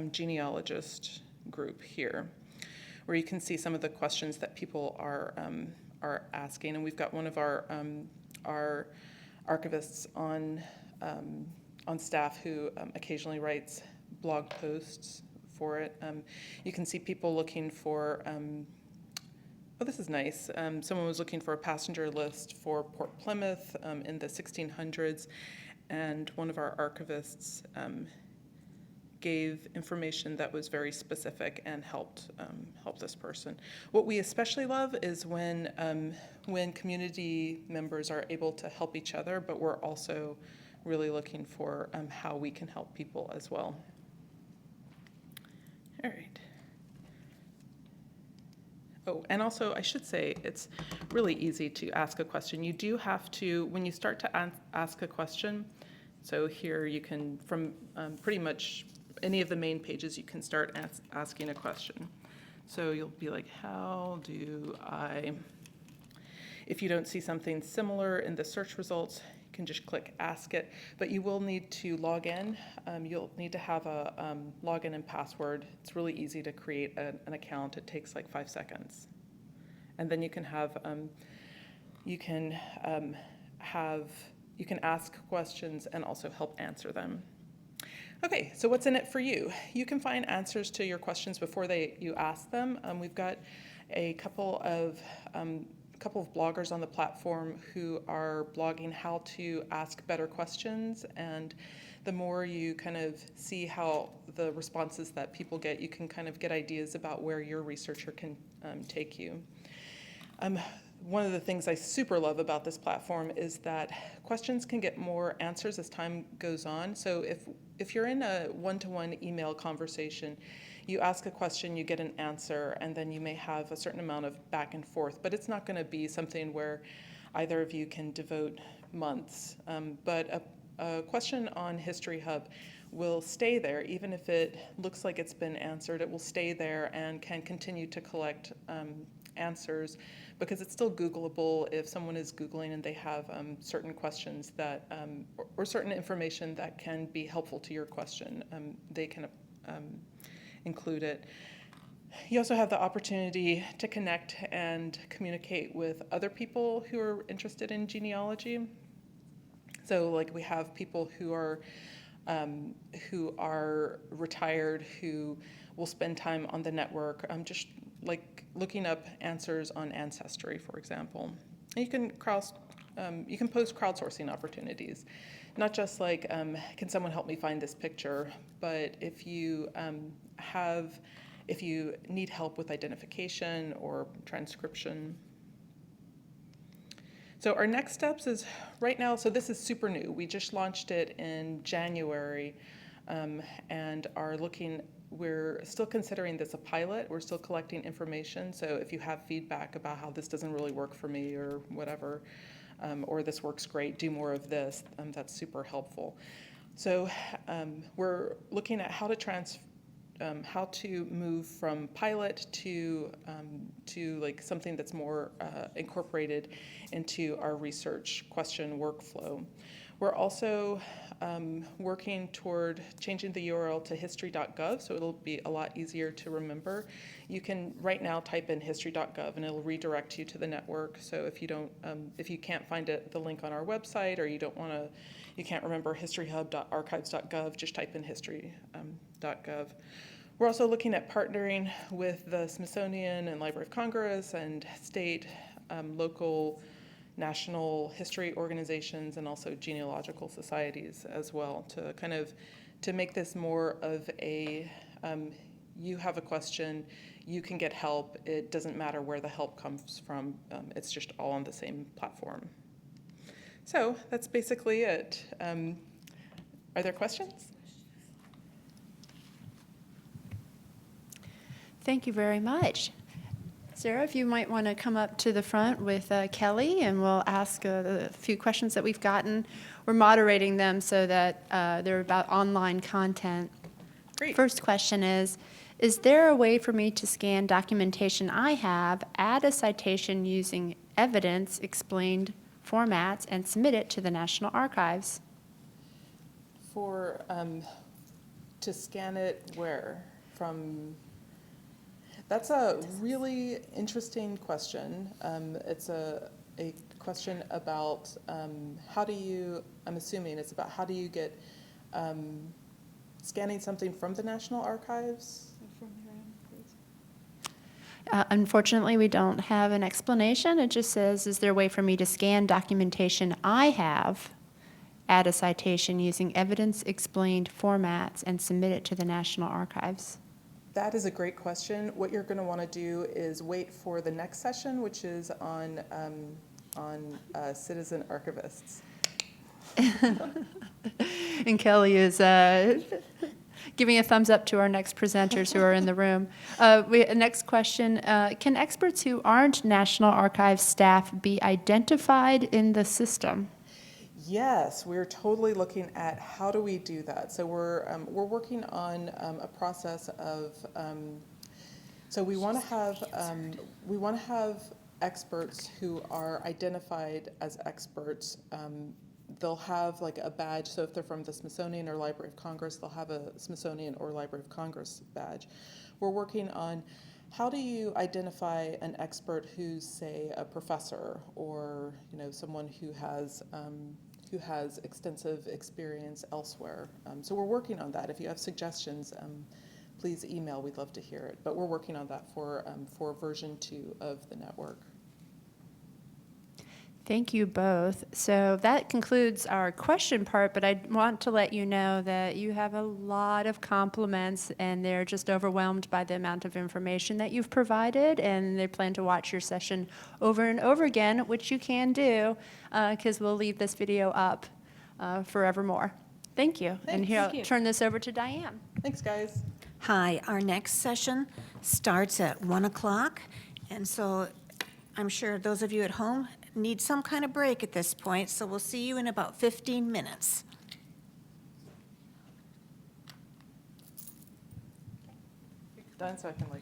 genealogist group here, where you can see some of the questions that people are asking, and we've got one of our archivists on staff who occasionally writes blog posts for it. You can see people looking for. Oh, this is nice. Someone was looking for a passenger list for Port Plymouth in the 1600s, and one of our archivists gave information that was very specific and helped this person. What we especially love is when community members are able to help each other, but we're also really looking for how we can help people as well. All right. Oh, and also I should say it's really easy to ask a question. You do have to, when you start to ask a question, so here you can, from pretty much any of the main pages, you can start asking a question. So you'll be like, how do I, if you don't see something similar in the search results, you can just click ask it, but you will need to log in. You'll need to have a login and password. It's really easy to create an account. It takes like 5 seconds. And then you can have, you can ask questions and also help answer them. Okay, so what's in it for you? You can find answers to your questions before you ask them. We've got a couple of bloggers on the platform who are blogging how to ask better questions, and the more you kind of see how the responses that people get, you can kind of get ideas about where your researcher can take you. One of the things I super love about this platform is that questions can get more answers as time goes on. So if you're in a one-to-one email conversation, you ask a question, you get an answer, and then you may have a certain amount of back and forth, but it's not going to be something where either of you can devote months. But a question on History Hub will stay there, even if it looks like it's been answered. It will stay there and can continue to collect answers, because it's still Googleable. If someone is Googling and they have certain questions that, or certain information that can be helpful to your question, they can include it. You also have the opportunity to connect and communicate with other people who are interested in genealogy. So like we have people who are retired who will spend time on the network, just like looking up answers on Ancestry, for example. And you can post crowdsourcing opportunities, not just like, can someone help me find this picture, but if you need help with identification or transcription. So our next steps is right now, so this is super new. We just launched it in January and we're still considering this a pilot. We're still collecting information. So if you have feedback about how this doesn't really work for me or whatever, or this works great, do more of this, that's super helpful. So we're looking at how to move from pilot to like something that's more incorporated into our research question workflow. We're also working toward changing the URL to history.gov, so it'll be a lot easier to remember. You can right now type in history.gov and it'll redirect you to the network. So if you can't find the link on our website, or you can't remember historyhub.archives.gov, just type in history.gov. We're also looking at partnering with the Smithsonian and Library of Congress and state, local national history organizations and also genealogical societies as well, to kind of to make this more of a you have a question, you can get help. It doesn't matter where the help comes from. It's just all on the same platform. So that's basically it. Are there questions? Thank you very much. Sarah, if you might want to come up to the front with Kelly, and we'll ask a few questions that we've gotten. We're moderating them so that they're about online content. Great. First question is there a way for me to scan documentation I have, add a citation using evidence explained formats, and submit it to the National Archives? For to scan it where? From? That's a really interesting question. It's a question about how do you, I'm assuming it's about how do you get scanning something from the National Archives? Unfortunately, we don't have an explanation. It just says, is there a way for me to scan documentation I have, add a citation using evidence-explained formats, and submit it to the National Archives? That is a great question. What you're going to want to do is wait for the next session, which is on citizen archivists. And Kelly is giving a thumbs up to our next presenters who are in the room. Next question, can experts who aren't National Archives staff be identified in the system? Yes, we're totally looking at how do we do that. So we're working on a process of so we want to have experts who are identified as experts. They'll have like a badge. So if they're from the Smithsonian or Library of Congress, they'll have a Smithsonian or Library of Congress badge. We're working on how do you identify an expert who's, say, a professor or someone who has extensive experience elsewhere. So we're working on that. If you have suggestions, please email. We'd love to hear it. But we're working on that for version 2 of the network. Thank you both. So that concludes our question part, but I want to let you know that you have a lot of compliments and they're just overwhelmed by the amount of information that you've provided, and they plan to watch your session over and over again, which you can do because we'll leave this video up forevermore. Thank you. And here, I'll turn this over to Diane. Thanks, guys. Hi, our next session starts at 1 o'clock, and so I'm sure those of you at home need some kind of break at this point, so we'll see you in about 15 minutes. Done, so I can like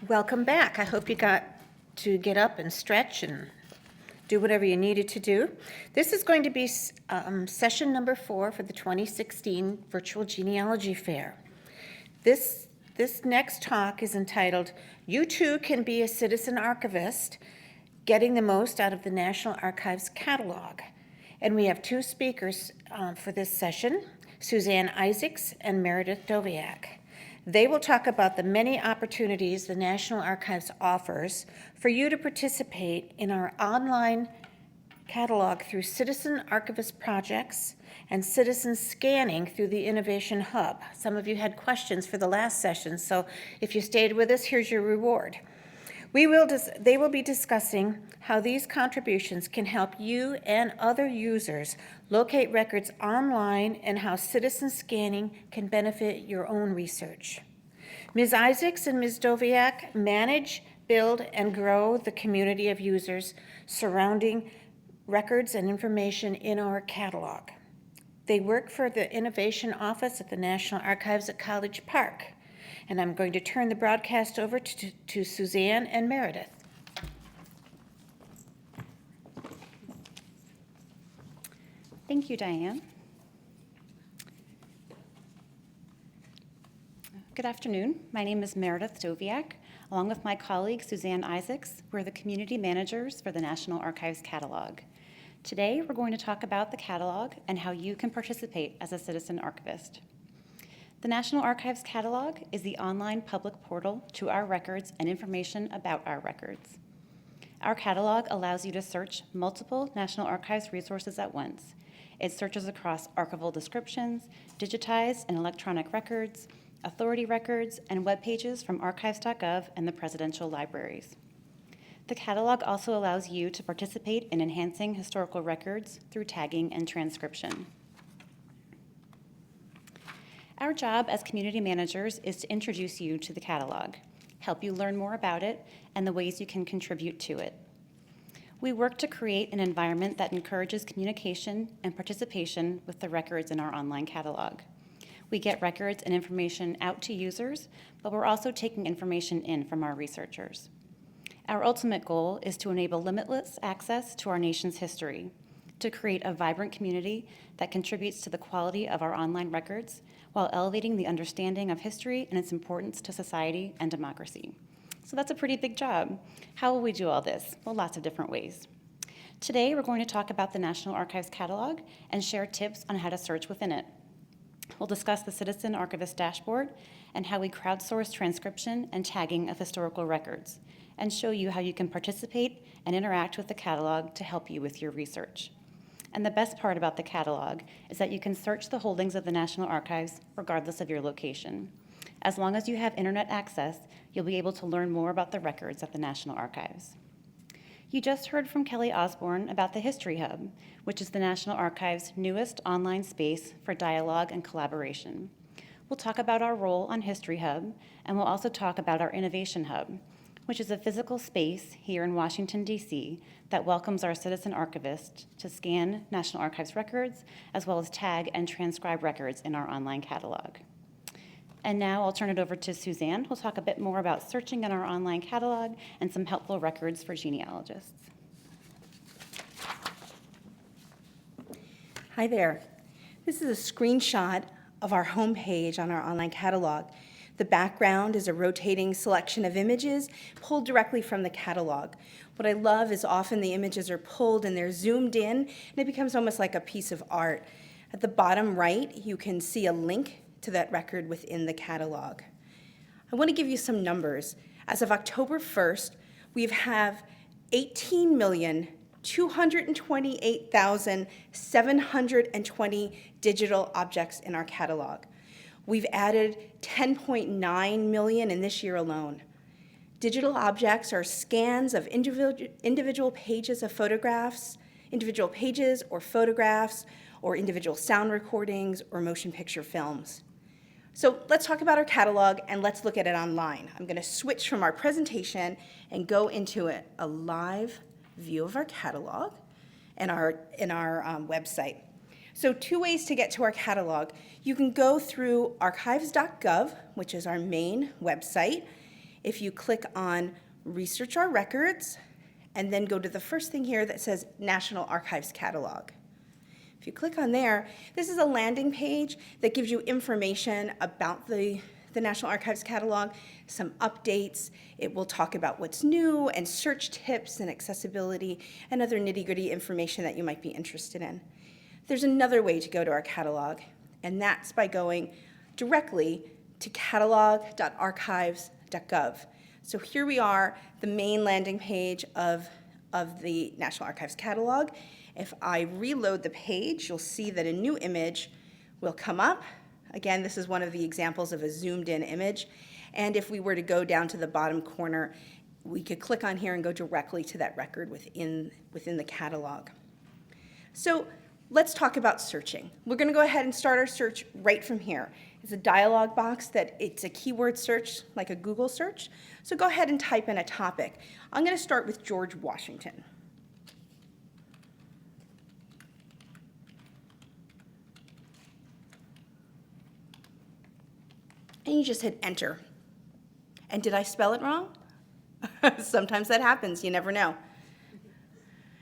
Welcome back. I hope you got to get up and stretch and do whatever you needed to do. This is going to be session number 4 for the 2016 Virtual Genealogy Fair. This next talk is entitled, You Too Can Be a Citizen Archivist, Getting the Most Out of the National Archives Catalog. And we have 2 speakers for this session, Suzanne Isaacs and Meredith Doviak. They will talk about the many opportunities the National Archives offers for you to participate in our online catalog through citizen archivist projects and citizen scanning through the Innovation Hub. Some of you had questions for the last session, so if you stayed with us, here's your reward. They will be discussing how these contributions can help you and other users locate records online and how citizen scanning can benefit your own research. Ms. Isaacs and Ms. Doviak manage, build, and grow the community of users surrounding records and information in our catalog. They work for the Innovation Office at the National Archives at College Park. And I'm going to turn the broadcast over to Suzanne and Meredith. Thank you, Diane. Good afternoon. My name is Meredith Doviak. Along with my colleague, Suzanne Isaacs, we're the community managers for the National Archives Catalog. Today, we're going to talk about the catalog and how you can participate as a citizen archivist. The National Archives Catalog is the online public portal to our records and information about our records. Our catalog allows you to search multiple National Archives resources at once. It searches across archival descriptions, digitized and electronic records, authority records, and web pages from archives.gov and the presidential libraries. The catalog also allows you to participate in enhancing historical records through tagging and transcription. Our job as community managers is to introduce you to the catalog, help you learn more about it, and the ways you can contribute to it. We work to create an environment that encourages communication and participation with the records in our online catalog. We get records and information out to users, but we're also taking information in from our researchers. Our ultimate goal is to enable limitless access to our nation's history, to create a vibrant community that contributes to the quality of our online records while elevating the understanding of history and its importance to society and democracy. So that's a pretty big job. How will we do all this? Well, lots of different ways. Today, we're going to talk about the National Archives Catalog and share tips on how to search within it. We'll discuss the Citizen Archivist Dashboard and how we crowdsource transcription and tagging of historical records, and show you how you can participate and interact with the catalog to help you with your research. And the best part about the catalog is that you can search the holdings of the National Archives regardless of your location. As long as you have internet access, you'll be able to learn more about the records at the National Archives. You just heard from Kelly Osborne about the History Hub, which is the National Archives' newest online space for dialogue and collaboration. We'll talk about our role on History Hub, and we'll also talk about our Innovation Hub, which is a physical space here in Washington, D.C. that welcomes our citizen archivists to scan National Archives records, as well as tag and transcribe records in our online catalog. And now I'll turn it over to Suzanne, who'll talk a bit more about searching in our online catalog and some helpful records for genealogists. Hi there. This is a screenshot of our homepage on our online catalog. The background is a rotating selection of images pulled directly from the catalog. What I love is often the images are pulled and they're zoomed in, and it becomes almost like a piece of art. At the bottom right, you can see a link to that record within the catalog. I want to give you some numbers. As of October 1st, we have 18,228,720 digital objects in our catalog. We've added 10.9 million in this year alone. Digital objects are scans of individual pages of photographs, individual pages or photographs, or individual sound recordings or motion picture films. So let's talk about our catalog and let's look at it online. I'm going to switch from our presentation and go into a live view of our catalog and our website. So 2 ways to get to our catalog. You can go through archives.gov, which is our main website, if you click on Research Our Records, and then go to the first thing here that says National Archives Catalog. If you click on there, this is a landing page that gives you information about the National Archives Catalog, some updates. It will talk about what's new and search tips and accessibility and other nitty-gritty information that you might be interested in. There's another way to go to our catalog, and that's by going directly to catalog.archives.gov. So here we are, the main landing page of the National Archives Catalog. If I reload the page, you'll see that a new image will come up. Again, this is one of the examples of a zoomed-in image. And if we were to go down to the bottom corner, we could click on here and go directly to that record within the catalog. So let's talk about searching. We're going to go ahead and start our search right from here. It's a dialog box that it's a keyword search, like a Google search. So go ahead and type in a topic. I'm going to start with George Washington. And you just hit enter. And did I spell it wrong? Sometimes that happens, you never know.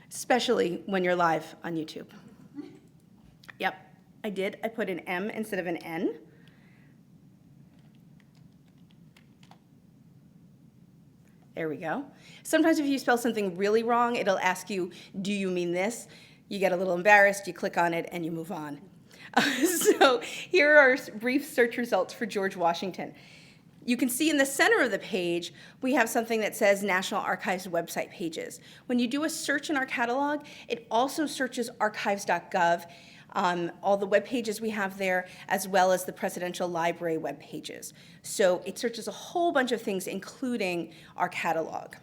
Especially when you're live on YouTube. Yep, I did. I put an M instead of an N. There we go. Sometimes if you spell something really wrong, it'll ask you, do you mean this? You get a little embarrassed, you click on it, and you move on. So here are brief search results for George Washington. You can see in the center of the page, we have something that says National Archives website pages. When you do a search in our catalog, it also searches archives.gov, all the web pages we have there, as well as the Presidential Library web pages. So it searches a whole bunch of things, including our catalog.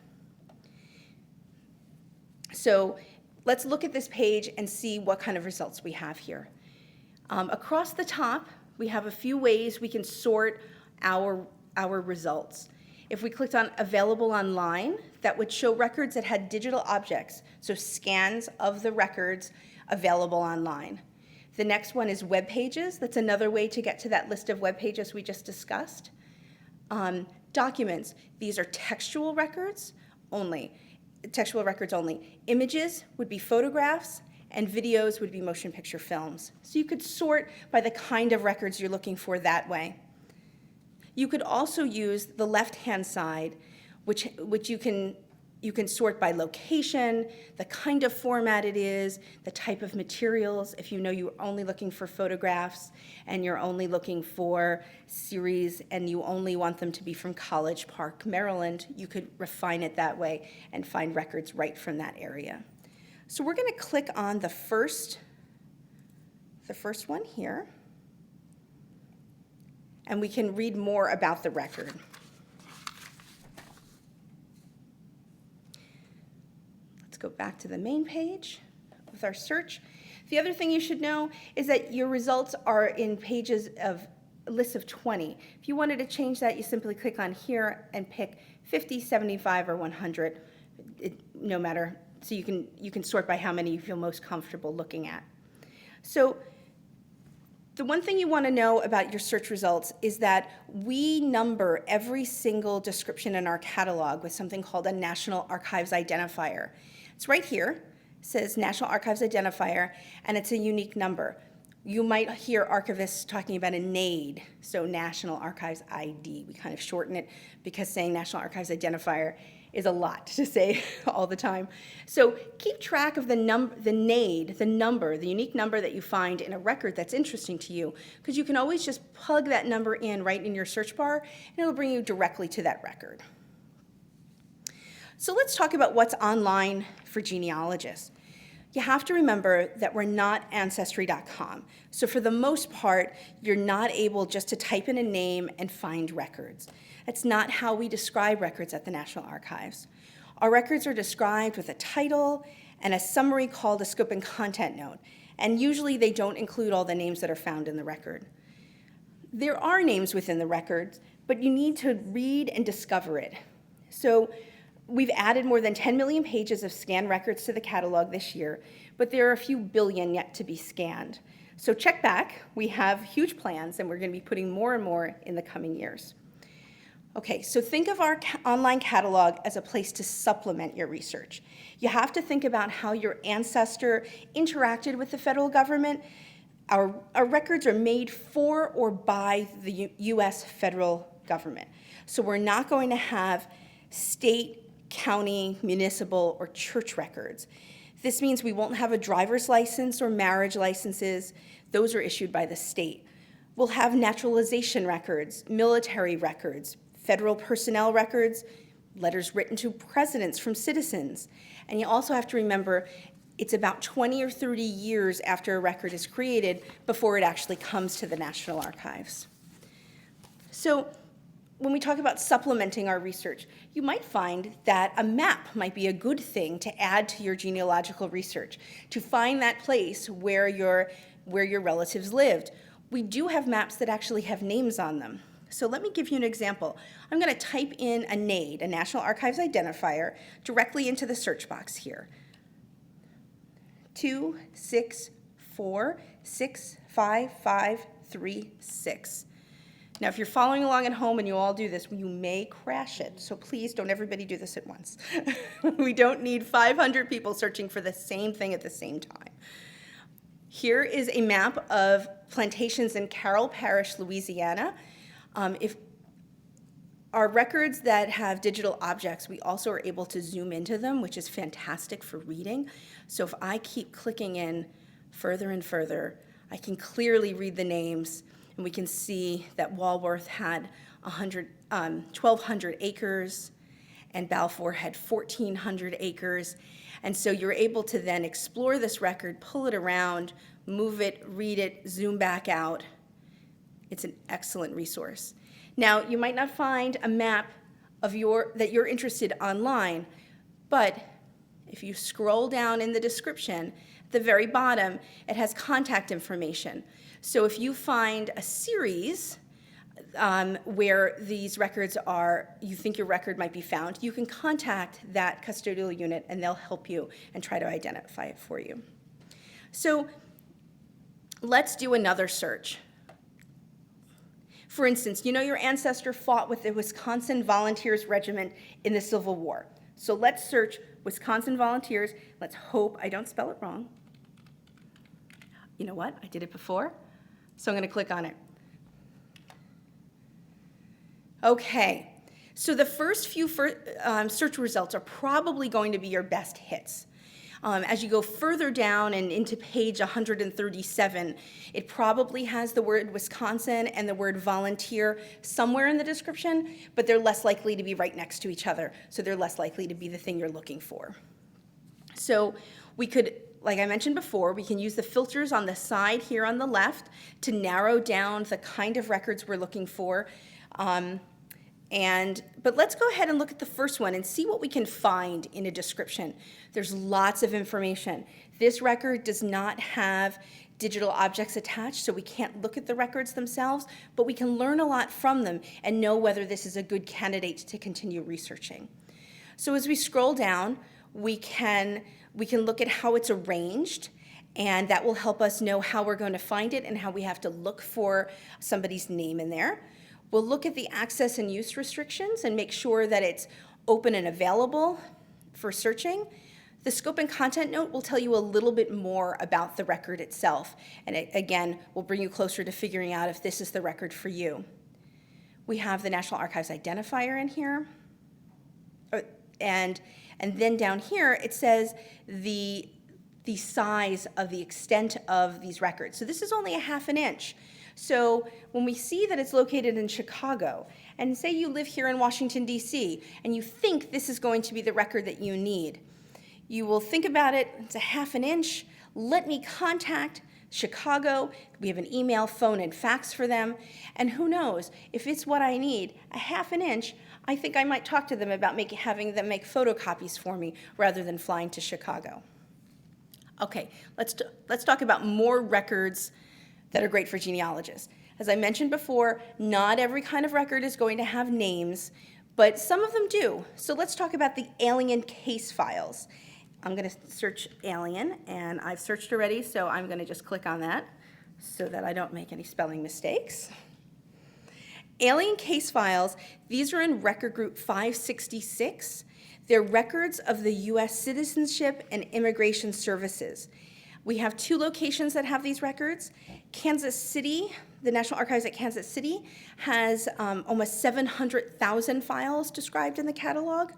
So let's look at this page and see what kind of results we have here. Across the top, we have a few ways we can sort our results. If we clicked on Available Online, that would show records that had digital objects, so scans of the records available online. The next one is Web Pages. That's another way to get to that list of web pages we just discussed. Documents. These are textual records only. Images would be photographs, and videos would be motion picture films. So you could sort by the kind of records you're looking for that way. You could also use the left-hand side, which you can sort by location, the kind of format it is, the type of materials. If you know you're only looking for photographs and you're only looking for series and you only want them to be from College Park, Maryland, you could refine it that way and find records right from that area. So we're going to click on the first one here, and we can read more about the record. Let's go back to the main page with our search. The other thing you should know is that your results are in pages of lists of 20. If you wanted to change that, you simply click on here and pick 50, 75, or 100, no matter. So you can sort by how many you feel most comfortable looking at. So the one thing you want to know about your search results is that we number every single description in our catalog with something called a National Archives Identifier. It's right here. It says National Archives Identifier, and it's a unique number. You might hear archivists talking about a NAID, so National Archives ID. We kind of shorten it because saying National Archives Identifier is a lot to say all the time. So keep track of the NAID, the unique number that you find in a record that's interesting to you, because you can always just plug that number in right in your search bar, and it'll bring you directly to that record. So let's talk about what's online for genealogists. You have to remember that we're not Ancestry.com. So for the most part, you're not able just to type in a name and find records. That's not how we describe records at the National Archives. Our records are described with a title and a summary called a scope and content note, and usually they don't include all the names that are found in the record. There are names within the records, but you need to read and discover it. So we've added more than 10 million pages of scanned records to the catalog this year, but there are a few billion yet to be scanned. So check back. We have huge plans, and we're going to be putting more and more in the coming years. Okay, so think of our online catalog as a place to supplement your research. You have to think about how your ancestor interacted with the federal government. Our records are made for or by the US federal government. So we're not going to have state, county, municipal, or church records. This means we won't have a driver's license or marriage licenses. Those are issued by the state. We'll have naturalization records, military records, federal personnel records, letters written to presidents from citizens. And you also have to remember, it's about 20 or 30 years after a record is created before it actually comes to the National Archives. So when we talk about supplementing our research, you might find that a map might be a good thing to add to your genealogical research, to find that place where your relatives lived. We do have maps that actually have names on them. So let me give you an example. I'm going to type in a NAID, a National Archives identifier, directly into the search box here. 264655536. Now, if you're following along at home and you all do this, you may crash it. So please don't everybody do this at once. We don't need 500 people searching for the same thing at the same time. Here is a map of plantations in Carroll Parish, Louisiana. If our records that have digital objects, we also are able to zoom into them, which is fantastic for reading. So if I keep clicking in further and further, I can clearly read the names, and we can see that Walworth had 1,200 acres, and Balfour had 1,400 acres. And so you're able to then explore this record, pull it around, move it, read it, zoom back out. It's an excellent resource. Now, you might not find a map of that you're interested online, but if you scroll down in the description, at the very bottom, it has contact information. So if you find a series where these records are, you think your record might be found, you can contact that custodial unit and they'll help you and try to identify it for you. So let's do another search. For instance, you know your ancestor fought with the Wisconsin Volunteers Regiment in the Civil War. So let's search Wisconsin Volunteers. Let's hope I don't spell it wrong. You know what? I did it before. So I'm going to click on it. Okay. So the first few search results are probably going to be your best hits. As you go further down and into page 137, it probably has the word Wisconsin and the word volunteer somewhere in the description, but they're less likely to be right next to each other, so they're less likely to be the thing you're looking for. So we could, like I mentioned before, we can use the filters on the side here on the left to narrow down the kind of records we're looking for. But let's go ahead and look at the first one and see what we can find in a description. There's lots of information. This record does not have digital objects attached, so we can't look at the records themselves, but we can learn a lot from them and know whether this is a good candidate to continue researching. So as we scroll down, we can look at how it's arranged, and that will help us know how we're going to find it and how we have to look for somebody's name in there. We'll look at the access and use restrictions and make sure that it's open and available for searching. The scope and content note will tell you a little bit more about the record itself, and it, again, will bring you closer to figuring out if this is the record for you. We have the National Archives identifier in here, and then down here it says the size of the extent of these records. So this is only a ½ inch. So when we see that it's located in Chicago, and say you live here in Washington, D.C., and you think this is going to be the record that you need, you will think about it, it's a ½ inch, let me contact Chicago. We have an email, phone, and fax for them, and who knows, if it's what I need, a ½ inch, I think I might talk to them about having them make photocopies for me rather than flying to Chicago. Okay, let's talk about more records that are great for genealogists. As I mentioned before, not every kind of record is going to have names, but some of them do. So let's talk about the alien case files. I'm going to search alien, and I've searched already, so I'm going to just click on that so that I don't make any spelling mistakes. Alien case files, these are in record group 566. They're records of the U.S. Citizenship and Immigration Services. We have 2 locations that have these records. Kansas City, the National Archives at Kansas City, has almost 700,000 files described in the catalog.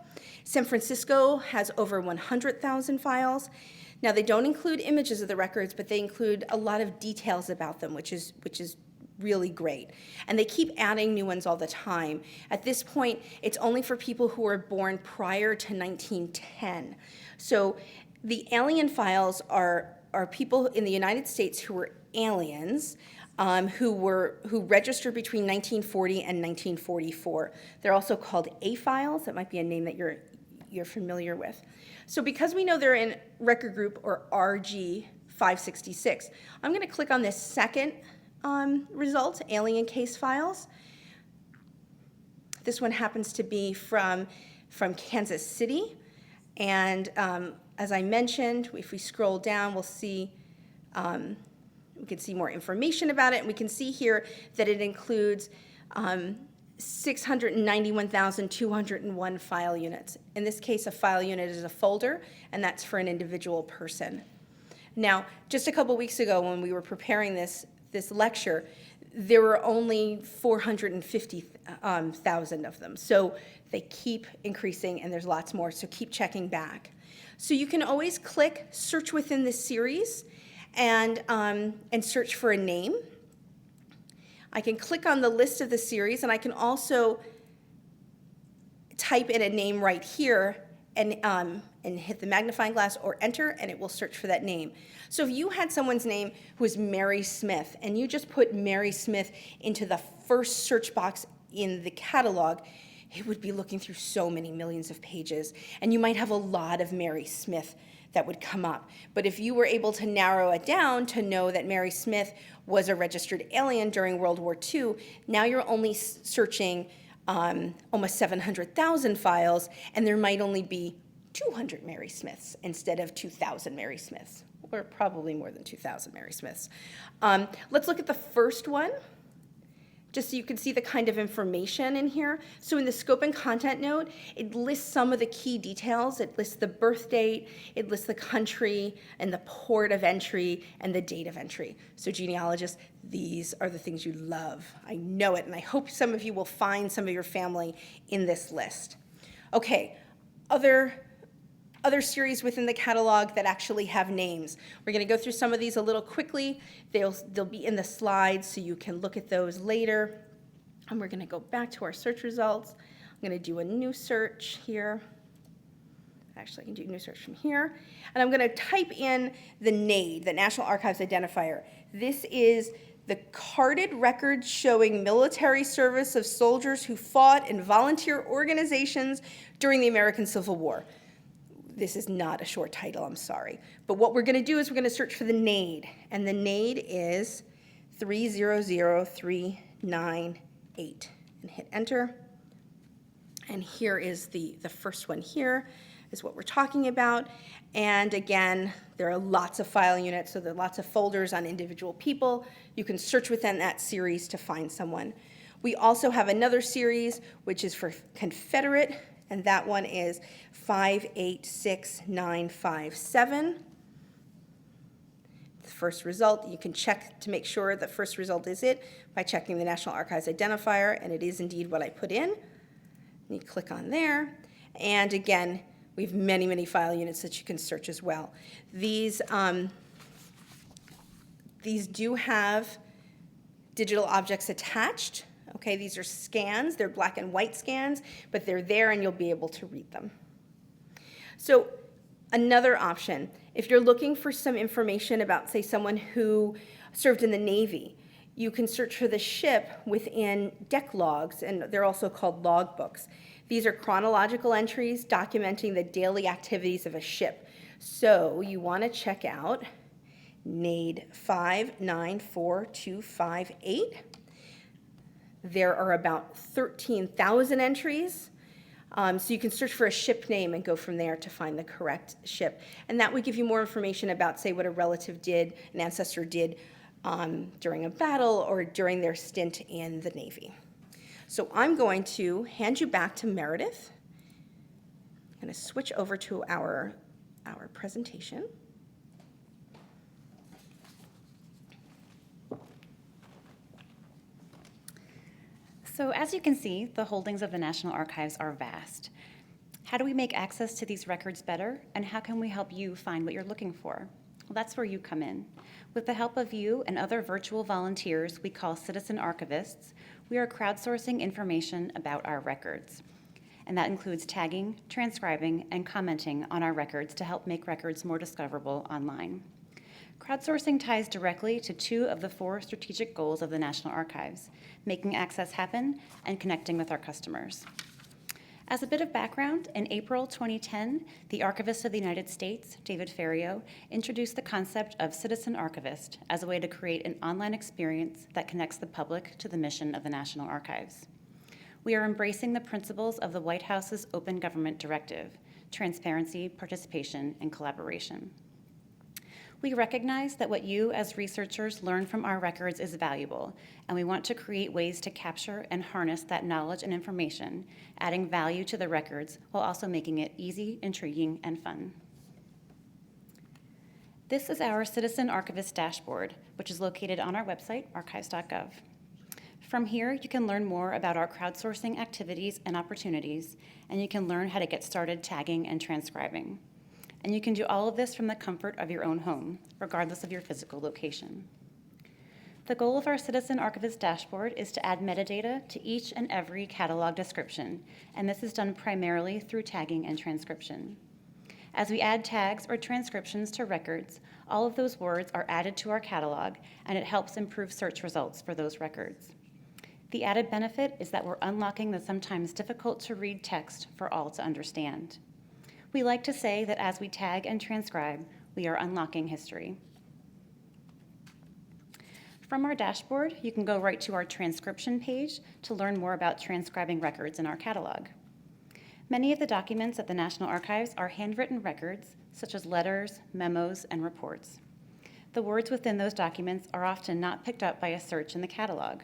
San Francisco has over 100,000 files. Now, they don't include images of the records, but they include a lot of details about them, which is really great. And they keep adding new ones all the time. At this point, it's only for people who were born prior to 1910. So the alien files are people in the United States who were aliens, who registered between 1940 and 1944. They're also called A files. That might be a name that you're familiar with. So because we know they're in record group or RG 566, I'm going to click on this second result, alien case files. This one happens to be from Kansas City. And as I mentioned, if we scroll down, we'll see, we can see more information about it. And we can see here that it includes 691,201 file units. In this case, a file unit is a folder, and that's for an individual person. Now, just a couple weeks ago when we were preparing this lecture, there were only 450,000 of them. So they keep increasing, and there's lots more, so keep checking back. So you can always click Search within this series and search for a name. I can click on the list of the series, and I can also type in a name right here and hit the magnifying glass or enter, and it will search for that name. So if you had someone's name who was Mary Smith, and you just put Mary Smith into the first search box in the catalog, it would be looking through so many millions of pages, and you might have a lot of Mary Smith that would come up. But if you were able to narrow it down to know that Mary Smith was a registered alien during World War II, now you're only searching almost 700,000 files, and there might only be 200 Mary Smiths instead of 2,000 Mary Smiths, or probably more than 2,000 Mary Smiths. Let's look at the first one, just so you can see the kind of information in here. So in the scope and content note, it lists some of the key details. It lists the birth date, it lists the country, and the port of entry, and the date of entry. So genealogists, these are the things you love. I know it, and I hope some of you will find some of your family in this list. Okay, other series within the catalog that actually have names. We're going to go through some of these a little quickly. They'll be in the slides, so you can look at those later. And we're going to go back to our search results. I'm going to do a new search here. Actually, I can do a new search from here. And I'm going to type in the NAID, the National Archives Identifier. This is the carded records showing military service of soldiers who fought in volunteer organizations during the American Civil War. This is not a short title, I'm sorry. But what we're going to do is we're going to search for the NAID, and the NAID is 300398, and hit enter. And here is the first one here is what we're talking about. And again, there are lots of file units, so there are lots of folders on individual people. You can search within that series to find someone. We also have another series, which is for Confederate, and that one is 586957. The first result, you can check to make sure the first result is it by checking the National Archives identifier, and it is indeed what I put in. And you click on there, and again, we have many, many file units that you can search as well. These do have digital objects attached. Okay, these are scans. They're black and white scans, but they're there and you'll be able to read them. So another option, if you're looking for some information about, say, someone who served in the Navy, you can search for the ship within deck logs, and they're also called log books. These are chronological entries documenting the daily activities of a ship. So you want to check out NAID 594258. There are about 13,000 entries. So you can search for a ship name and go from there to find the correct ship. And that would give you more information about, say, what a relative did, an ancestor did during a battle or during their stint in the Navy. So I'm going to hand you back to Meredith. I'm going to switch over to our presentation. So as you can see, the holdings of the National Archives are vast. How do we make access to these records better, and how can we help you find what you're looking for? Well, that's where you come in. With the help of you and other virtual volunteers we call citizen archivists, we are crowdsourcing information about our records. And that includes tagging, transcribing, and commenting on our records to help make records more discoverable online. Crowdsourcing ties directly to 2 of the 4 strategic goals of the National Archives: making access happen and connecting with our customers. As a bit of background, in April 2010, the Archivist of the United States, David Ferriero, introduced the concept of citizen archivist as a way to create an online experience that connects the public to the mission of the National Archives. We are embracing the principles of the White House's Open Government Directive: transparency, participation, and collaboration. We recognize that what you as researchers learn from our records is valuable, and we want to create ways to capture and harness that knowledge and information, adding value to the records while also making it easy, intriguing, and fun. This is our Citizen Archivist dashboard, which is located on our website, archives.gov. From here, you can learn more about our crowdsourcing activities and opportunities, and you can learn how to get started tagging and transcribing. And you can do all of this from the comfort of your own home, regardless of your physical location. The goal of our Citizen Archivist dashboard is to add metadata to each and every catalog description, and this is done primarily through tagging and transcription. As we add tags or transcriptions to records, all of those words are added to our catalog, and it helps improve search results for those records. The added benefit is that we're unlocking the sometimes difficult-to-read text for all to understand. We like to say that as we tag and transcribe, we are unlocking history. From our dashboard, you can go right to our transcription page to learn more about transcribing records in our catalog. Many of the documents at the National Archives are handwritten records, such as letters, memos, and reports. The words within those documents are often not picked up by a search in the catalog.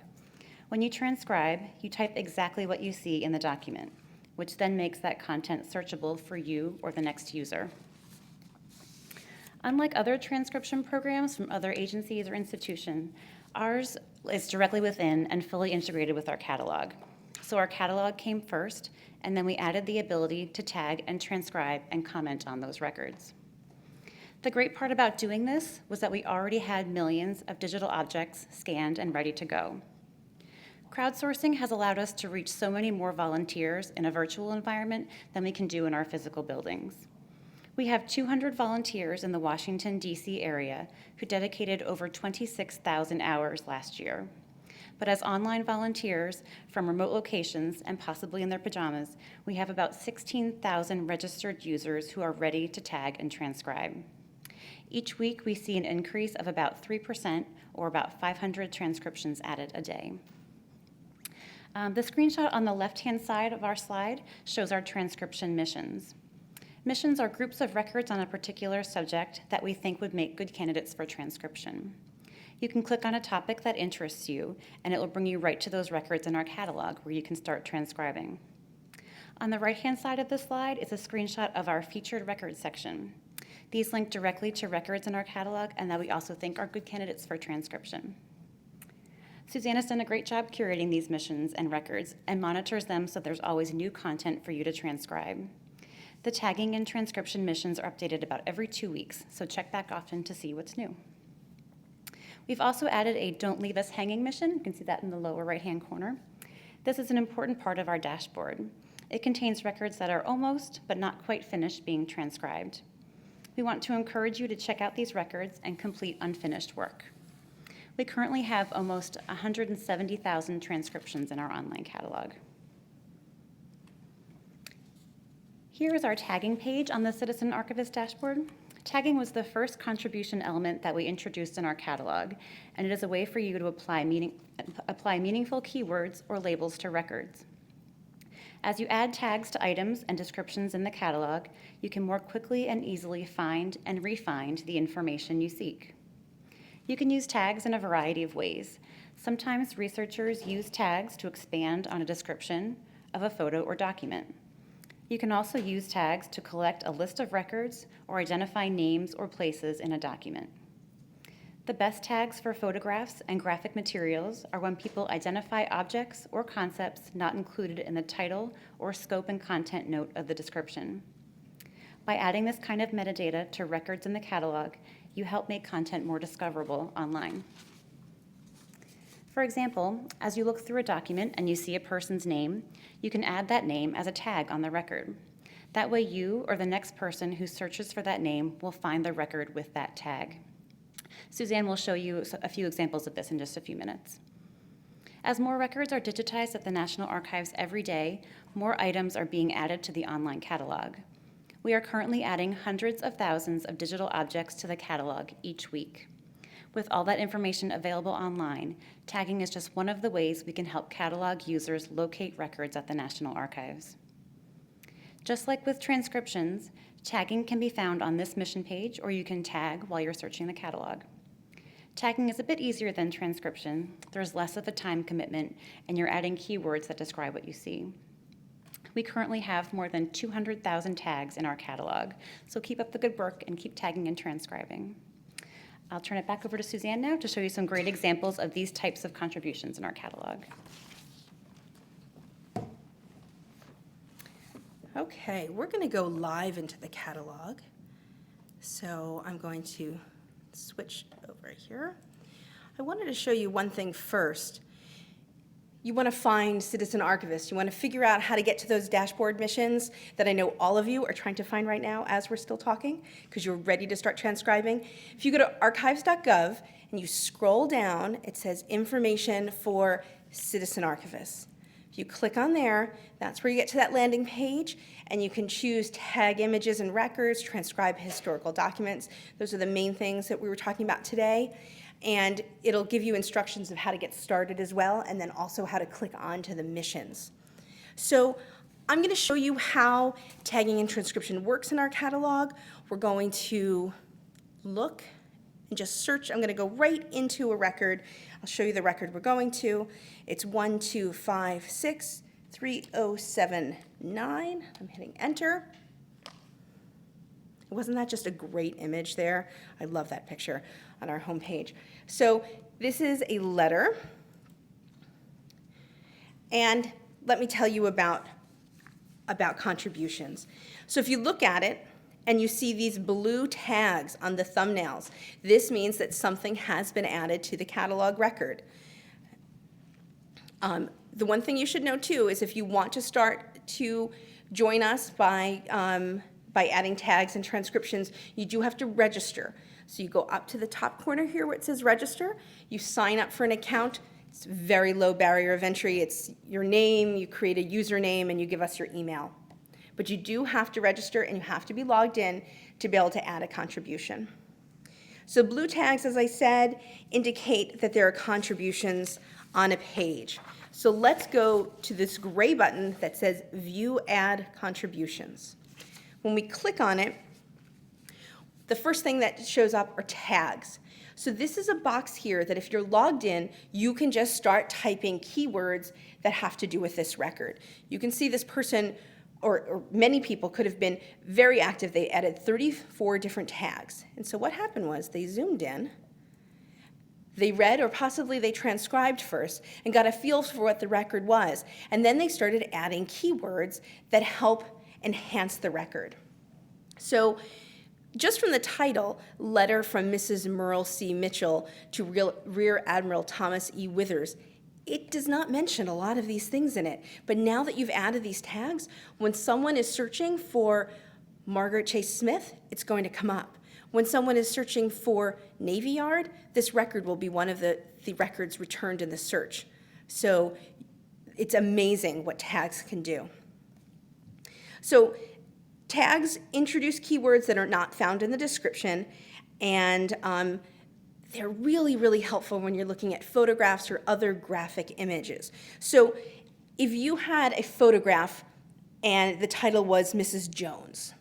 When you transcribe, you type exactly what you see in the document, which then makes that content searchable for you or the next user. Unlike other transcription programs from other agencies or institutions, ours is directly within and fully integrated with our catalog. So our catalog came first, and then we added the ability to tag and transcribe and comment on those records. The great part about doing this was that we already had millions of digital objects scanned and ready to go. Crowdsourcing has allowed us to reach so many more volunteers in a virtual environment than we can do in our physical buildings. We have 200 volunteers in the Washington, D.C. area who dedicated over 26,000 hours last year. But as online volunteers from remote locations and possibly in their pajamas, we have about 16,000 registered users who are ready to tag and transcribe. Each week, we see an increase of about 3%, or about 500 transcriptions added a day. The screenshot on the left-hand side of our slide shows our transcription missions. Missions are groups of records on a particular subject that we think would make good candidates for transcription. You can click on a topic that interests you, and it will bring you right to those records in our catalog where you can start transcribing. On the right-hand side of the slide is a screenshot of our featured records section. These link directly to records in our catalog and that we also think are good candidates for transcription. Susanna's done a great job curating these missions and records and monitors them so there's always new content for you to transcribe. The tagging and transcription missions are updated about every 2 weeks, so check back often to see what's new. We've also added a Don't Leave Us Hanging mission. You can see that in the lower right-hand corner. This is an important part of our dashboard. It contains records that are almost, but not quite finished being transcribed. We want to encourage you to check out these records and complete unfinished work. We currently have almost 170,000 transcriptions in our online catalog. Here is our tagging page on the Citizen Archivist dashboard. Tagging was the first contribution element that we introduced in our catalog, and it is a way for you to apply meaningful keywords or labels to records. As you add tags to items and descriptions in the catalog, you can more quickly and easily find and re-find the information you seek. You can use tags in a variety of ways. Sometimes researchers use tags to expand on a description of a photo or document. You can also use tags to collect a list of records or identify names or places in a document. The best tags for photographs and graphic materials are when people identify objects or concepts not included in the title or scope and content note of the description. By adding this kind of metadata to records in the catalog, you help make content more discoverable online. For example, as you look through a document and you see a person's name, you can add that name as a tag on the record. That way you or the next person who searches for that name will find the record with that tag. Suzanne will show you a few examples of this in just a few minutes. As more records are digitized at the National Archives every day, more items are being added to the online catalog. We are currently adding hundreds of thousands of digital objects to the catalog each week. With all that information available online, tagging is just one of the ways we can help catalog users locate records at the National Archives. Just like with transcriptions, tagging can be found on this mission page, or you can tag while you're searching the catalog. Tagging is a bit easier than transcription. There's less of a time commitment, and you're adding keywords that describe what you see. We currently have more than 200,000 tags in our catalog, so keep up the good work and keep tagging and transcribing. I'll turn it back over to Suzanne now to show you some great examples of these types of contributions in our catalog. Okay, we're going to go live into the catalog. So I'm going to switch over here. I wanted to show you one thing first. You want to find Citizen Archivists. You want to figure out how to get to those dashboard missions that I know all of you are trying to find right now as we're still talking, because you're ready to start transcribing. If you go to archives.gov and you scroll down, it says information for Citizen Archivists. If you click on there, that's where you get to that landing page, and you can choose tag images and records, transcribe historical documents. Those are the main things that we were talking about today. And it'll give you instructions of how to get started as well, and then also how to click on to the missions. So I'm going to show you how tagging and transcription works in our catalog. We're going to look and just search. I'm going to go right into a record. I'll show you the record we're going to. It's 1256307 I'm hitting enter. Wasn't that just a great image there? I love that picture on our homepage. So this is a letter. And let me tell you about contributions. So if you look at it and you see these blue tags on the thumbnails, this means that something has been added to the catalog record. The one thing you should know too is if you want to start to join us by adding tags and transcriptions, you do have to register. So you go up to the top corner here where it says register, you sign up for an account. It's a very low barrier of entry. It's your name, you create a username, and you give us your email. But you do have to register and you have to be logged in to be able to add a contribution. So blue tags, as I said, indicate that there are contributions on a page. So let's go to this gray button that says View Add Contributions. When we click on it, the first thing that shows up are tags. So this is a box here that if you're logged in, you can just start typing keywords that have to do with this record. You can see this person, or many people, could have been very active. They added 34 different tags. And so what happened was they zoomed in, they read, or possibly they transcribed first and got a feel for what the record was. And then they started adding keywords that help enhance the record. So just from the title, Letter from Mrs. Merle C. Mitchell to Rear Admiral Thomas E. Withers, it does not mention a lot of these things in it. But now that you've added these tags, when someone is searching for Margaret Chase Smith, it's going to come up. When someone is searching for Navy Yard, this record will be one of the records returned in the search. So it's amazing what tags can do. So tags introduce keywords that are not found in the description, and they're really, really helpful when you're looking at photographs or other graphic images. So if you had a photograph and the title was Mrs. Jones,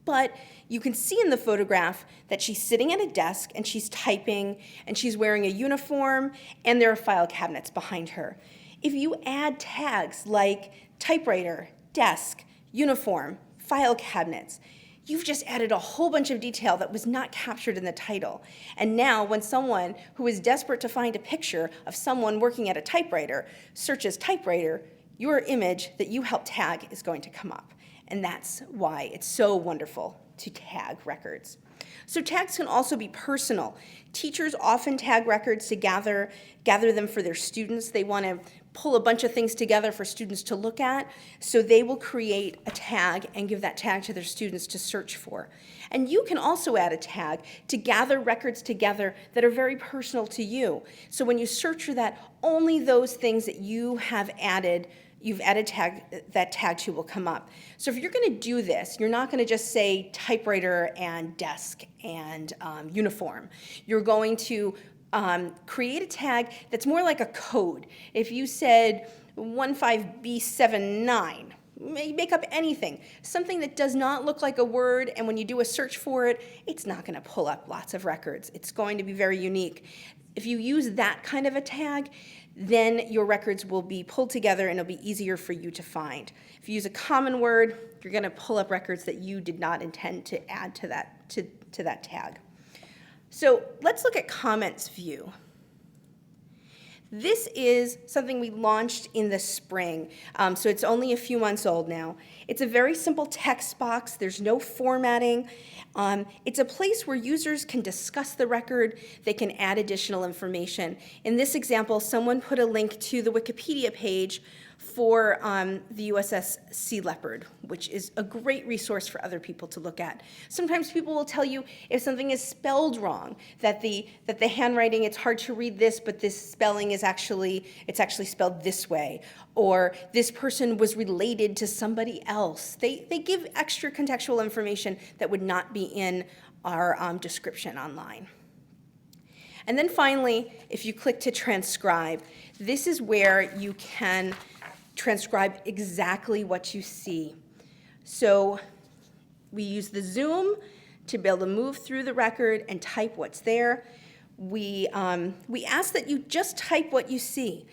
but you can see in the photograph that she's sitting at a desk and she's typing and she's wearing a uniform and there are file cabinets behind her. If you add tags like typewriter, desk, uniform, file cabinets, you've just added a whole bunch of detail that was not captured in the title. And now when someone who is desperate to find a picture of someone working at a typewriter searches typewriter, your image that you helped tag is going to come up. And that's why it's so wonderful to tag records. So tags can also be personal. Teachers often tag records to gather them for their students. They want to pull a bunch of things together for students to look at, so they will create a tag and give that tag to their students to search for. And you can also add a tag to gather records together that are very personal to you. So when you search for that, only those things that you've added that tag to will come up. So if you're going to do this, you're not going to just say typewriter and desk and uniform. You're going to create a tag that's more like a code. If you said 15B79, make up anything, something that does not look like a word, and when you do a search for it, it's not going to pull up lots of records. It's going to be very unique. If you use that kind of a tag, then your records will be pulled together and it'll be easier for you to find. If you use a common word, you're going to pull up records that you did not intend to add to that tag. So let's look at comments view. This is something we launched in the spring, so it's only a few months old now. It's a very simple text box. There's no formatting. It's a place where users can discuss the record. They can add additional information. In this example, someone put a link to the Wikipedia page for the USS Sea Leopard, which is a great resource for other people to look at. Sometimes people will tell you if something is spelled wrong, that the handwriting, it's hard to read this, but this spelling is actually spelled this way, or this person was related to somebody else. They give extra contextual information that would not be in our description online. And then finally, if you click to transcribe, this is where you can transcribe exactly what you see. So we use the zoom to be able to move through the record and type what's there. We ask that you just type what you see.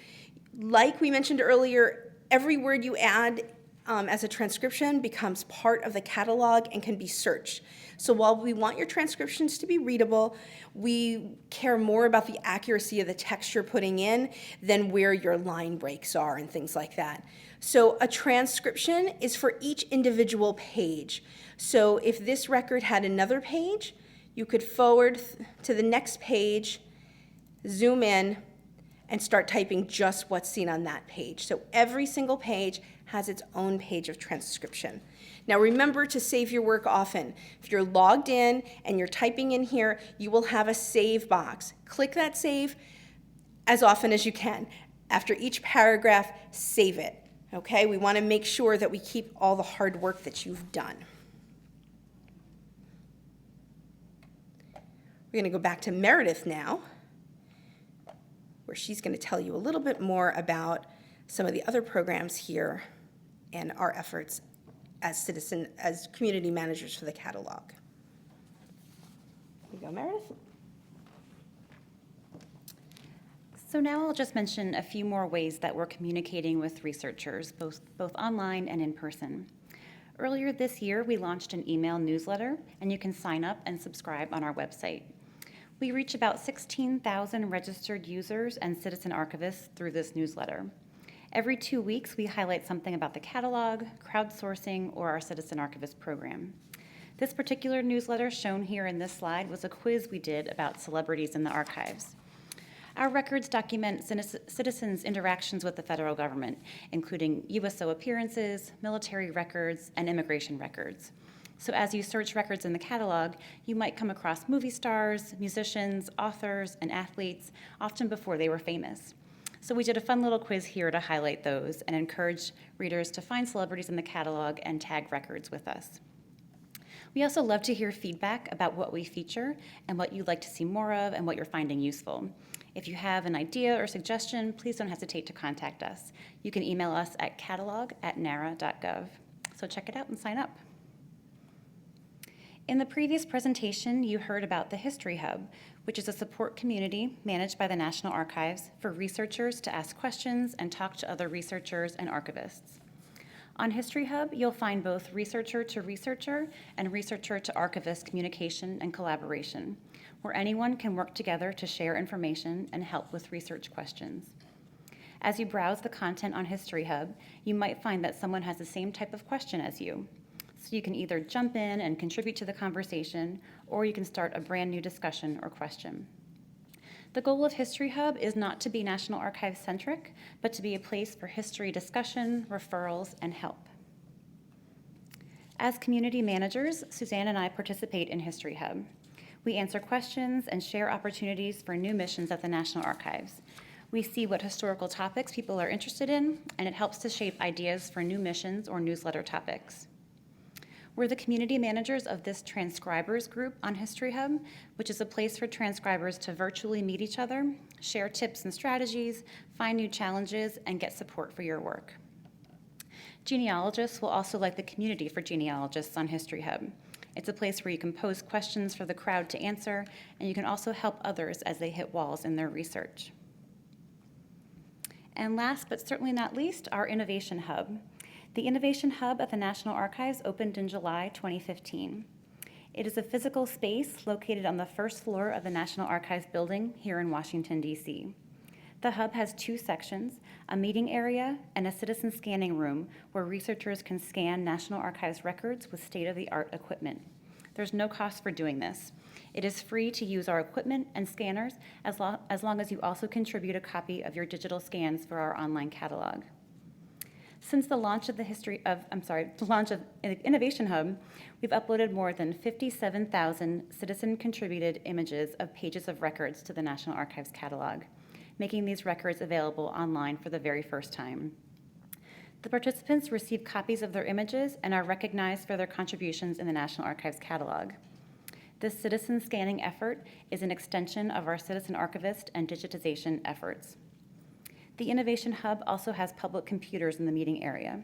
Like we mentioned earlier, every word you add as a transcription becomes part of the catalog and can be searched. So while we want your transcriptions to be readable, we care more about the accuracy of the text you're putting in than where your line breaks are and things like that. So a transcription is for each individual page. So if this record had another page, you could forward to the next page, zoom in, and start typing just what's seen on that page. So every single page has its own page of transcription. Now remember to save your work often. If you're logged in and you're typing in here, you will have a save box. Click that save as often as you can. After each paragraph, save it. Okay? We want to make sure that we keep all the hard work that you've done. We're going to go back to Meredith now, where she's going to tell you a little bit more about some of the other programs here and our efforts as community managers for the catalog. Here you go, Meredith. So now I'll just mention a few more ways that we're communicating with researchers, both online and in person. Earlier this year, we launched an email newsletter, and you can sign up and subscribe on our website. We reach about 16,000 registered users and citizen archivists through this newsletter. Every 2 weeks, we highlight something about the catalog, crowdsourcing, or our citizen archivist program. This particular newsletter shown here in this slide was a quiz we did about celebrities in the archives. Our records document citizens' interactions with the federal government, including USO appearances, military records, and immigration records. So as you search records in the catalog, you might come across movie stars, musicians, authors, and athletes, often before they were famous. So we did a fun little quiz here to highlight those and encourage readers to find celebrities in the catalog and tag records with us. We also love to hear feedback about what we feature and what you'd like to see more of and what you're finding useful. If you have an idea or suggestion, please don't hesitate to contact us. You can email us at catalog@nara.gov. So check it out and sign up. In the previous presentation, you heard about the History Hub, which is a support community managed by the National Archives for researchers to ask questions and talk to other researchers and archivists. On History Hub, you'll find both researcher to researcher and researcher to archivist communication and collaboration, where anyone can work together to share information and help with research questions. As you browse the content on History Hub, you might find that someone has the same type of question as you. So you can either jump in and contribute to the conversation, or you can start a brand new discussion or question. The goal of History Hub is not to be National Archives centric, but to be a place for history discussion, referrals, and help. As community managers, Suzanne and I participate in History Hub. We answer questions and share opportunities for new missions at the National Archives. We see what historical topics people are interested in, and it helps to shape ideas for new missions or newsletter topics. We're the community managers of this transcribers group on History Hub, which is a place for transcribers to virtually meet each other, share tips and strategies, find new challenges, and get support for your work. Genealogists will also like the community for genealogists on History Hub. It's a place where you can pose questions for the crowd to answer, and you can also help others as they hit walls in their research. And last but certainly not least, our Innovation Hub. The Innovation Hub at the National Archives opened in July 2015. It is a physical space located on the first floor of the National Archives building here in Washington, D.C. The hub has two sections, a meeting area and a citizen scanning room where researchers can scan National Archives records with state-of-the-art equipment. There's no cost for doing this. It is free to use our equipment and scanners as long as you also contribute a copy of your digital scans for our online catalog. Since the launch of Innovation Hub, we've uploaded more than 57,000 citizen-contributed images of pages of records to the National Archives catalog, making these records available online for the very first time. The participants receive copies of their images and are recognized for their contributions in the National Archives catalog. This citizen scanning effort is an extension of our citizen archivist and digitization efforts. The Innovation Hub also has public computers in the meeting area.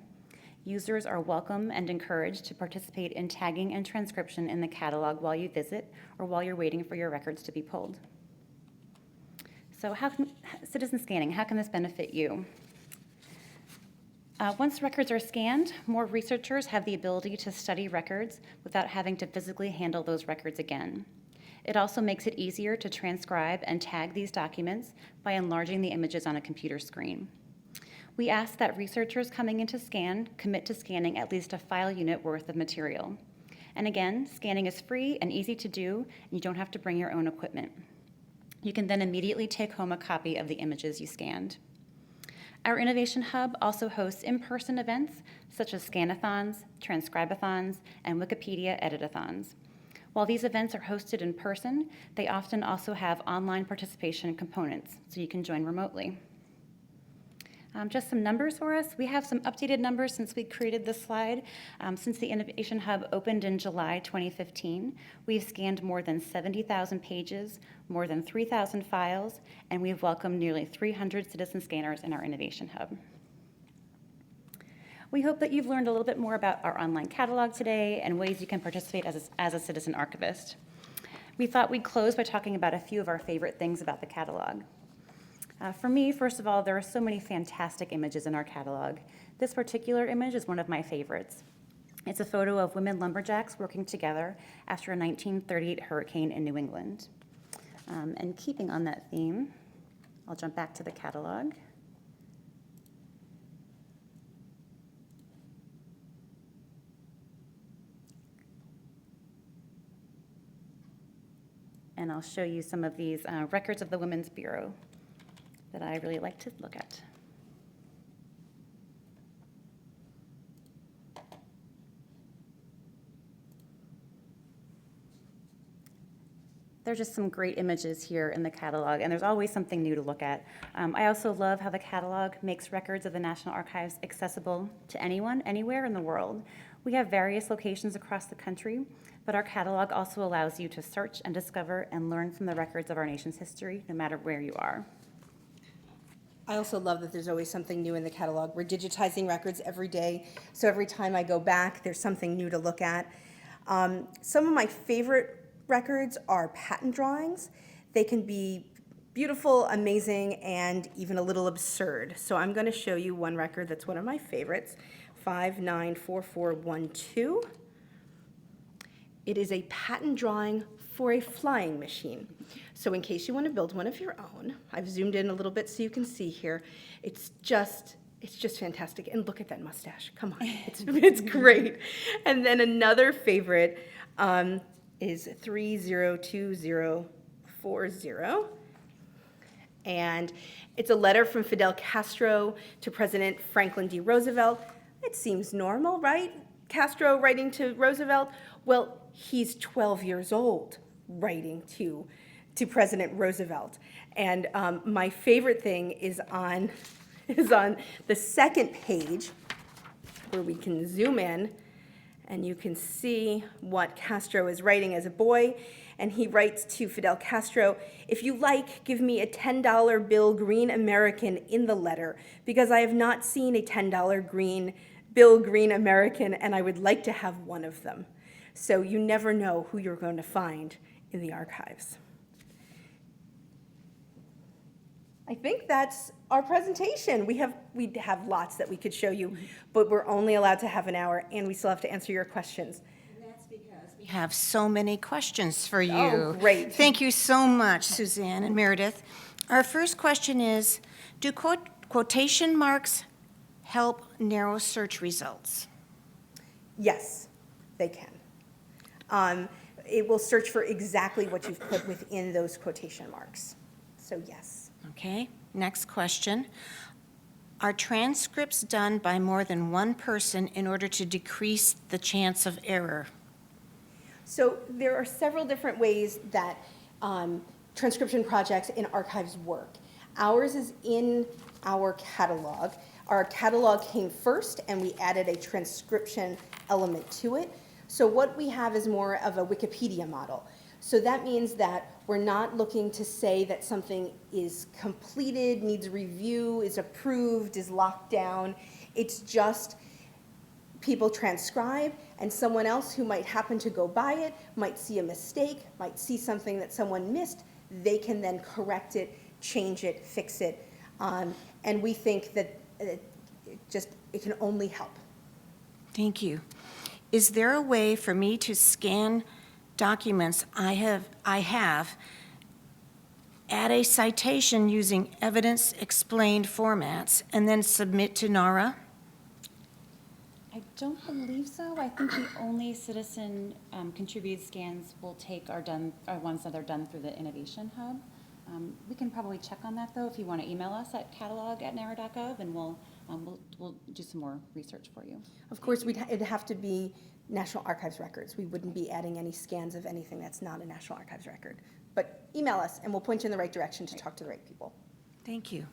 Users are welcome and encouraged to participate in tagging and transcription in the catalog while you visit or while you're waiting for your records to be pulled. So citizen scanning, how can this benefit you? Once records are scanned, more researchers have the ability to study records without having to physically handle those records again. It also makes it easier to transcribe and tag these documents by enlarging the images on a computer screen. We ask that researchers coming in to scan commit to scanning at least a file unit worth of material. And again, scanning is free and easy to do, and you don't have to bring your own equipment. You can then immediately take home a copy of the images you scanned. Our Innovation Hub also hosts in-person events such as Scanathons, Transcribathons, and Wikipedia Editathons. While these events are hosted in person, they often also have online participation components, so you can join remotely. Just some numbers for us. We have some updated numbers since we created this slide. Since the Innovation Hub opened in July 2015, we've scanned more than 70,000 pages, more than 3,000 files, and we've welcomed nearly 300 citizen scanners in our Innovation Hub. We hope that you've learned a little bit more about our online catalog today and ways you can participate as a citizen archivist. We thought we'd close by talking about a few of our favorite things about the catalog. For me, first of all, there are so many fantastic images in our catalog. This particular image is one of my favorites. It's a photo of women lumberjacks working together after a 1938 hurricane in New England. And keeping on that theme, I'll jump back to the catalog. And I'll show you some of these records of the Women's Bureau that I really like to look at. There's just some great images here in the catalog, and there's always something new to look at. I also love how the catalog makes records of the National Archives accessible to anyone, anywhere in the world. We have various locations across the country, but our catalog also allows you to search and discover and learn from the records of our nation's history, no matter where you are. I also love that there's always something new in the catalog. We're digitizing records every day, so every time I go back, there's something new to look at. Some of my favorite records are patent drawings. They can be beautiful, amazing, and even a little absurd. So I'm going to show you one record that's one of my favorites, 594412. It is a patent drawing for a flying machine. So in case you want to build one of your own, I've zoomed in a little bit so you can see here. It's just fantastic. And look at that mustache. Come on, it's great. And then another favorite is 302040. And it's a letter from Fidel Castro to President Franklin D. Roosevelt. It seems normal, right? Castro writing to Roosevelt. Well, he's 12 years old writing to President Roosevelt. And my favorite thing is on the second page, where we can zoom in, and you can see what Castro is writing as a boy. And he writes to Fidel Castro, "If you like, give me a $10 bill green American in the letter, because I have not seen a $10 bill green American, and I would like to have one of them." So you never know who you're going to find in the archives. I think that's our presentation. We have lots that we could show you, but we're only allowed to have an hour, and we still have to answer your questions. And that's because we have so many questions for you. Oh, great. Thank you so much, Suzanne and Meredith. Our first question is, do quotation marks help narrow search results? Yes, they can. It will search for exactly what you've put within those quotation marks. So yes. Okay, next question. Are transcripts done by more than one person in order to decrease the chance of error? So there are several different ways that transcription projects in archives work. Ours is in our catalog. Our catalog came first, and we added a transcription element to it. So what we have is more of a Wikipedia model. So that means that we're not looking to say that something is completed, needs review, is approved, is locked down. It's just people transcribe, and someone else who might happen to go by it might see a mistake, might see something that someone missed. They can then correct it, change it, fix it. And we think that it can only help. Thank you. Is there a way for me to scan documents I have, add a citation using evidence-explained formats, and then submit to NARA? I don't believe so. I think the only citizen contributed scans we'll take are ones that are done through the Innovation Hub. We can probably check on that, though, if you want to email us at catalog@nara.gov, and we'll do some more research for you. Of course, it'd have to be National Archives records. We wouldn't be adding any scans of anything that's not a National Archives record. But email us, and we'll point you in the right direction to talk to the right people. Thank you.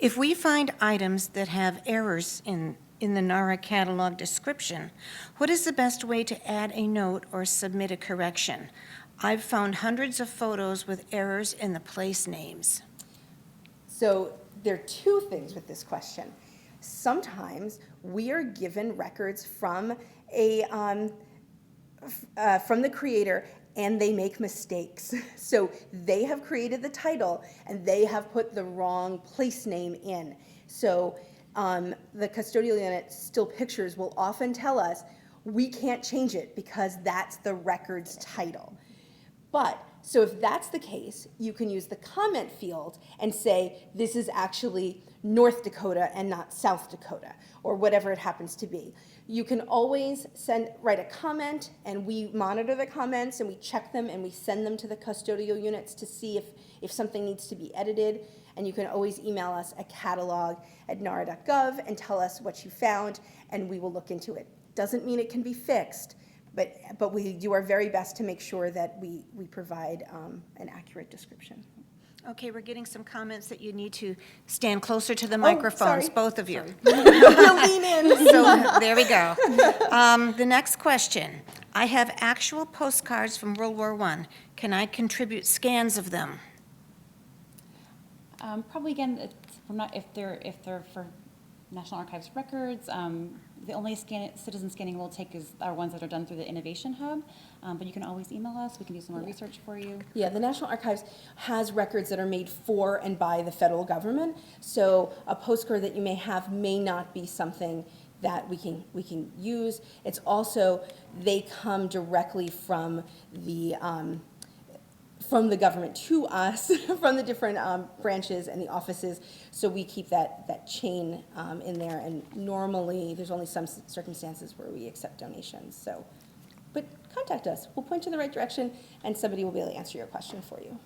If we find items that have errors in the NARA catalog description, what is the best way to add a note or submit a correction? I've found hundreds of photos with errors in the place names. So there are two things with this question. Sometimes we are given records from from the creator, and they make mistakes. So they have created the title, and they have put the wrong place name in. So the custodial unit still pictures will often tell us, we can't change it because that's the record's title. But, so if that's the case, you can use the comment field and say, this is actually North Dakota and not South Dakota, or whatever it happens to be. You can always write a comment, and we monitor the comments, and we check them, and we send them to the custodial units to see if something needs to be edited. And you can always email us at catalog@nara.gov and tell us what you found, and we will look into it. Doesn't mean it can be fixed, but we do our very best to make sure that we provide an accurate description. Okay, we're getting some comments that you need to stand closer to the microphones, sorry. both of you. We'll lean in. So there we go. The next question. I have actual postcards from World War I. Can I contribute scans of them? Probably again, if they're for National Archives records, The only citizen scanning we'll take are ones that are done through the Innovation Hub, but you can always email us. We can do some more research for you. Yeah, the National Archives has records that are made for and by the federal government. So a postcard that you may have may not be something that we can use. It's also, they come directly from the government to us, from the different branches and the offices. So we keep that chain in there. And normally, there's only some circumstances where we accept donations. So, but contact us. We'll point you in the right direction, and somebody will be able to answer your question for you.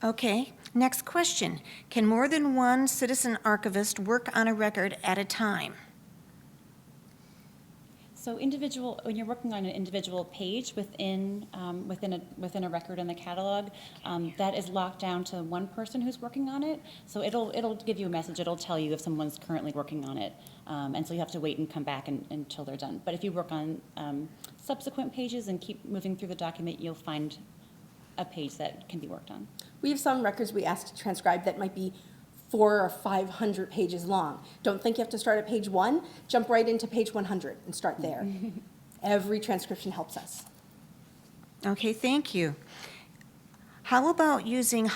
Okay, next question. Can more than one citizen archivist work on a record at a time? So when you're working on an individual page within a record in the catalog, that is locked down to one person who's working on it. So it'll give you a message. It'll tell you if someone's currently working on it, and so you have to wait and come back until they're done. But if you work on subsequent pages and keep moving through the document, you'll find a page that can be worked on. We have some records we ask to transcribe that might be 400 or 500 pages long. Don't think you have to start at page 1. Jump right into page 100 and start there. Every transcription helps us. Okay, thank you. How about using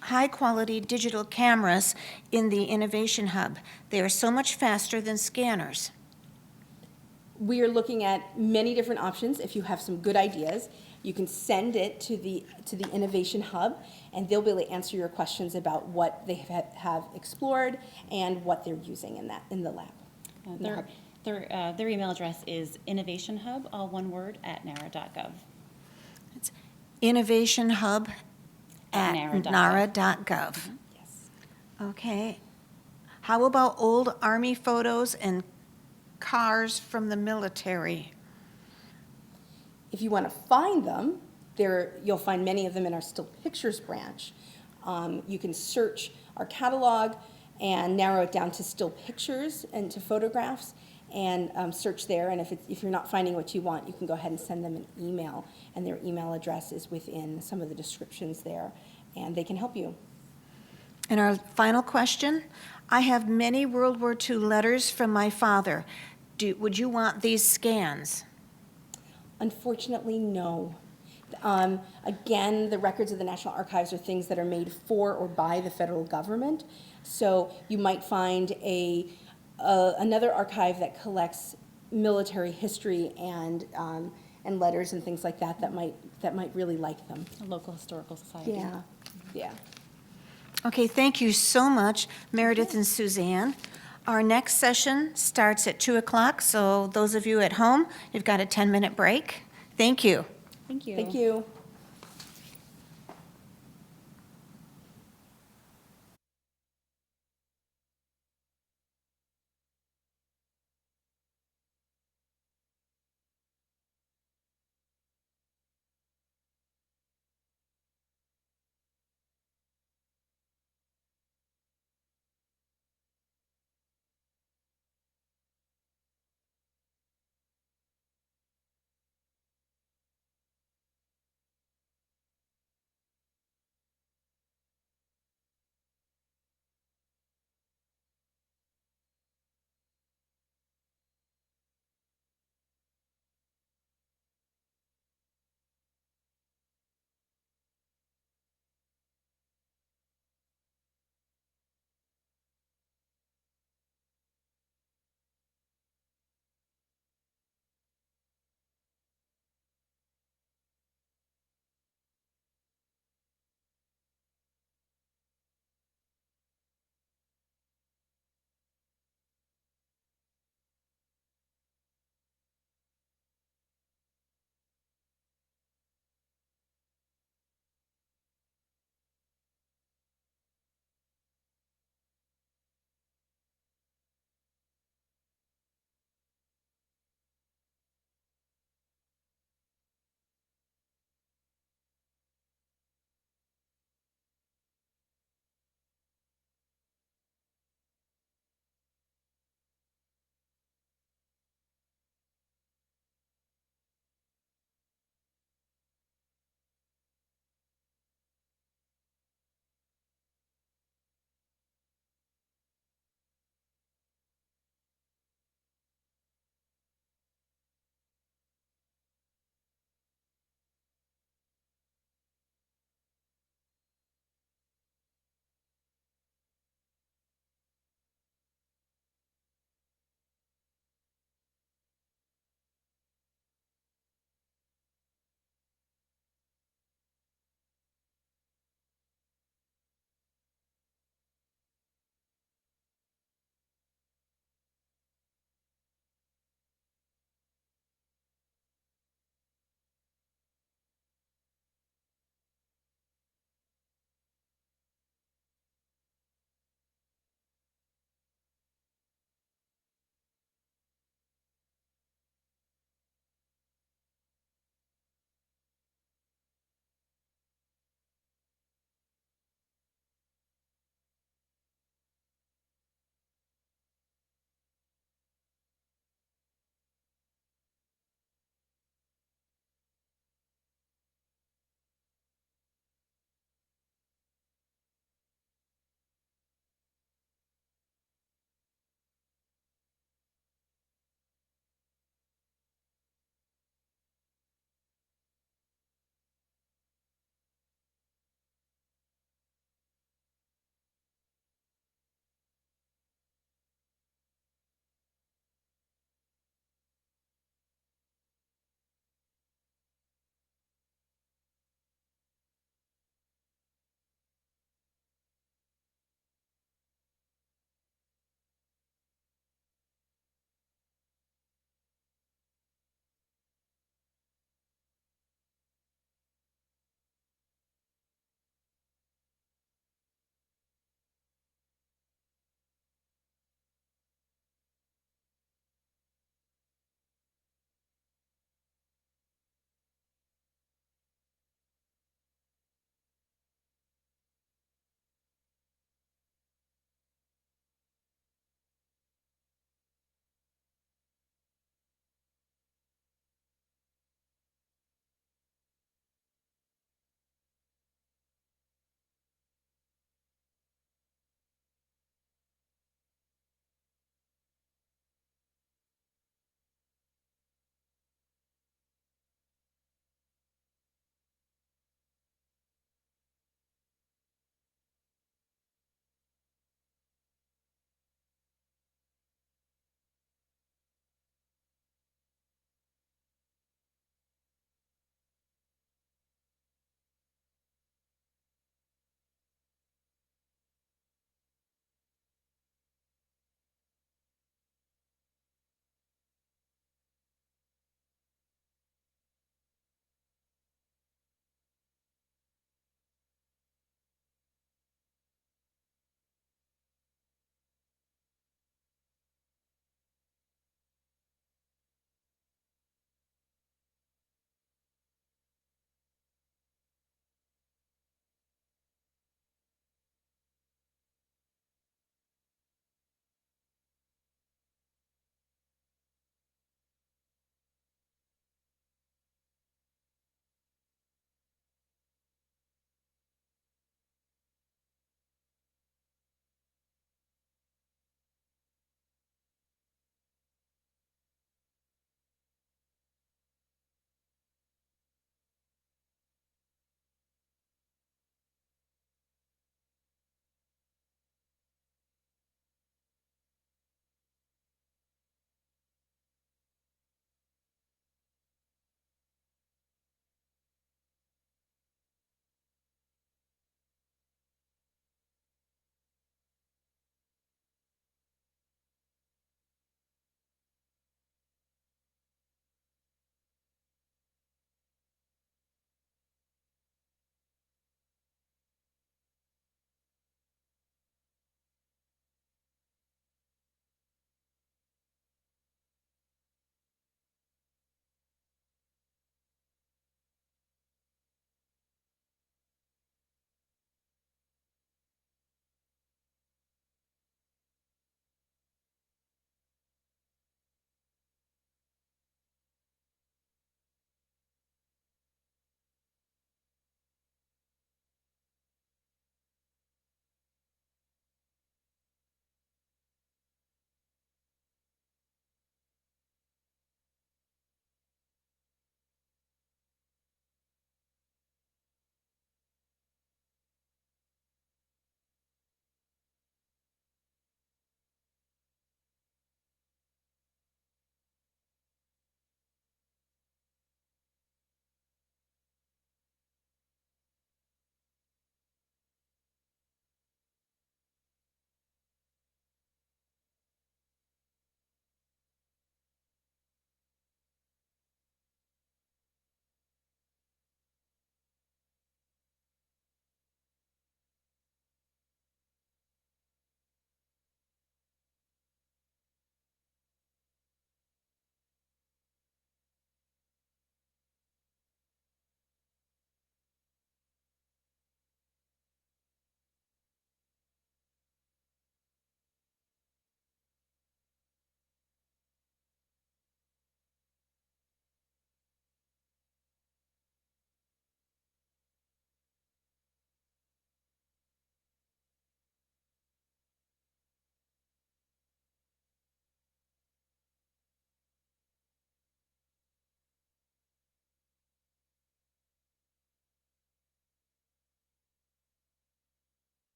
high-quality digital cameras in the Innovation Hub? They are so much faster than scanners. We are looking at many different options. If you have some good ideas, you can send it to the Innovation Hub, and they'll be able to answer your questions about what they have explored and what they're using in the lab. Their email address is innovationhub, all one word, @nara.gov. It's innovationhub@nara.gov. Yes. Okay. How about old Army photos and cars from the military? If you want to find them, you'll find many of them in our Still Pictures branch. You can search our catalog and narrow it down to still pictures and to photographs, and search there. And if you're not finding what you want, you can go ahead and send them an email, and their email address is within some of the descriptions there, and they can help you. And our final question, I have many World War II letters from my father. Would you want these scans? Unfortunately, no. Again, the records of the National Archives are things that are made for or by the federal government. So you might find another archive that collects military history and letters and things like that might really like them. A local historical society. Yeah, yeah. Okay, thank you so much, Meredith and Suzanne. Our next session starts at 2 o'clock, so those of you at home, you've got a 10-minute break. Thank you. Thank you. Thank you.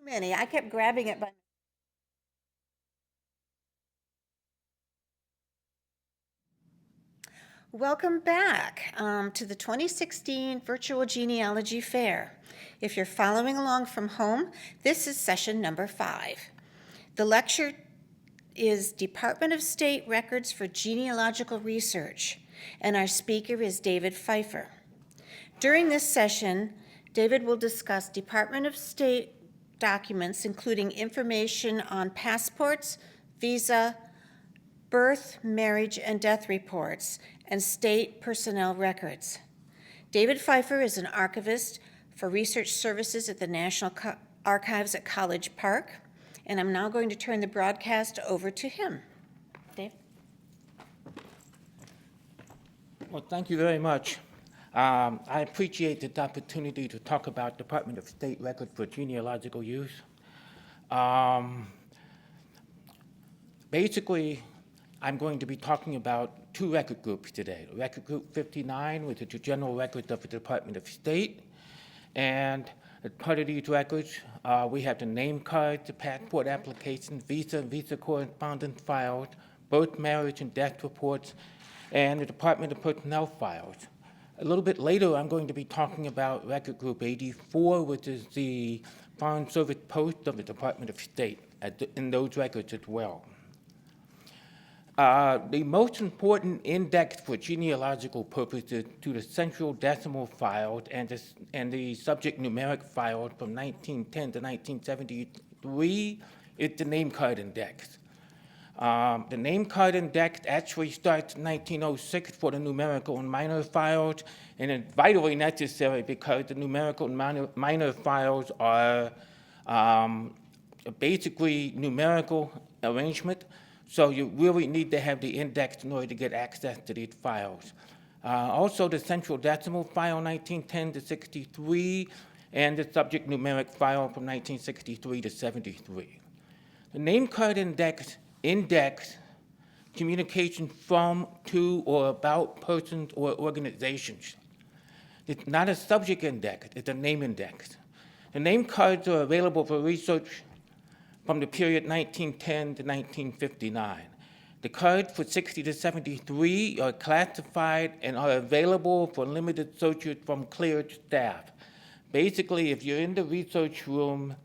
Many. I kept grabbing it by. Welcome back to the 2016 Virtual Genealogy Fair. If you're following along from home, this is session number 5. The lecture is Department of State Records for Genealogical Research, and our speaker is David Pfeiffer. During this session, David will discuss Department of State documents, including information on passports, visa, birth, marriage, and death reports, and state personnel records. David Pfeiffer is an archivist for research services at the National Archives at College Park, and I'm now going to turn the broadcast over to him. Dave? Well, thank you very much. I appreciate the opportunity to talk about Department of State Record for Genealogical Use. Basically, I'm going to be talking about 2 record groups today. Record Group 59, which is the general records of the Department of State. And as part of these records, we have the name cards, the passport applications, visa correspondence files, birth, marriage, and death reports, and the Department of Personnel files. A little bit later, I'm going to be talking about Record Group 84, which is the Foreign Service Post of the Department of State, in those records as well. The most important index for genealogical purposes to the central decimal files and the subject numeric files from 1910 to 1973 is the name card index. The name card index actually starts in 1906 for the numerical and minor files, and it's vitally necessary because the numerical and minor files are basically numerical arrangement. So you really need to have the index in order to get access to these files. Also, the central decimal file, 1910 to 63, and the subject numeric file from 1963 to 73. The name card index communication from, to, or about persons or organizations. It's not a subject index, it's a name index. The name cards are available for research from the period 1910 to 1959. The cards for 60 to 73 are classified and are available for limited searches from cleared staff. Basically, if you're in the research room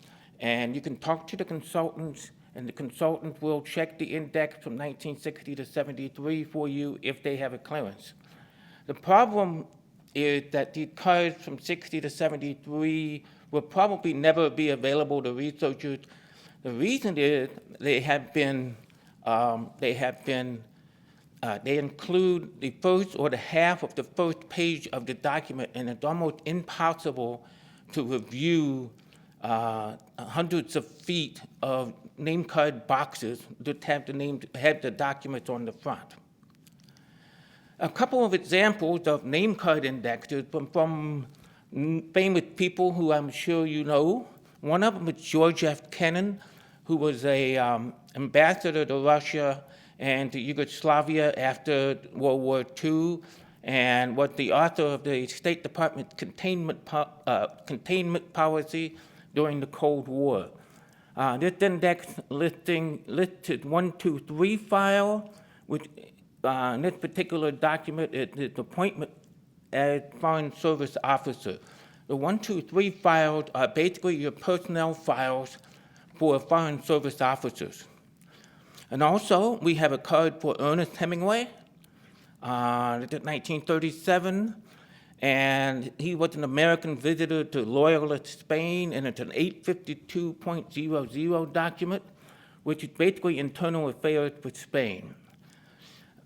and you can talk to the consultants, and the consultant will check the index from 1960 to 73 for you if they have a clearance. The problem is that the cards from 60 to 73 will probably never be available to researchers. The reason is they include the first or the half of the first page of the document, and it's almost impossible to review hundreds of feet of name card boxes that have the documents on the front. A couple of examples of name card indexes from famous people who I'm sure you know. One of them is George F. Kennan, who was an ambassador to Russia and to Yugoslavia after World War II, and was the author of the State Department containment policy during the Cold War. This index listed 123 file, which in this particular document is appointment as Foreign Service Officer. The 123 files are basically your personnel files for Foreign Service officers. And also, we have a card for Ernest Hemingway, 1937, and he was an American visitor to Loyalist Spain, and it's an 852.00 document, which is basically internal affairs for Spain.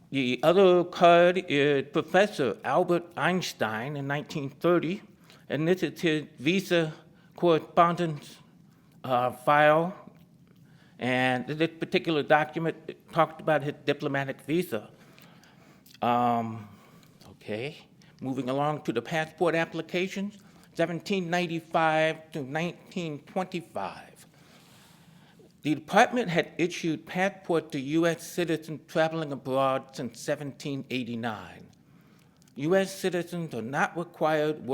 The other card is Professor Albert Einstein in 1930, and this is his visa correspondence file, and this particular document talked about his diplomatic visa. Okay, moving along to the passport applications, 1795 to 1925. The department had issued passports to U.S. citizens traveling abroad since 1789. U.S. citizens were not required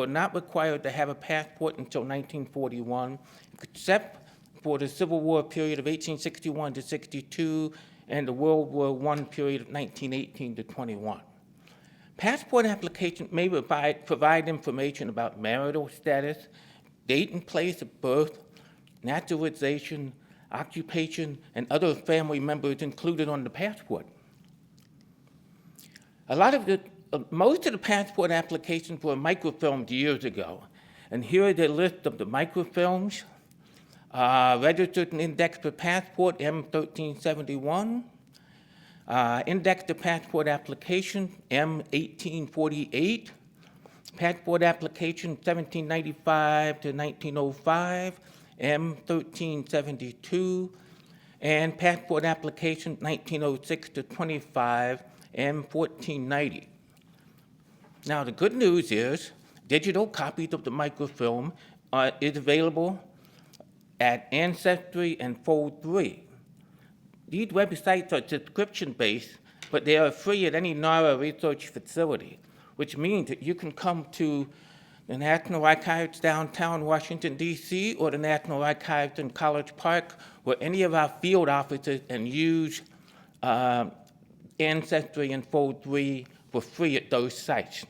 to have a passport until 1941, except for the Civil War period of 1861 to 62 and the World War I period of 1918 to 21. Passport applications may provide information about marital status, date and place of birth, naturalization, occupation, and other family members included on the passport. Most of the passport applications were microfilmed years ago, and here is a list of the microfilms. Registered and indexed for passport, M1371. Indexed to passport application, M1848. Passport application, 1795 to 1905, M1372. And passport application, 1906 to 25, M1490. Now, the good news is digital copies of the microfilm is available at Ancestry and Fold3. These websites are subscription-based, but they are free at any NARA research facility, which means that you can come to the National Archives downtown Washington, D.C., or the National Archives in College Park, or any of our field offices, and use Ancestry and Fold3 for free at those sites.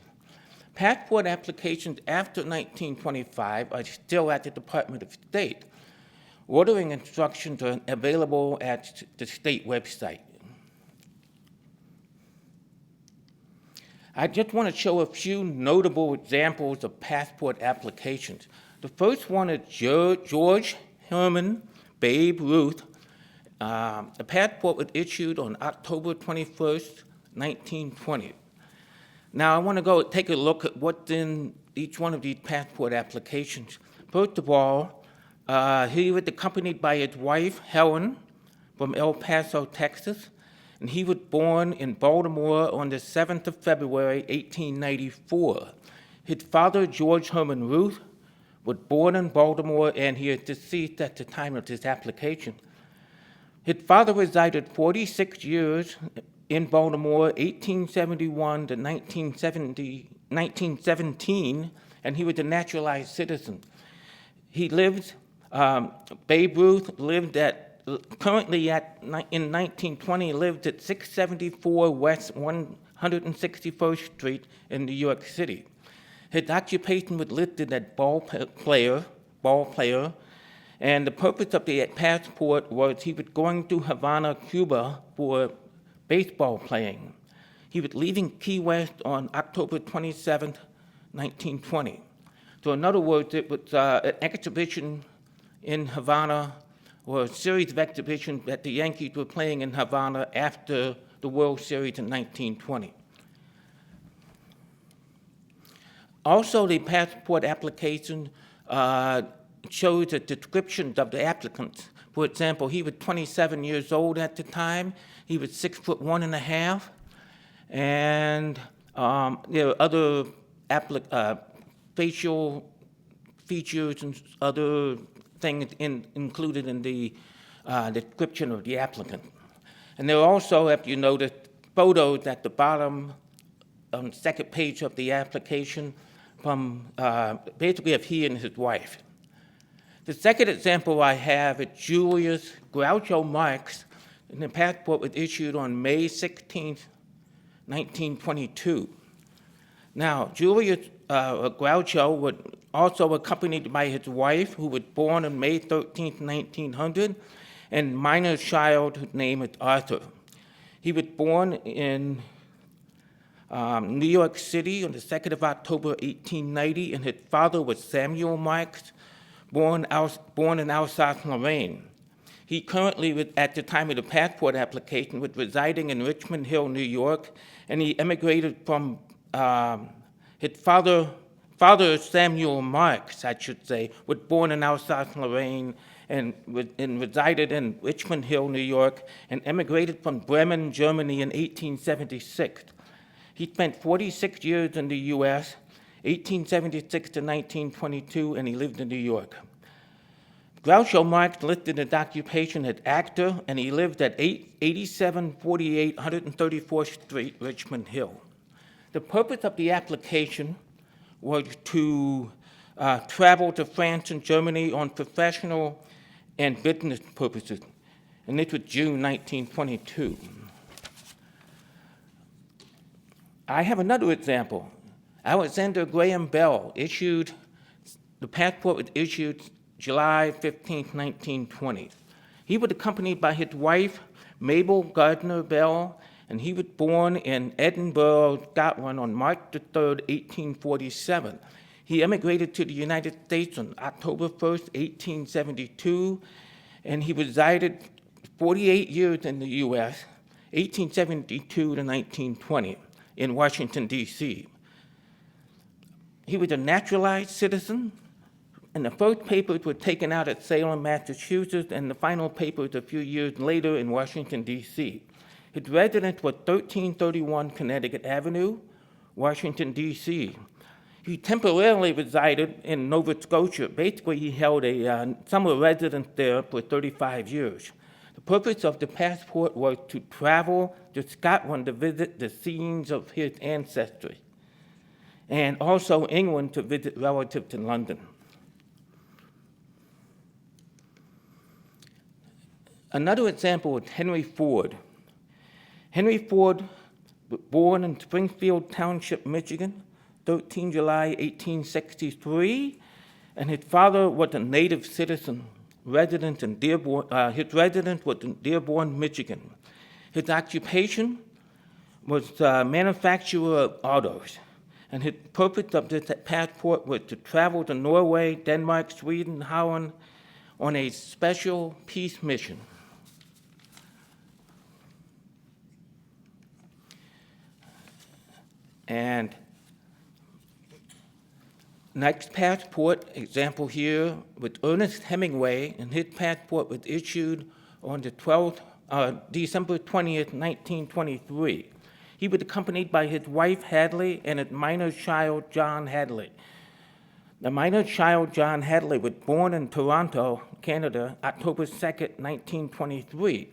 Passport applications after 1925 are still at the Department of State. Ordering instructions are available at the state website. I just want to show a few notable examples of passport applications. The first one is George Herman Babe Ruth. The passport was issued on October 21st, 1920. Now I want to go take a look at what's in each one of these passport applications. First of all, he was accompanied by his wife, Helen, from El Paso, Texas, and he was born in Baltimore on the 7th of February, 1894. His father, George Herman Ruth, was born in Baltimore, and he is deceased at the time of his application. His father resided 46 years in Baltimore, 1871 to 1917, and he was a naturalized citizen. He lived, Babe Ruth lived currently in 1920, lived at 674 West 161st Street in New York City. His occupation was listed as ball player, and the purpose of the passport was he was going to Havana, Cuba for baseball playing. He was leaving Key West on October 27th, 1920. So in other words, it was an exhibition in Havana, or a series of exhibitions that the Yankees were playing in Havana after the World Series in 1920. Also, the passport application shows the descriptions of the applicants. For example, he was 27 years old at the time. He was 6'1.5", and there are other facial features and other things included in the description of the applicant. And there are also, if you notice, photos at the bottom on the second page of the application from basically of he and his wife. The second example I have is Julius Groucho Marx, and the passport was issued on May 16, 1922. Now, Julius Groucho was also accompanied by his wife, who was born on May 13, 1900, and minor child whose name is Arthur. He was born in New York City on the 2nd of October, 1890, and his father was Samuel Marx, born in Alsace-Lorraine. He currently, at the time of the passport application, was residing in Richmond Hill, New York, and he emigrated from his father, Samuel Marx, I should say, was born in Alsace-Lorraine and resided in Richmond Hill, New York, and emigrated from Bremen, Germany in 1876. He spent 46 years in the U.S., 1876 to 1922, and he lived in New York. Groucho Marx listed his occupation as actor, and he lived at 8748 134th Street, Richmond Hill. The purpose of the application was to travel to France and Germany on professional and business purposes, and this was June 1922. I have another example. Alexander Graham Bell the passport was issued July 15, 1920. He was accompanied by his wife, Mabel Gardner Bell, and he was born in Edinburgh, Scotland on March the 3rd, 1847. He emigrated to the United States on October 1st, 1872, and he resided 48 years in the U.S., 1872 to 1920, in Washington, D.C. He was a naturalized citizen, and the first papers were taken out at Salem, Massachusetts, and the final papers a few years later in Washington, D.C. His residence was 1331 Connecticut Avenue, Washington, D.C. He temporarily resided in Nova Scotia. Basically, he held a summer residence there for 35 years. The purpose of the passport was to travel to Scotland to visit the scenes of his ancestry, and also England to visit relatives in London. Another example is Henry Ford. Henry Ford was born in Springfield Township, Michigan, 13 July 1863, and his father was a native citizen, resident in Dearborn. His residence was in Dearborn, Michigan. His occupation was manufacturer of autos, and his purpose of this passport was to travel to Norway, Denmark, Sweden, Holland on a special peace mission. And next passport example here with Ernest Hemingway, and his passport was issued on the December 20th, 1923. He was accompanied by his wife, Hadley, and his minor child, John Hadley. The minor child, John Hadley, was born in Toronto, Canada, October 2nd, 1923.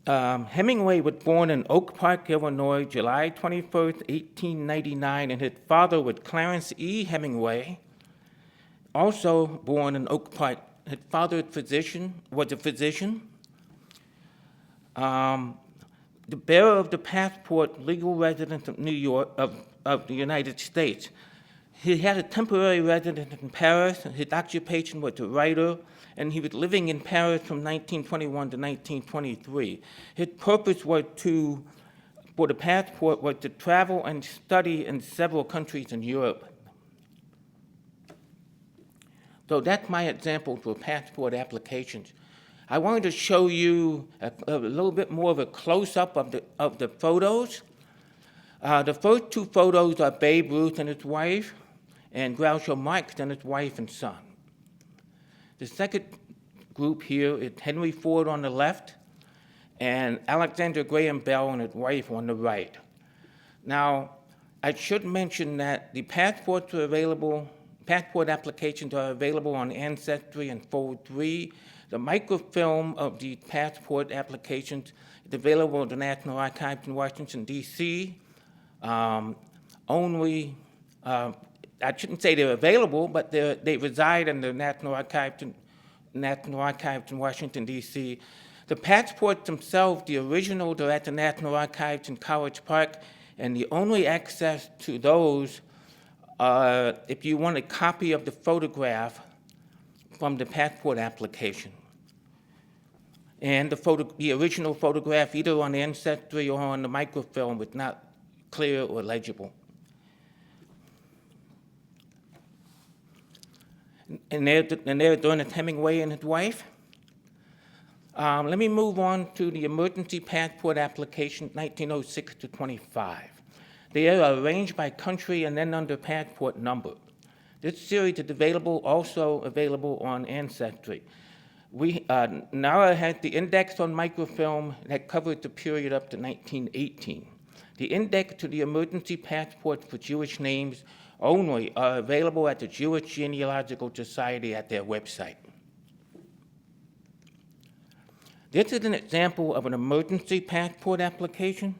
Hemingway was born in Oak Park, Illinois, July 21st, 1899, and his father was Clarence E. Hemingway, also born in Oak Park. His father was a physician. The bearer of the passport, legal resident of New York, of the United States. He had a temporary residence in Paris. His occupation was a writer, and he was living in Paris from 1921 to 1923. His purpose for the passport was to travel and study in several countries in Europe. So that's my example for passport applications. I wanted to show you a little bit more of a close-up of the photos. The first two photos are Babe Ruth and his wife, and Groucho Marx and his wife and son. The second group here is Henry Ford on the left and Alexander Graham Bell and his wife on the right. Now, I should mention that the passport applications are available on Ancestry and Fold 3. The microfilm of the passport applications is available at the National Archives in Washington, D.C. I shouldn't say they're available, but they reside in the National Archives in Washington, D.C. The passports themselves, the original, they're at the National Archives in College Park, and the only access to those, if you want a copy of the photograph from the passport application. And the original photograph, either on Ancestry or on the microfilm, was not clear or legible. And there's Ernest Hemingway and his wife. Let me move on to the emergency passport application, 1906 to 25. They are arranged by country and then under passport number. This series is also available on Ancestry. NARA has the index on microfilm that covers the period up to 1918. The index to the emergency passports for Jewish names only are available at the Jewish Genealogical Society at their website. This is an example of an emergency passport application.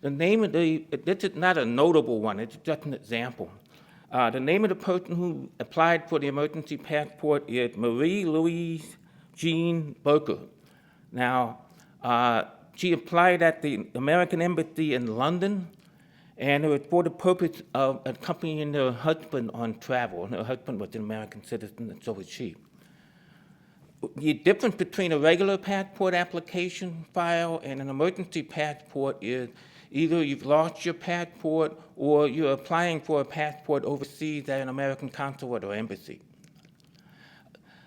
This is not a notable one, it's just an example. The name of the person who applied for the emergency passport is Marie Louise Jean Burker. Now, she applied at the American Embassy in London, and it was for the purpose of accompanying her husband on travel. And her husband was an American citizen, and so was she. The difference between a regular passport application file and an emergency passport is either you've lost your passport or you're applying for a passport overseas at an American consulate or embassy.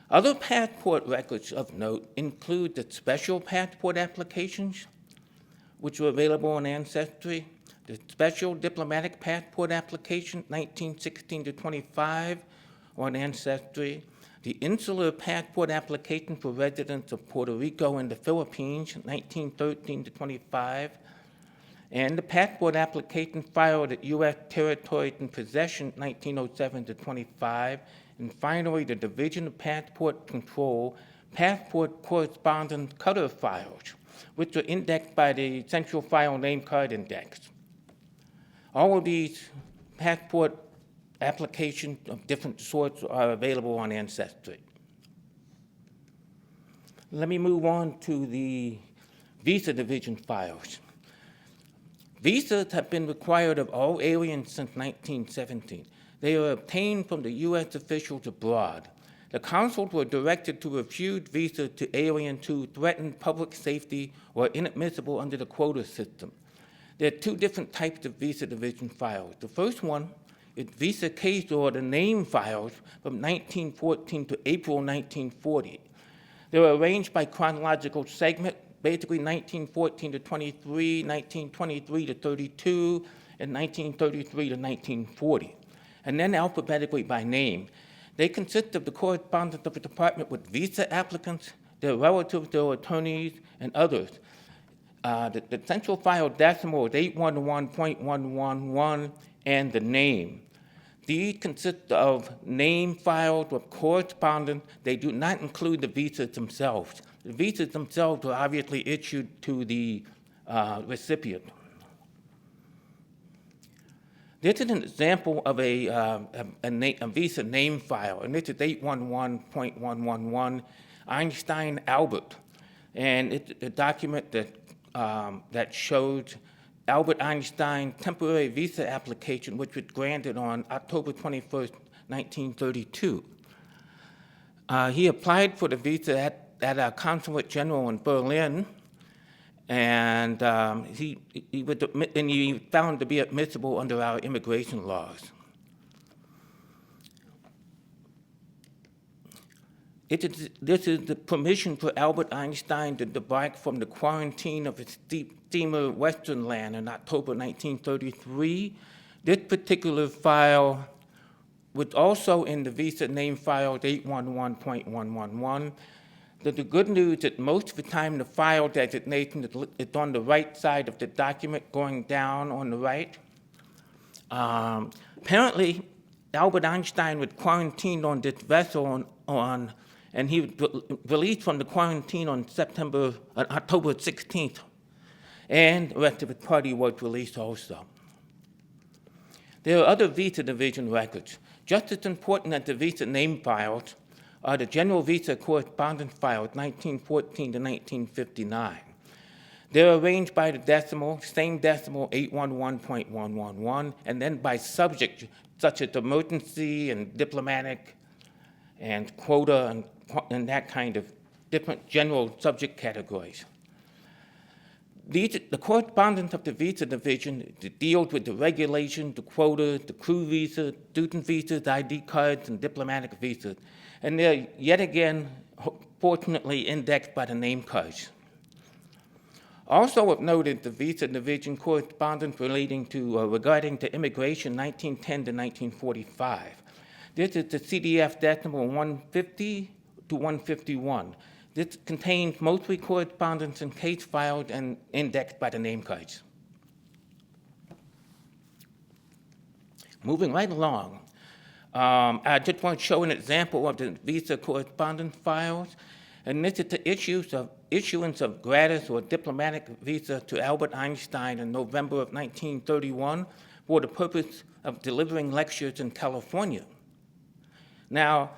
Other passport records of note include the special passport applications, which were available on Ancestry, the special diplomatic passport application, 1916 to 25, on Ancestry, the insular passport application for residents of Puerto Rico and the Philippines, 1913 to 25, and the passport application filed at U.S. territories in possession, 1907 to 25, and finally, the Division of Passport Control passport correspondence cutter files, which are indexed by the Central File Name Card Index. All of these passport applications of different sorts are available on Ancestry. Let me move on to the Visa Division files. Visas have been required of all aliens since 1917. They are obtained from the U.S. officials abroad. The consuls were directed to refuse visas to aliens who threatened public safety or inadmissible under the quota system. There are two different types of Visa Division files. The first one is Visa case or the name files from 1914 to April 1940. They were arranged by chronological segment, basically 1914 to 23, 1923 to 32, and 1933 to 1940. And then alphabetically by name. They consist of the correspondence of the department with visa applicants, their relatives, their attorneys, and others. The central file decimal is 811.111 and the name. These consist of name files with correspondence. They do not include the visas themselves. The visas themselves are obviously issued to the recipient. This is an example of a visa name file, and this is 811.111 Einstein Albert. And it's a document that shows Albert Einstein's temporary visa application, which was granted on October 21st, 1932. He applied for the visa at a consulate general in Berlin, and he found to be admissible under our immigration laws. This is the permission for Albert Einstein to depart from the quarantine of his steamer Westernland in October 1933. This particular file was also in the visa name file 811.111. The good news is most of the time the file designation is on the right side of the document, going down on the right. Apparently, Albert Einstein was quarantined on this vessel and he was released from the quarantine on October 16th, and the rest of his party was released also. There are other visa division records. Just as important as the visa name files are the general visa correspondence files, 1914 to 1959. They're arranged by the decimal, same decimal, 811.111, and then by subject, such as emergency and diplomatic and quota and that kind of different general subject categories. The correspondence of the visa division deals with the regulation, the quotas, the crew visas, student visas, ID cards, and diplomatic visas. And they're yet again, fortunately, indexed by the name cards. Also of note is the visa division correspondence regarding to immigration 1910 to 1945. This is the CDF decimal 150 to 151. This contains mostly correspondence and case files and indexed by the name cards. Moving right along, I just want to show an example of the visa correspondence files, and this is the issues of issuance of gratis or diplomatic visa to Albert Einstein in November of 1931 for the purpose of delivering lectures in California. Now,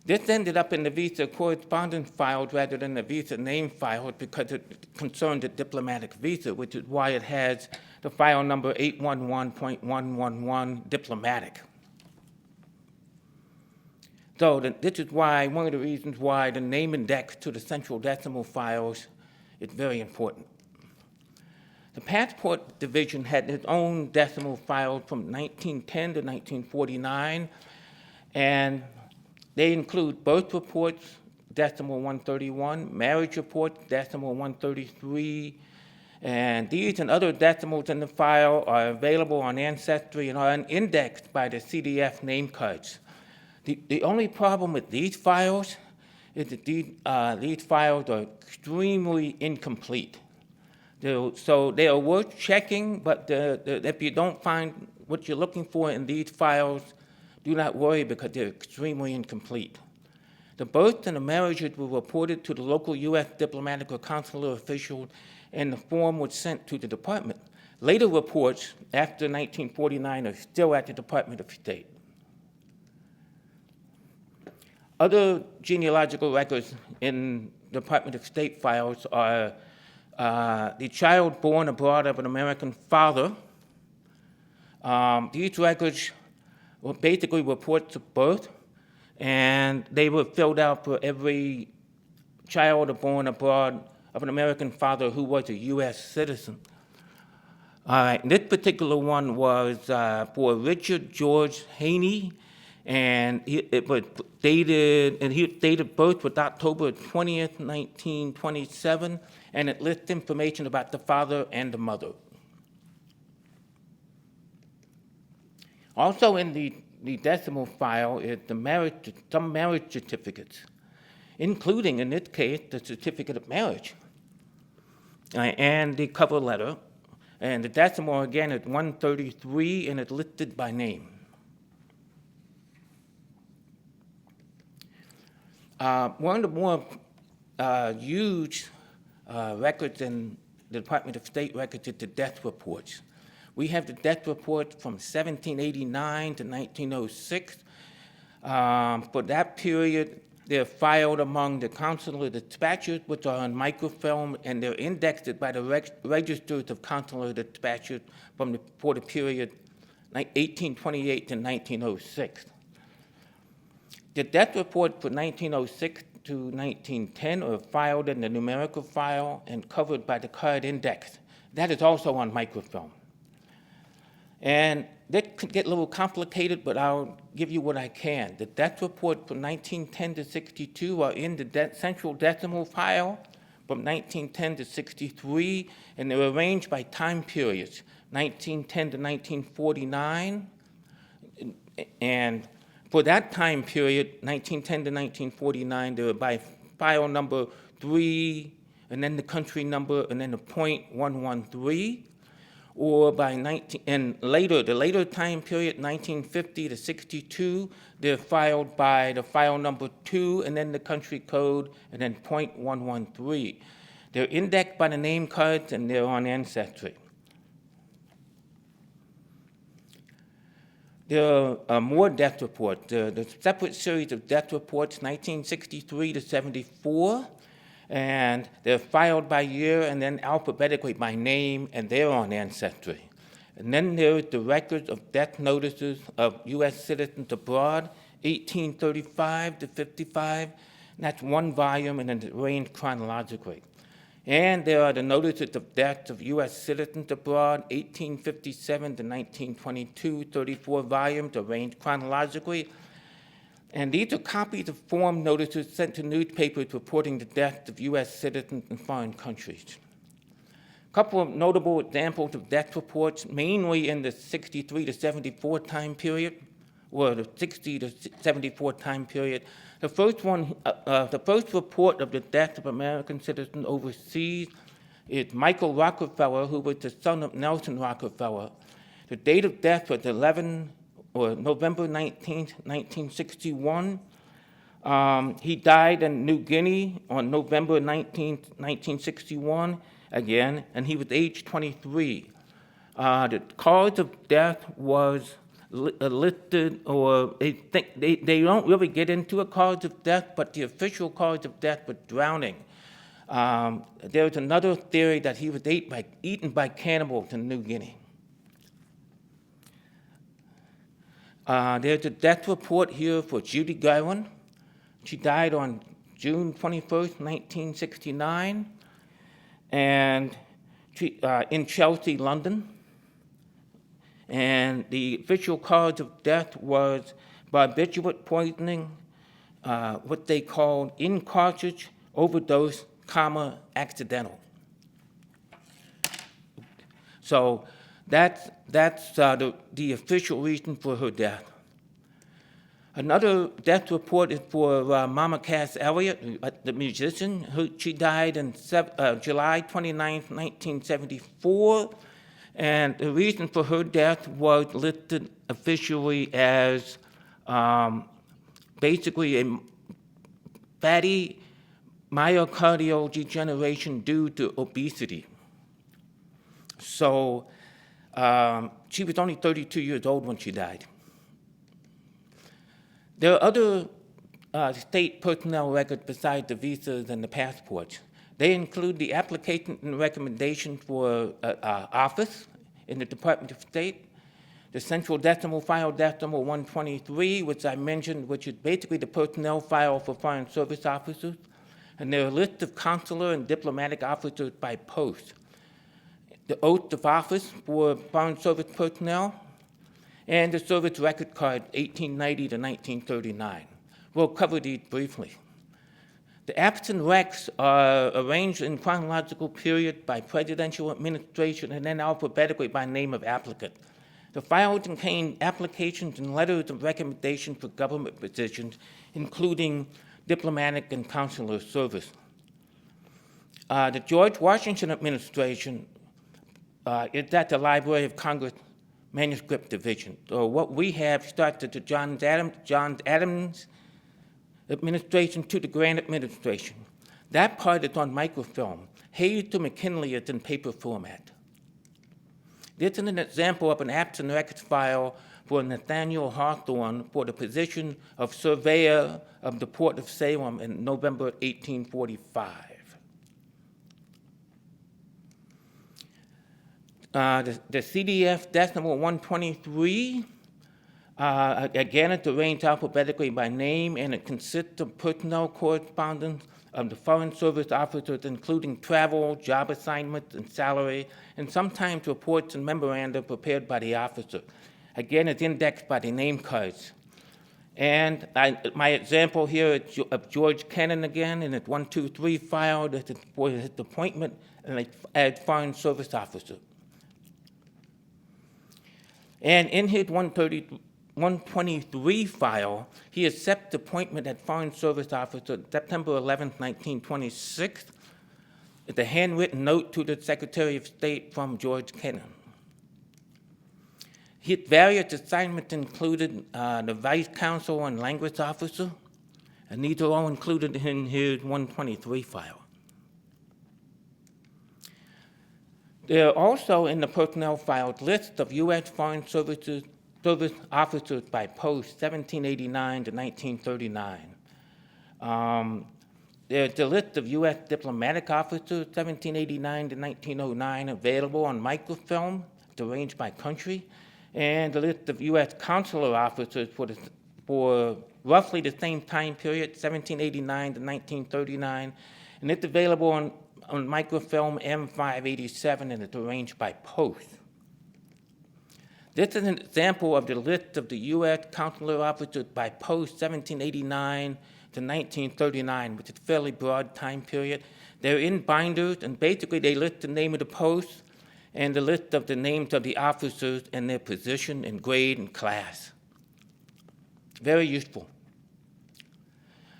this ended up in the visa correspondence files rather than the visa name files because it concerned a diplomatic visa, which is why it has the file number 811.111 diplomatic. So this is why, one of the reasons why the name index to the central decimal files is very important. The Passport Division had its own decimal files from 1910 to 1949, and they include birth reports, decimal 131, marriage reports, decimal 133, and these and other decimals in the file are available on Ancestry and are indexed by the CDF name cards. The only problem with these files is that these files are extremely incomplete. So they are worth checking, but if you don't find what you're looking for in these files, do not worry because they're extremely incomplete. The births and the marriages were reported to the local U.S. diplomatic or consular official, and the form was sent to the department. Later reports after 1949 are still at the Department of State. Other genealogical records in Department of State files are the child born abroad of an American father. These records were basically reports of birth, and they were filled out for every child born abroad of an American father who was a U.S. citizen. All right, this particular one was for Richard George Haney, and it was dated, and his date of birth was October 20th, 1927, and it lists information about the father and the mother. Also in the decimal file is some marriage certificates, including, in this case, the certificate of marriage and the cover letter. And the decimal, again, is 133, and it's listed by name. One of the more huge records in the Department of State records is the death reports. We have the death reports from 1789 to 1906. For that period, they're filed among the consular dispatchers, which are on microfilm, and they're indexed by the registers of consular dispatchers for the period 1828 to 1906. The death report for 1906 to 1910 are filed in the numerical file and covered by the card index. That is also on microfilm. And that could get a little complicated, but I'll give you what I can. The death report from 1910 to 62 are in the central decimal file from 1910 to 63, and they're arranged by time periods, 1910 to 1949. And for that time period, 1910 to 1949, they're by file number 3, and then the country number, and then the .113. Or by the later time period, 1950 to 62, they're filed by the file number 2, and then the country code, and then .113. They're indexed by the name cards, and they're on Ancestry. There are more death reports. The separate series of death reports, 1963 to 74, and they're filed by year and then alphabetically by name, and they're on Ancestry. And then there's the records of death notices of U.S. citizens abroad, 1835 to 55, and that's one volume, and it's arranged chronologically. And there are the notices of deaths of U.S. citizens abroad, 1857 to 1922, 34 volumes arranged chronologically. And these are copies of form notices sent to newspapers reporting the deaths of U.S. citizens in foreign countries. A couple of notable examples of death reports, mainly in the 63 to 74 time period, or the 60 to 74 time period. The first report of the death of American citizens overseas is Michael Rockefeller, who was the son of Nelson Rockefeller. The date of death was November 19th, 1961. He died in New Guinea on November 19th, 1961, again, and he was age 23. The cause of death was listed, or they don't really get into a cause of death, but the official cause of death was drowning. There's another theory that he was eaten by cannibals in New Guinea. There's a death report here for Judy Garland. She died on June 21st, 1969, and in Chelsea, London. And the official cause of death was barbiturate poisoning, what they called in-cartridge overdose, accidental. So that's the official reason for her death. Another death report is for Mama Cass Elliott, the musician. She died on July 29, 1974, and the reason for her death was listed officially as basically a fatty myocardial degeneration due to obesity. So she was only 32 years old when she died. There are other state personnel records besides the visas and the passports. They include the application and recommendation for office in the Department of State, the Central Decimal File Decimal 123, which I mentioned, which is basically the personnel file for Foreign Service officers, and there are a list of consular and diplomatic officers by post, the oath of office for Foreign Service personnel, and the service record card 1890 to 1939. We'll cover these briefly. The absent recs are arranged in chronological period by presidential administration and then alphabetically by name of applicant. The file contains applications and letters of recommendation for government positions, including diplomatic and consular service. The George Washington administration is at the Library of Congress Manuscript Division. So what we have starts at the John Adams administration to the Grant administration. That part is on microfilm. Hayes to McKinley is in paper format. This is an example of an absent records file for Nathaniel Hawthorne for the position of surveyor of the Port of Salem in November 1845. The CDF decimal 123, again, it's arranged alphabetically by name, and it consists of personnel correspondence of the Foreign Service officers, including travel, job assignments, and salary, and sometimes reports and memoranda prepared by the officer. Again, it's indexed by the name cards. And my example here is of George Kennan again, in its 123 file that is for his appointment as Foreign Service officer. And in his 123 file, he accepts appointment as Foreign Service officer September 11, 1926. It's a handwritten note to the Secretary of State from George Kennan. His various assignments included the Vice Consul and Language Officer, and these are all included in his 123 file. There are also in the personnel files lists of U.S. Foreign Service officers by post 1789 to 1939. There's a list of U.S. diplomatic officers 1789 to 1909 available on microfilm. It's arranged by country, and the list of U.S. consular officers for roughly the same time period, 1789 to 1939, and it's available on microfilm M587, and it's arranged by post. This is an example of the list of the U.S. consular officers by post 1789 to 1939, which is a fairly broad time period. They're in binders, and basically they list the name of the post and the list of the names of the officers and their position and grade and class. Very useful.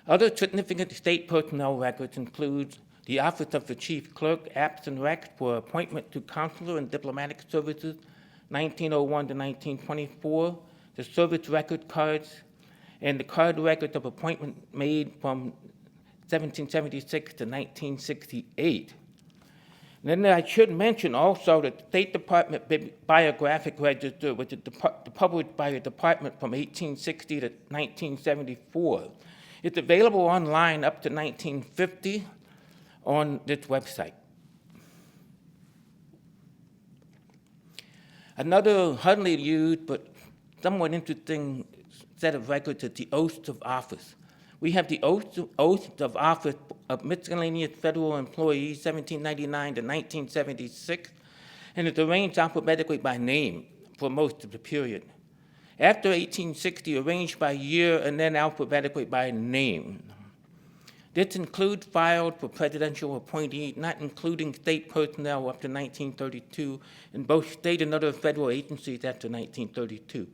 Other significant state personnel records include the Office of the Chief Clerk, absent rec for appointment to consular and diplomatic services, 1901 to 1924, the service record cards, and the card records of appointment made from 1776 to 1968. And then I should mention also that the State Department Biographic Register, which is published by the department from 1860 to 1974. It's available online up to 1950 on this website. Another hardly used but somewhat interesting set of records is the oaths of office. We have the oaths of office of miscellaneous federal employees, 1799 to 1976, and it's arranged alphabetically by name for most of the period. After 1860, arranged by year and then alphabetically by name. This includes files for presidential appointees, not including state personnel up to 1932, and both state and other federal agencies after 1932.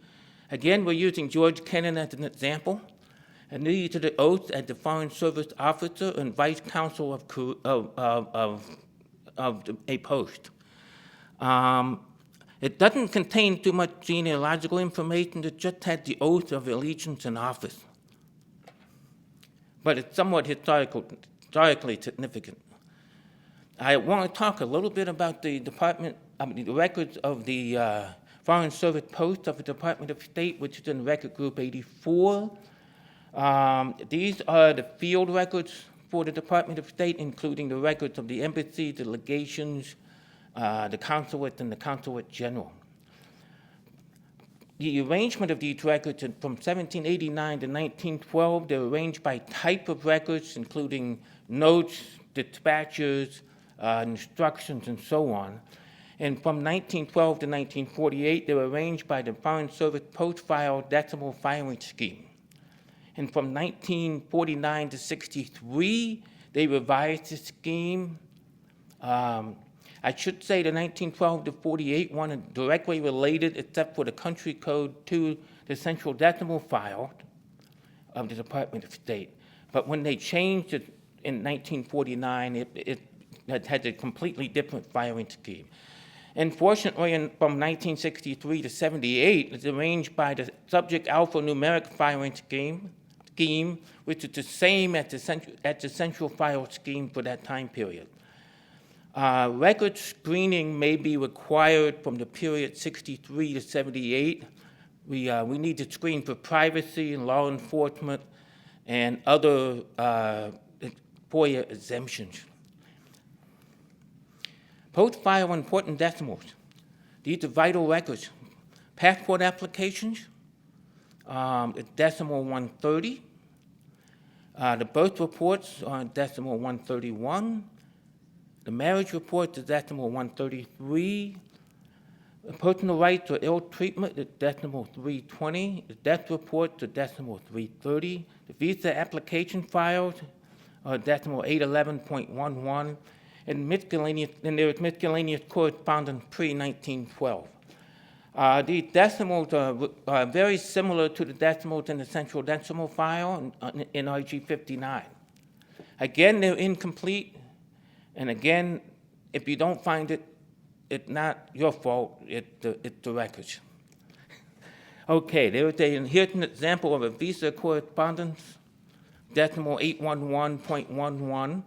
Again, we're using George Kennan as an example. And these are the oaths as the Foreign Service officer and vice consul of a post. It doesn't contain too much genealogical information. It just has the oath of allegiance and office. But it's somewhat historically significant. I want to talk a little bit about the the records of the Foreign Service Post of the Department of State, which is in Record Group 84. These are the field records for the Department of State, including the records of the embassy, the legations, the consulate, and the consulate general. The arrangement of these records from 1789 to 1912, they're arranged by type of records, including notes, dispatches, instructions, and so on. And from 1912 to 1948, they're arranged by the Foreign Service Post File Decimal Filing Scheme. And from 1949 to 63, they revised the scheme. I should say the 1912 to 48 one is directly related, except for the country code, to the central decimal file of the Department of State. But when they changed it in 1949, it had a completely different filing scheme. Unfortunately, from 1963 to 78, it's arranged by the subject alphanumeric filing scheme, which is the same as the central file scheme for that time period. Record screening may be required from the period 63 to 78. We need to screen for privacy and law enforcement and other FOIA exemptions. Post file important decimals. These are vital records. Passport applications, decimal 130. The birth reports are decimal 131. The marriage report is decimal 133. The personal rights or ill treatment is decimal 320. The death report is decimal 330. The visa application files are decimal 811.11. And there is miscellaneous correspondence pre-1912. These decimals are very similar to the decimals in the central decimal file in RG 59. Again, they're incomplete, and again, if you don't find it, it's not your fault, it's the records. Okay, here's an example of a visa correspondence, decimal 811.11.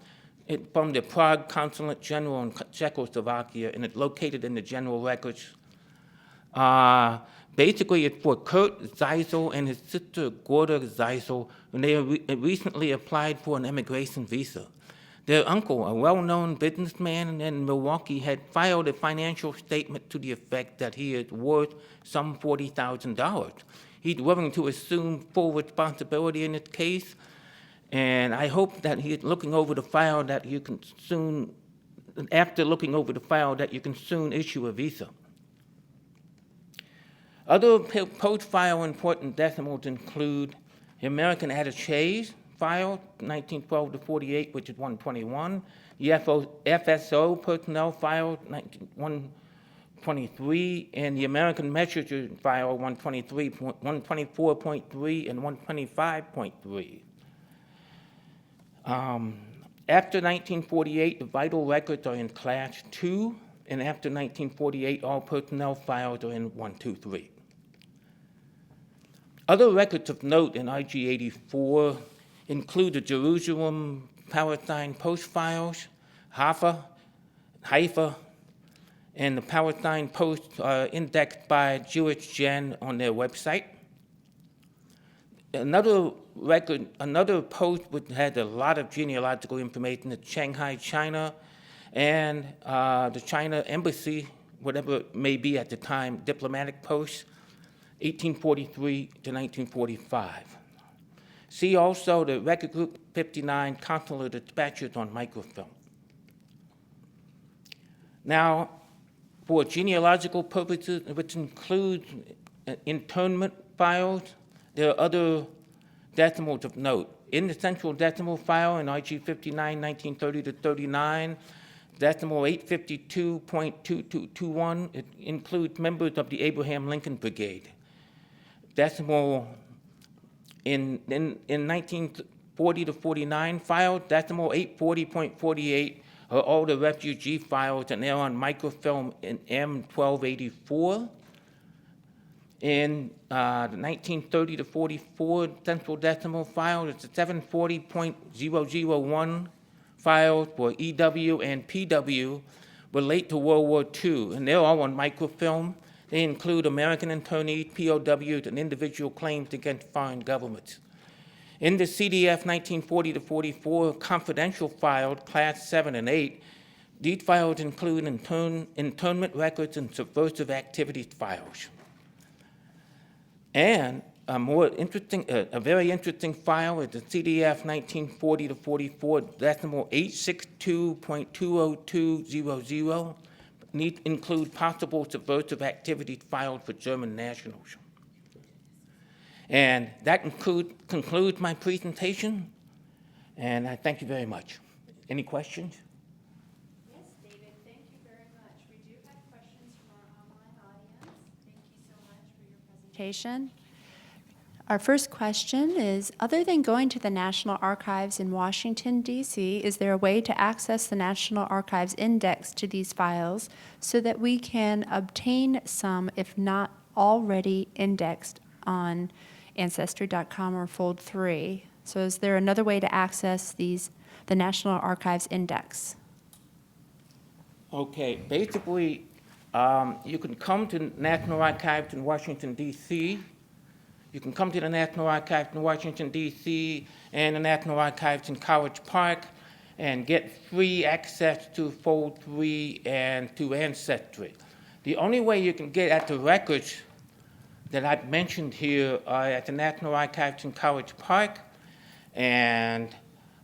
From the Prague Consulate General in Czechoslovakia, and it's located in the general records. Basically, it's for Kurt Zeisel and his sister Gorda Zeisel, when they recently applied for an immigration visa. Their uncle, a well-known businessman in Milwaukee, had filed a financial statement to the effect that he is worth some $40,000. He's willing to assume full responsibility in this case, and I hope that he's looking over the file that you can soon, after looking over the file, that you can soon issue a visa. Other post-file important decimals include the American attaches file, 1912 to 48, which is 121, the FSO personnel file, 123, and the American messenger file, 124.3 and 125.3. After 1948, the vital records are in Class 2, and after 1948, all personnel files are in 123. Other records of note in IG 84 include the Jerusalem Palestine Post files, Haifa, and the Palestine Post are indexed by Jewish Gen on their website. Another post which had a lot of genealogical information is Shanghai, China, and the China Embassy, whatever it may be at the time, diplomatic post, 1843 to 1945. See also the Record Group 59 Consular Dispatches on microfilm. Now, for genealogical purposes, which includes internment files, there are other decimals of note. In the central decimal file in IG 59, 1930 to 39, decimal 852.2221, it includes members of the Abraham Lincoln Brigade. Decimal in 1940 to 49 file, decimal 840.48 are all the refugee files, and they're on microfilm in M1284. In the 1930 to 44 central decimal file, it's a 740.001 files for EW and PW relate to World War II, and they're all on microfilm. They include American internees, POWs, and individual claims against foreign governments. In the CDF 1940 to 44 confidential files, class 7 and 8, these files include internment records and subversive activities files. And a very interesting file is the CDF 1940 to 44 decimal 862.20200. Include possible subversive activities filed for German nationals. And that concludes my presentation, and I thank you very much. Any questions? Yes, David, thank you very much. We do have questions from our online audience. Thank you so much for your presentation. Our first question is, other than going to the National Archives in Washington, D.C., is there a way to access the National Archives index to these files so that we can obtain some, if not already indexed on Ancestry.com or Fold 3? So is there another way to access the National Archives index? Okay, basically, you can come to National Archives in Washington, D.C. You can come to the National Archives in Washington, D.C. and the National Archives in College Park and get free access to Fold 3 and to Ancestry. The only way you can get at the records that I've mentioned here are at the National Archives in College Park, and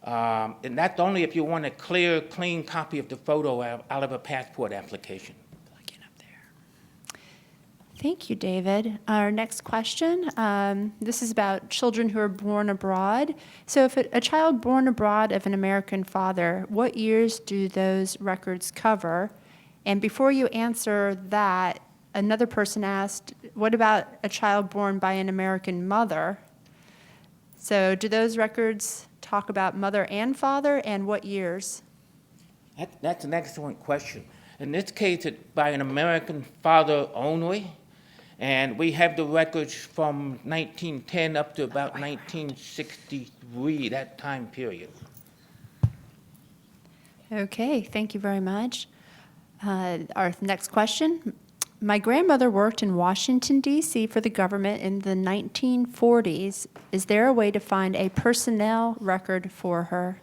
that's only if you want a clear, clean copy of the photo out of a passport application. Thank you, David. Our next question, this is about children who are born abroad. So if a child born abroad of an American father, what years do those records cover? And before you answer that, another person asked, what about a child born by an American mother? So do those records talk about mother and father, and what years? That's an excellent question. In this case, it's by an American father only. And we have the records from 1910 up to about 1963, that time period. Okay, thank you very much. Our next question. My grandmother worked in Washington, D.C. for the government in the 1940s. Is there a way to find a personnel record for her?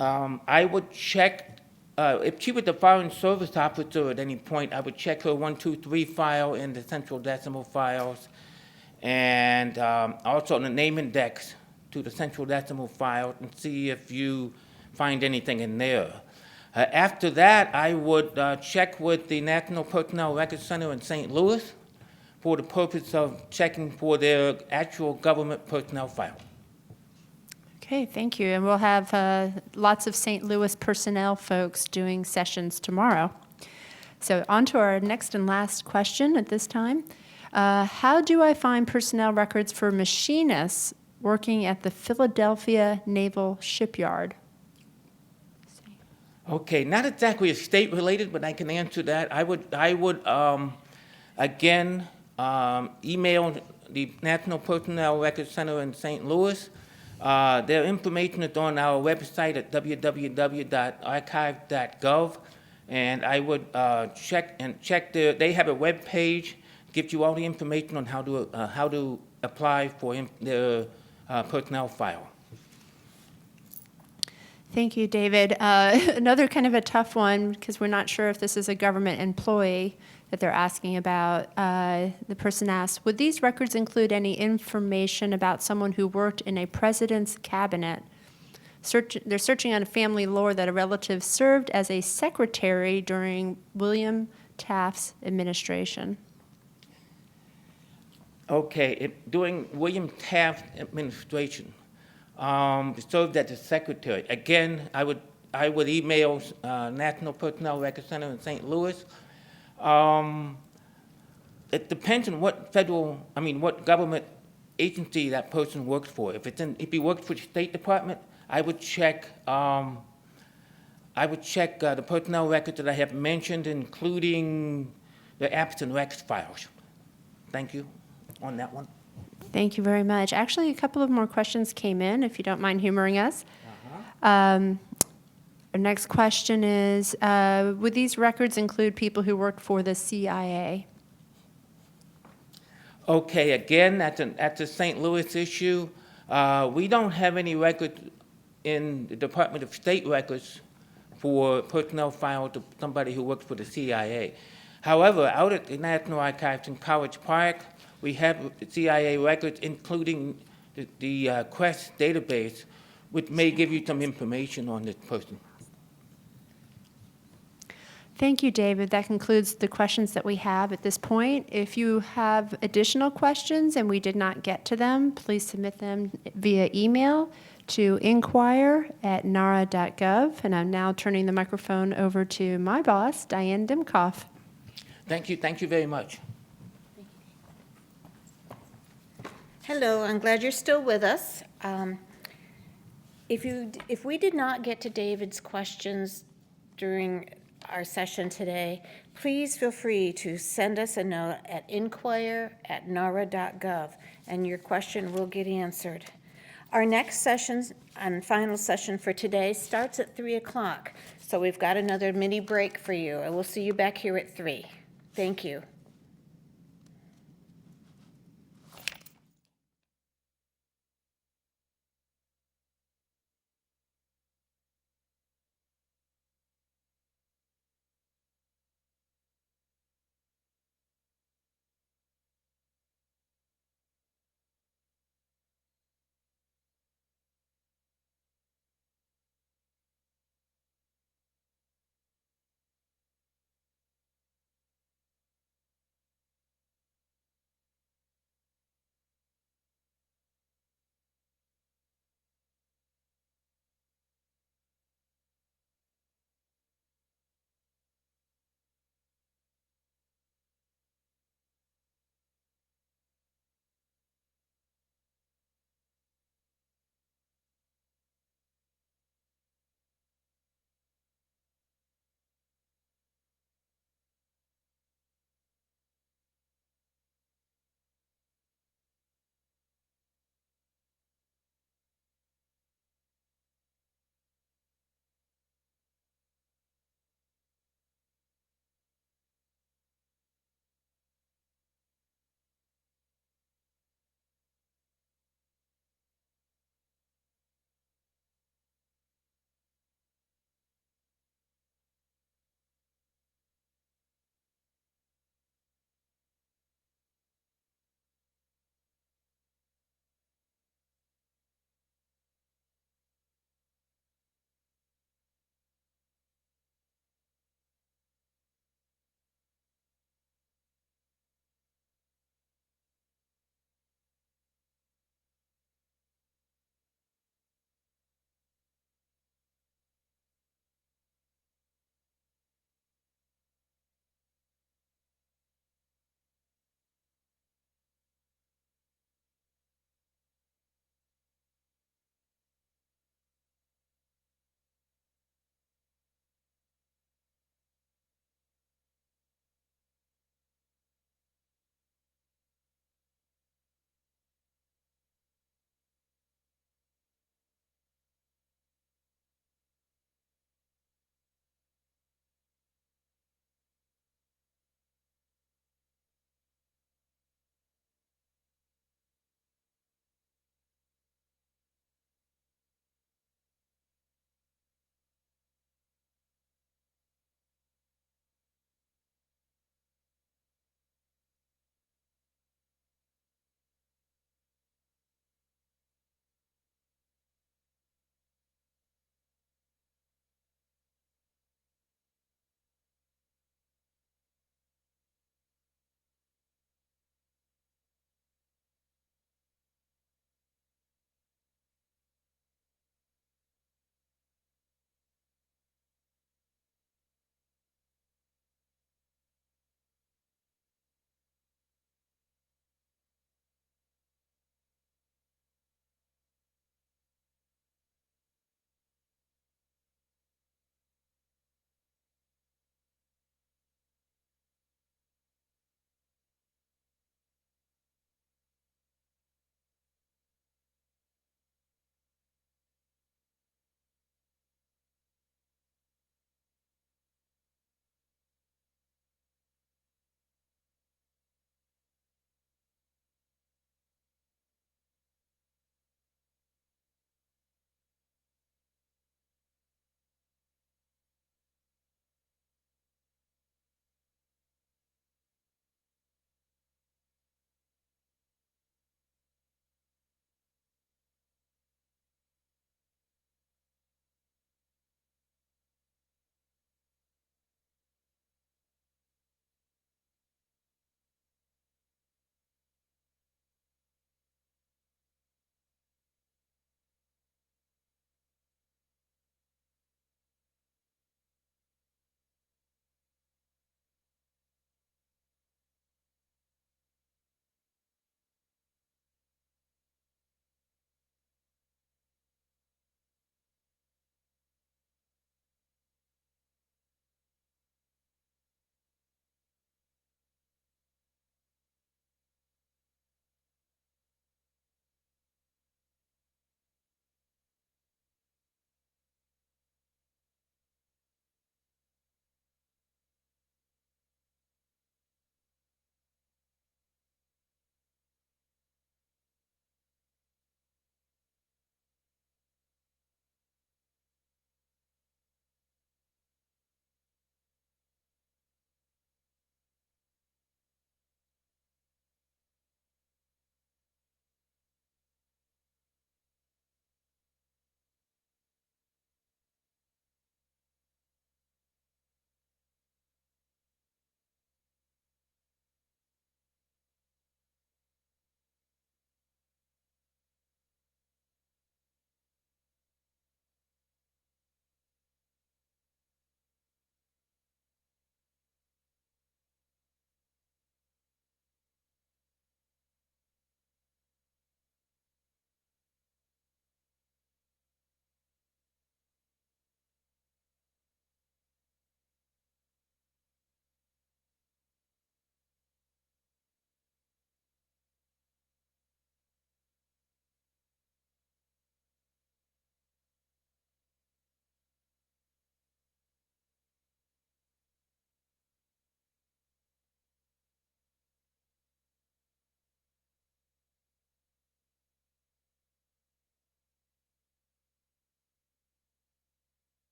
I would check. If she was a Foreign Service officer at any point, I would check her 123 file in the central decimal files, and also the name index to the central decimal file, and see if you find anything in there. After that, I would check with the National Personnel Records Center in St. Louis for the purpose of checking for their actual government personnel file. Okay, thank you. And we'll have lots of St. Louis personnel folks doing sessions tomorrow. So on to our next and last question at this time. How do I find personnel records for machinists working at the Philadelphia Naval Shipyard? Okay, not exactly a state-related, but I can answer that. I would again, email the National Personnel Records Center in St. Louis. Their information is on our website at www.archive.gov, and I would check they have a web page, gives you all the information on how to apply for their personnel file. Thank you, David. Another kind of a tough one, because we're not sure if this is a government employee that they're asking about. The person asks, would these records include any information about someone who worked in a president's cabinet? They're searching on family lore that a relative served as a secretary during William Taft's administration. Okay, during William Taft administration, served as a secretary. Again, I would email National Personnel Records Center in St. Louis. It depends on what what government agency that person works for. If he works for the State Department, I would check the personnel records that I have mentioned, including the absent recs files. Thank you on that one. Thank you very much. Actually, a couple of more questions came in, if you don't mind humoring us. Our next question is, would these records include people who worked for the CIA? Okay, again, that's a St. Louis issue. We don't have any records in the Department of State records for personnel file to somebody who works for the CIA. However, out at the National Archives in College Park, we have CIA records, including the Quest database, which may give you some information on this person. Thank you, David. That concludes the questions that we have at this point. If you have additional questions and we did not get to them, please submit them via email to inquire@nara.gov. And I'm now turning the microphone over to my boss, Diane Dimkoff. Thank you very much. Hello, I'm glad you're still with us. If we did not get to David's questions during our session today, please feel free to send us a note at inquire@nara.gov, and your question will get answered. Our next session and final session for today starts at 3 o'clock, so we've got another mini break for you, and we'll see you back here at 3. Thank you.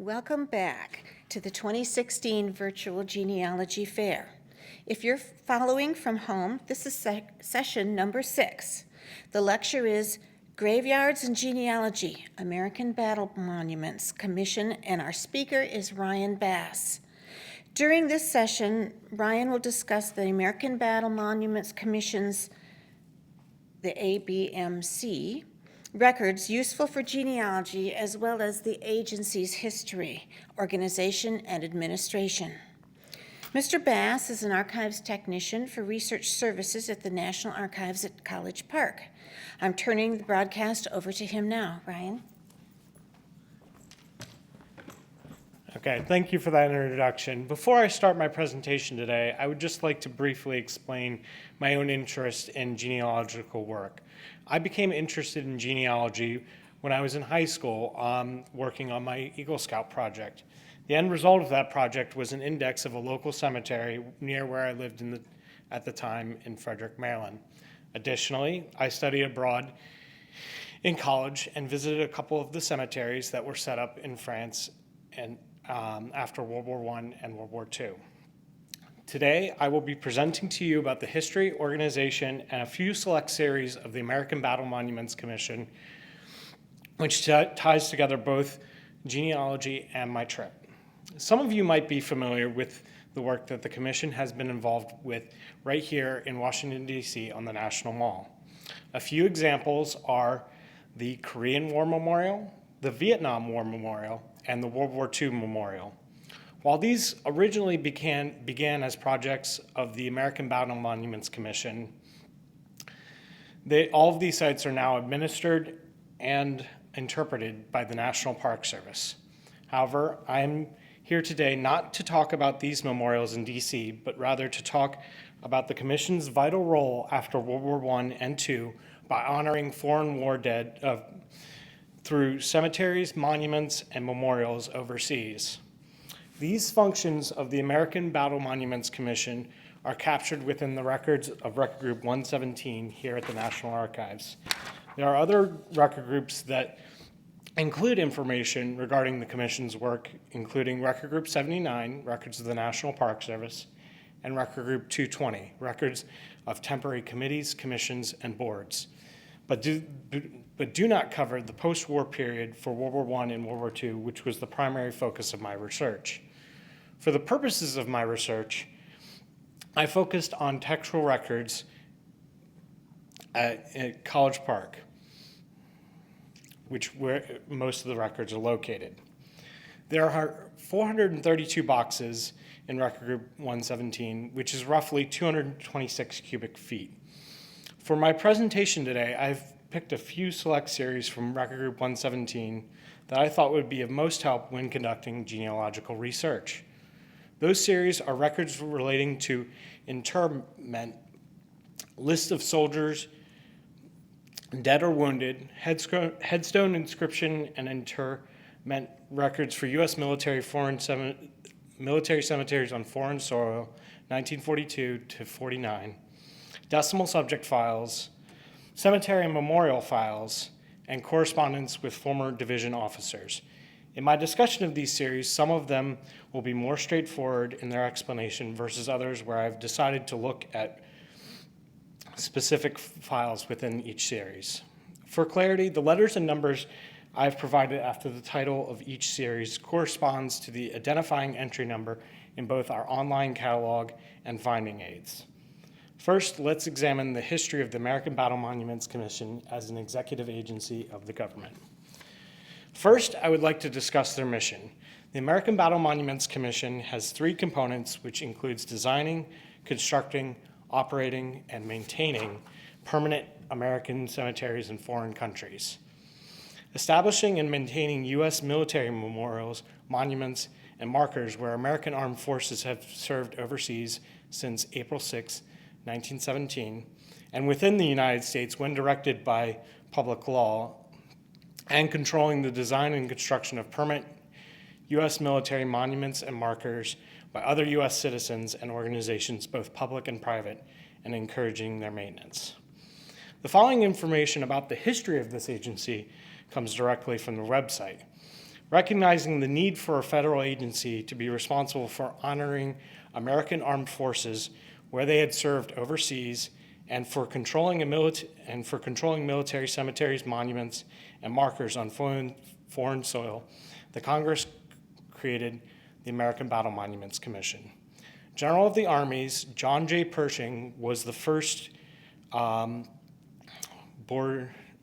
Welcome back to the 2016 Virtual Genealogy Fair. If you're following from home, this is session number 6. The lecture is Graveyards and Genealogy, American Battle Monuments Commission, and our speaker is Ryan Bass. During this session, Ryan will discuss the American Battle Monuments Commission's, the ABMC, records useful for genealogy, as well as the agency's history, organization, and administration. Mr. Bass is an archives technician for research services at the National Archives at College Park. I'm turning the broadcast over to him now. Ryan? Okay, thank you for that introduction. Before I start my presentation today, I would just like to briefly explain my own interest in genealogical work. I became interested in genealogy when I was in high school working on my Eagle Scout project. The end result of that project was an index of a local cemetery near where I lived at the time in Frederick, Maryland. Additionally, I studied abroad in college and visited a couple of the cemeteries that were set up in France and after World War I and World War II. Today, I will be presenting to you about the history, organization, and a few select series of the American Battle Monuments Commission, which ties together both genealogy and my trip. Some of you might be familiar with the work that the Commission has been involved with right here in Washington, D.C. on the National Mall. A few examples are the Korean War Memorial, the Vietnam War Memorial, and the World War II Memorial. While these originally began as projects of the American Battle Monuments Commission, all of these sites are now administered and interpreted by the National Park Service. However, I'm here today not to talk about these memorials in DC, but rather to talk about the Commission's vital role after World War I and II by honoring foreign war dead through cemeteries, monuments, and memorials overseas. These functions of the American Battle Monuments Commission are captured within the records of Record Group 117 here at the National Archives. There are other record groups that include information regarding the Commission's work, including Record Group 79, records of the National Park Service, and Record Group 220, records of temporary committees, commissions, and boards, but do not cover the post-war period for World War I and World War II, which was the primary focus of my research. For the purposes of my research, I focused on textual records at College Park, where most of the records are located. There are 432 boxes in Record Group 117, which is roughly 226 cubic feet. For my presentation today, I've picked a few select series from Record Group 117 that I thought would be of most help when conducting genealogical research. Those series are records relating to interment, list of soldiers, dead or wounded, headstone inscription, and interment records for U.S. military cemeteries on foreign soil, 1942 to 49, decimal subject files, cemetery and memorial files, and correspondence with former division officers. In my discussion of these series, some of them will be more straightforward in their explanation versus others where I've decided to look at specific files within each series. For clarity, the letters and numbers I've provided after the title of each series corresponds to the identifying entry number in both our online catalog and finding aids. First, let's examine the history of the American Battle Monuments Commission as an executive agency of the government. First, I would like to discuss their mission. The American Battle Monuments Commission has 3 components, which includes designing, constructing, operating, and maintaining permanent American cemeteries in foreign countries. Establishing and maintaining U.S. military memorials, monuments, and markers where American armed forces have served overseas since April 6, 1917, and within the United States when directed by public law, and controlling the design and construction of permanent U.S. military monuments and markers by other U.S. citizens and organizations, both public and private, and encouraging their maintenance. The following information about the history of this agency comes directly from the website. recognizing the need for a federal agency to be responsible for honoring American armed forces where they had served overseas and for controlling military cemeteries, monuments, and markers on foreign soil, the Congress created the American Battle Monuments Commission. General of the Armies John J. Pershing was the first Board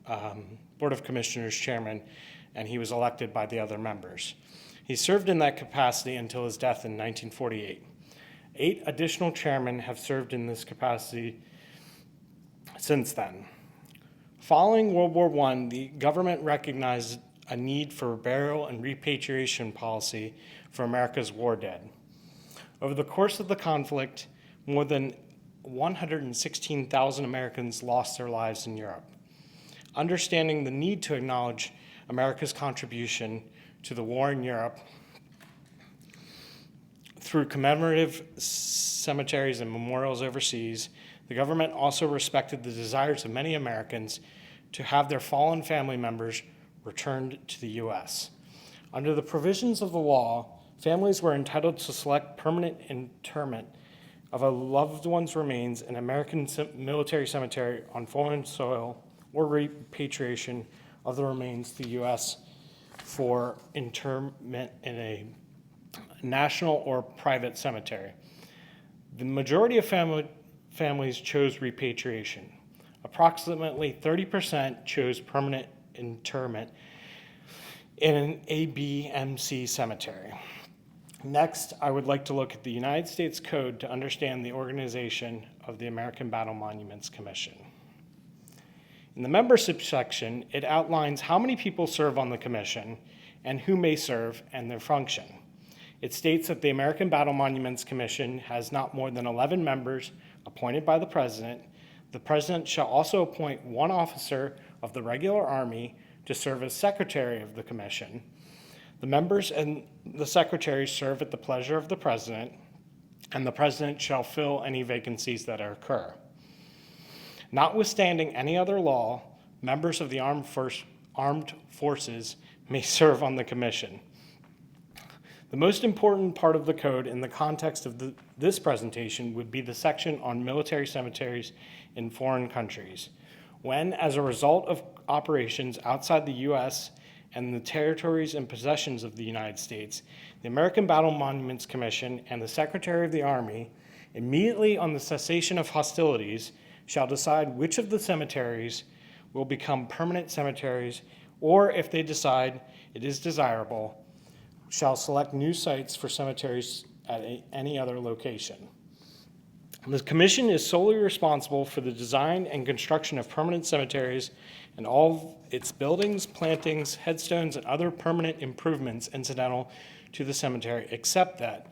of Commissioners chairman, and he was elected by the other members. He served in that capacity until his death in 1948. 8 additional chairmen have served in this capacity since then. Following World War I, the government recognized a need for a burial and repatriation policy for America's war dead. Over the course of the conflict, more than 116,000 Americans lost their lives in Europe. Understanding the need to acknowledge America's contribution to the war in Europe through commemorative cemeteries and memorials overseas, the government also respected the desires of many Americans to have their fallen family members returned to the U.S. Under the provisions of the law, families were entitled to select permanent interment of a loved one's remains in an American military cemetery on foreign soil or repatriation of the remains to the U.S. for interment in a national or private cemetery. The majority of families chose repatriation. Approximately 30% chose permanent interment in an ABMC cemetery. Next, I would like to look at the United States Code to understand the organization of the American Battle Monuments Commission. In the membership section, it outlines how many people serve on the commission and who may serve and their function. It states that the American Battle Monuments Commission has not more than 11 members appointed by the President. The President shall also appoint one officer of the regular Army to serve as Secretary of the Commission. The members and the secretaries serve at the pleasure of the President, and the President shall fill any vacancies that occur. Notwithstanding any other law, members of the armed forces may serve on the Commission. The most important part of the code in the context of this presentation would be the section on military cemeteries in foreign countries. When, as a result of operations outside the U.S. and the territories and possessions of the United States, the American Battle Monuments Commission and the Secretary of the Army, immediately on the cessation of hostilities, shall decide which of the cemeteries will become permanent cemeteries, or if they decide it is desirable, shall select new sites for cemeteries at any other location. The Commission is solely responsible for the design and construction of permanent cemeteries and all its buildings, plantings, headstones, and other permanent improvements incidental to the cemetery, except that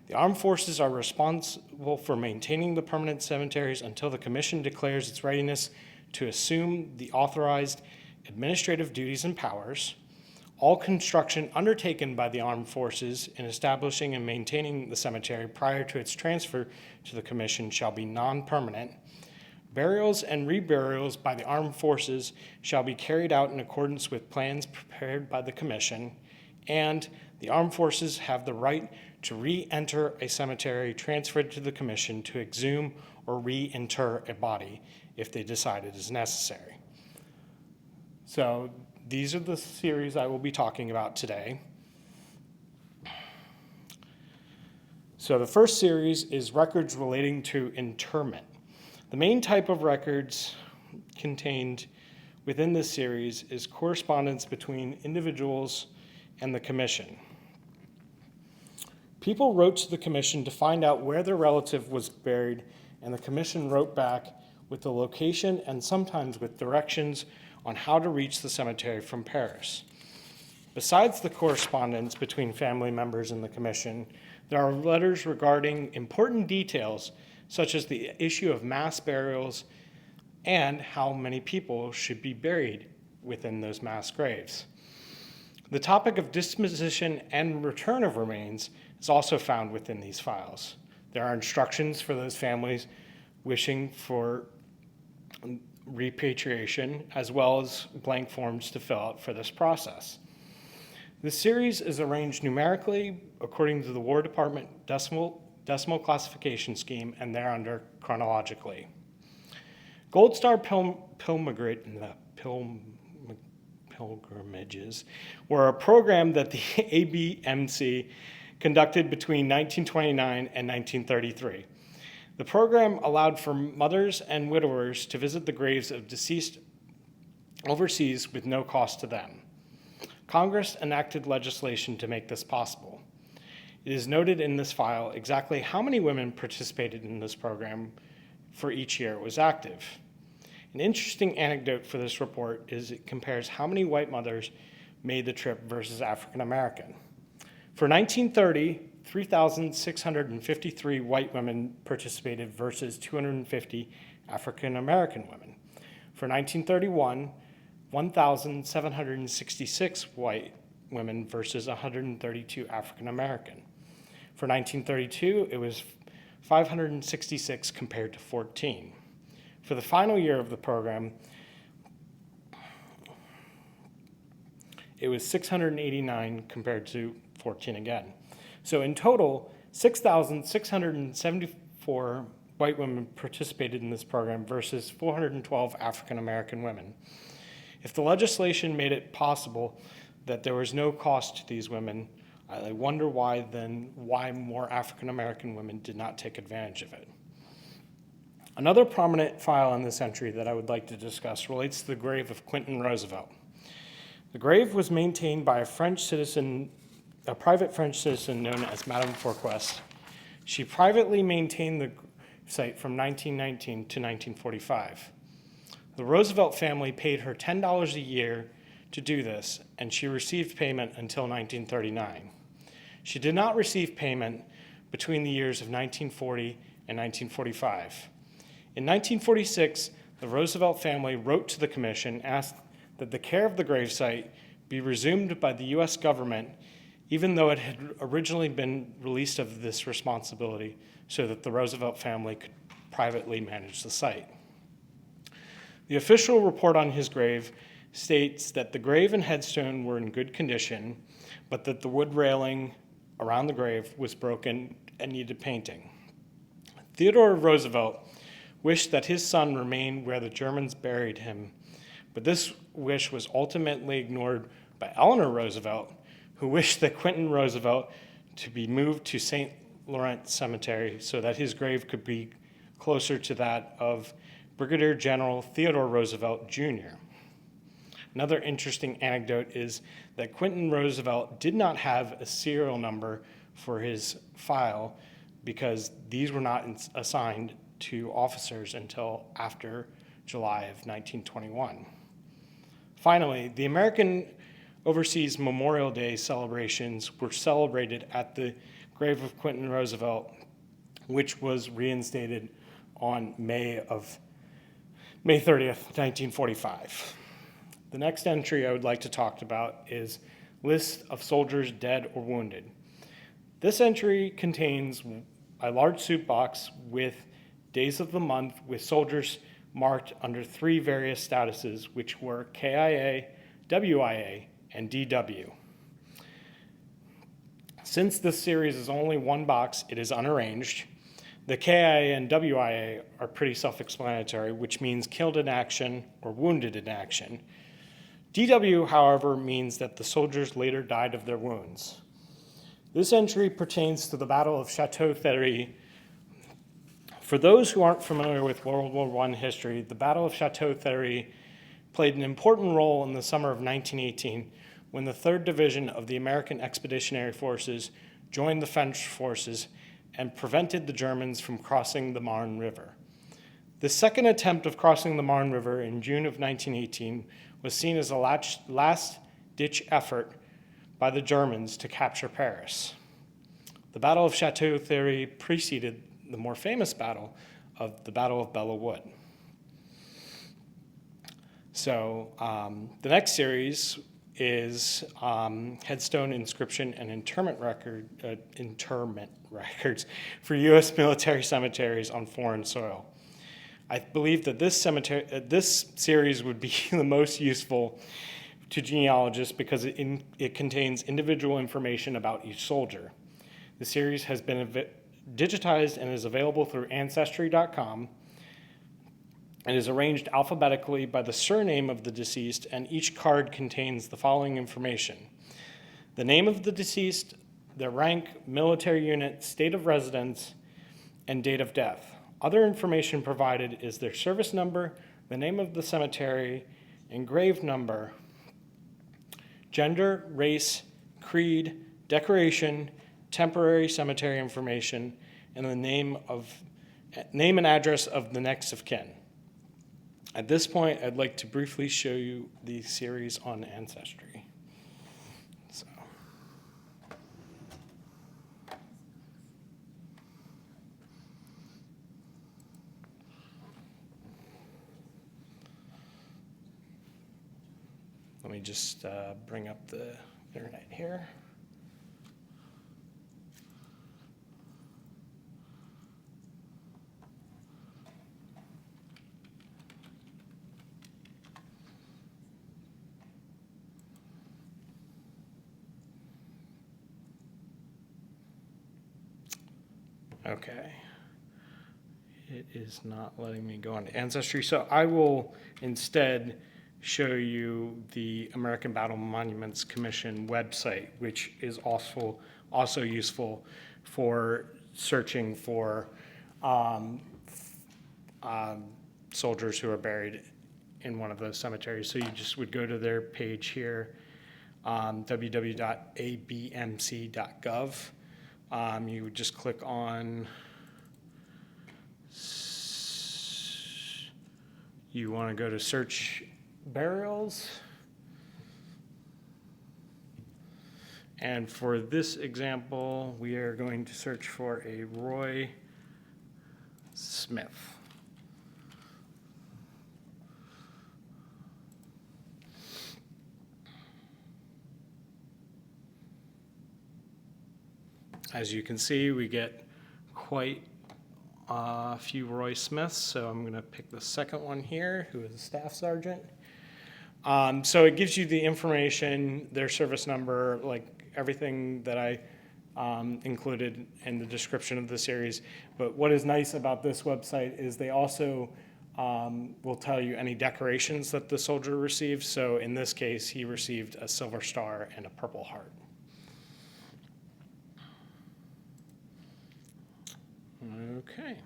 the armed forces are responsible for maintaining the permanent cemeteries until the Commission declares its readiness to assume the authorized administrative duties and powers. All construction undertaken by the armed forces in establishing and maintaining the cemetery prior to its transfer to the Commission shall be non-permanent. Burials and reburials by the armed forces shall be carried out in accordance with plans prepared by the Commission, and the armed forces have the right to re-enter a cemetery transferred to the Commission to exhume or re-inter a body if they decide it is necessary. So these are the series I will be talking about today. So the first series is records relating to interment. The main type of records contained within this series is correspondence between individuals and the Commission. People wrote to the Commission to find out where their relative was buried, and the Commission wrote back with the location and sometimes with directions on how to reach the cemetery from Paris. Besides the correspondence between family members and the Commission, there are letters regarding important details such as the issue of mass burials and how many people should be buried within those mass graves. The topic of disposition and return of remains is also found within these files. There are instructions for those families wishing for repatriation, as well as blank forms to fill out for this process. The series is arranged numerically according to the War Department decimal classification scheme and thereunder chronologically. Gold Star pilgrimages were a program that the ABMC conducted between 1929 and 1933. The program allowed for mothers and widowers to visit the graves of deceased overseas with no cost to them. Congress enacted legislation to make this possible. It is noted in this file exactly how many women participated in this program for each year it was active. An interesting anecdote for this report is it compares how many white mothers made the trip versus African American. For 1930, 3,653 white women participated versus 250 African American women. For 1931, 1,766 white women versus 132 African American. For 1932, it was 566 compared to 14. For the final year of the program, it was 689 compared to 14 again. So in total, 6,674 white women participated in this program versus 412 African American women. If the legislation made it possible that there was no cost to these women, I wonder why more African American women did not take advantage of it. Another prominent file in this entry that I would like to discuss relates to the grave of Quentin Roosevelt. The grave was maintained by a private French citizen known as Madame Fourquest. She privately maintained the site from 1919 to 1945. The Roosevelt family paid her $10 a year to do this, and she received payment until 1939. She did not receive payment between the years of 1940 and 1945. In 1946, the Roosevelt family wrote to the commission, asked that the care of the gravesite be resumed by the U.S. government, even though it had originally been released of this responsibility so that the Roosevelt family could privately manage the site. The official report on his grave states that the grave and headstone were in good condition, but that the wood railing around the grave was broken and needed painting. Theodore Roosevelt wished that his son remain where the Germans buried him, but this wish was ultimately ignored by Eleanor Roosevelt, who wished that Quentin Roosevelt to be moved to St. Laurent Cemetery so that his grave could be closer to that of Brigadier General Theodore Roosevelt, Jr. Another interesting anecdote is that Quentin Roosevelt did not have a serial number for his file because these were not assigned to officers until after July of 1921. Finally, the American Overseas Memorial Day celebrations were celebrated at the grave of Quentin Roosevelt, which was reinstated on May 30th, 1945. The next entry I would like to talk about is list of soldiers dead or wounded. This entry contains a large soup box with days of the month with soldiers marked under three various statuses, which were KIA, WIA, and DW. Since this series is only one box, it is unarranged. The KIA and WIA are pretty self-explanatory, which means killed in action or wounded in action. DW, however, means that the soldiers later died of their wounds. This entry pertains to the Battle of Chateau Thierry. For those who aren't familiar with World War I history, the Battle of Chateau Thierry played an important role in the summer of 1918 when the 3rd Division of the American Expeditionary Forces joined the French forces and prevented the Germans from crossing the Marne River. The second attempt of crossing the Marne River in June of 1918 was seen as a last-ditch effort by the Germans to capture Paris. The Battle of Chateau Thierry preceded the more famous battle of the Battle of Belleau Wood. So the next series is headstone, inscription, and interment records for U.S. military cemeteries on foreign soil. I believe that this series would be the most useful to genealogists because it contains individual information about each soldier. The series has been digitized and is available through Ancestry.com. It is arranged alphabetically by the surname of the deceased, and each card contains the following information: the name of the deceased, their rank, military unit, state of residence, and date of death. Other information provided is their service number, the name of the cemetery, and grave number, gender, race, creed, decoration, temporary cemetery information, and the name and address of the next of kin. At this point, I'd like to briefly show you the series on Ancestry. So. Let me just bring up the internet here. Okay. It is not letting me go on Ancestry, so I will instead show you the American Battle Monuments Commission website, which is also useful for searching for soldiers who are buried in one of those cemeteries. So you just would go to their page here, www.abmc.gov. You would just click on, you want to go to search burials. And for this example, we are going to search for a Roy Smith. As you can see, we get quite a few Roy Smiths, so I'm going to pick the second one here, who is a staff sergeant. So it gives you the information, their service number, like everything that I included in the description of the series. But what is nice about this website is they also will tell you any decorations that the soldier received. So in this case, he received a Silver Star and a Purple Heart. Okay.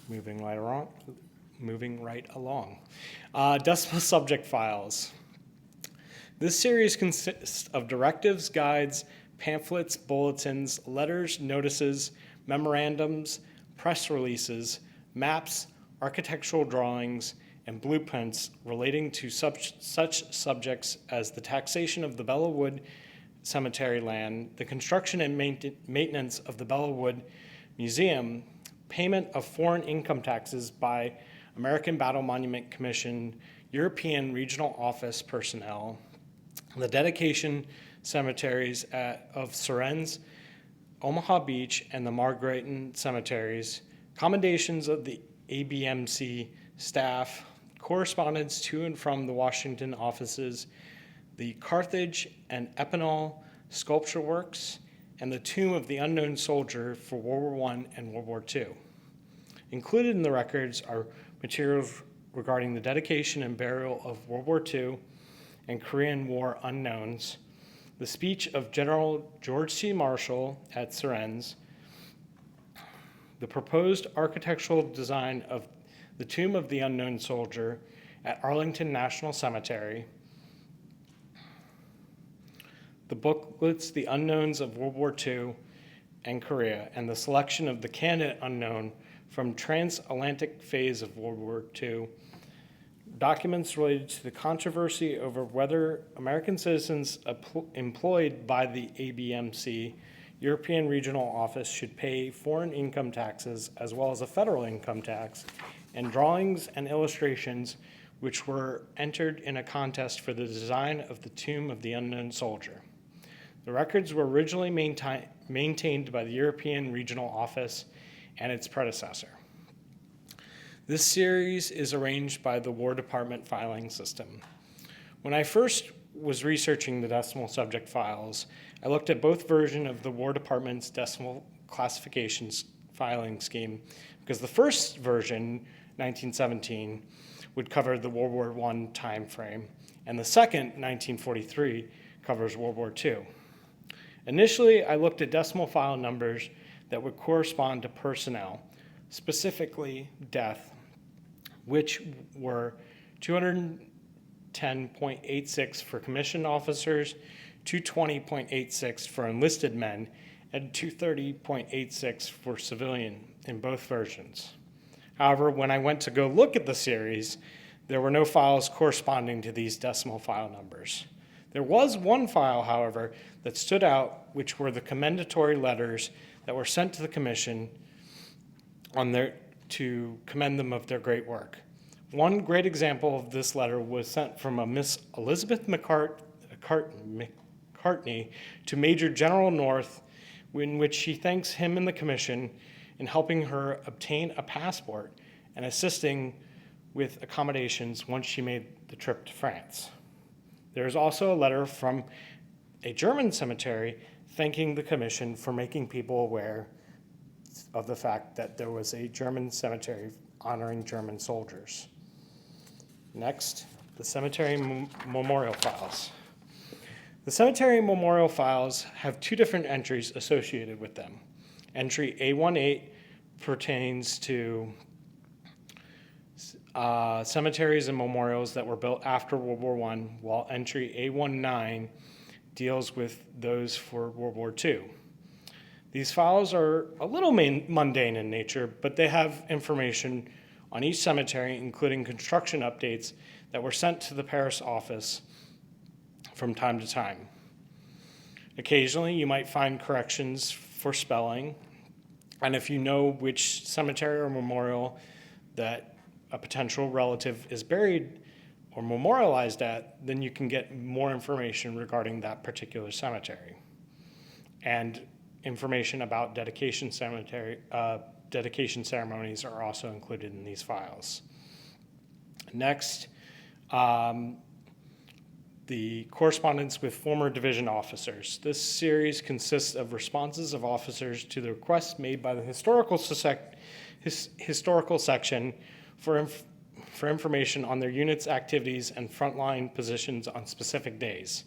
Moving right along. Decimal subject files. This series consists of directives, guides, pamphlets, bulletins, letters, notices, memorandums, press releases, maps, architectural drawings, and blueprints relating to such subjects as the taxation of the Bellawood Cemetery land, the construction and maintenance of the Bellawood Museum, payment of foreign income taxes by American Battle Monument Commission, European Regional Office personnel, the dedication cemeteries of Surrens, Omaha Beach, and the Margraten cemeteries, commendations of the ABMC staff, correspondence to and from the Washington offices, the Carthage and Epinal sculpture works, and the tomb of the unknown soldier for World War I and World War II. Included in the records are materials regarding the dedication and burial of World War II and Korean War unknowns, the speech of General George C. Marshall at Surrens, the proposed architectural design of the tomb of the unknown soldier at Arlington National Cemetery, the booklets, The Unknowns of World War II and Korea, and the selection of the candidate unknown from transatlantic phase of World War II, documents related to the controversy over whether American citizens employed by the ABMC, European Regional Office, should pay foreign income taxes as well as a federal income tax, and drawings and illustrations which were entered in a contest for the design of the tomb of the unknown soldier. The records were originally maintained by the European Regional Office and its predecessor. This series is arranged by the War Department filing system. When I first was researching the decimal subject files, I looked at both versions of the War Department's decimal classifications filing scheme, because the first version, 1917, would cover the World War I time frame, and the second, 1943, covers World War II. Initially, I looked at decimal file numbers that would correspond to personnel, specifically death, which were 210.86 for commissioned officers, 220.86 for enlisted men, and 230.86 for civilian in both versions. However, when I went to go look at the series, there were no files corresponding to these decimal file numbers. There was one file, however, that stood out, which were the commendatory letters that were sent to the commission to commend them of their great work. One great example of this letter was sent from a Miss Elizabeth McCartney to Major General North, in which she thanks him and the commission in helping her obtain a passport and assisting with accommodations once she made the trip to France. There is also a letter from a German cemetery thanking the commission for making people aware of the fact that there was a German cemetery honoring German soldiers. Next, the cemetery memorial files. The cemetery memorial files have two different entries associated with them. Entry A18 pertains to cemeteries and memorials that were built after World War I, while entry A19 deals with those for World War II. These files are a little mundane in nature, but they have information on each cemetery, including construction updates that were sent to the Paris office from time to time. Occasionally, you might find corrections for spelling, and if you know which cemetery or memorial that a potential relative is buried or memorialized at, then you can get more information regarding that particular cemetery. And information about dedication ceremonies are also included in these files. Next, the correspondence with former division officers. This series consists of responses of officers to the requests made by the historical section for information on their unit's activities and frontline positions on specific days.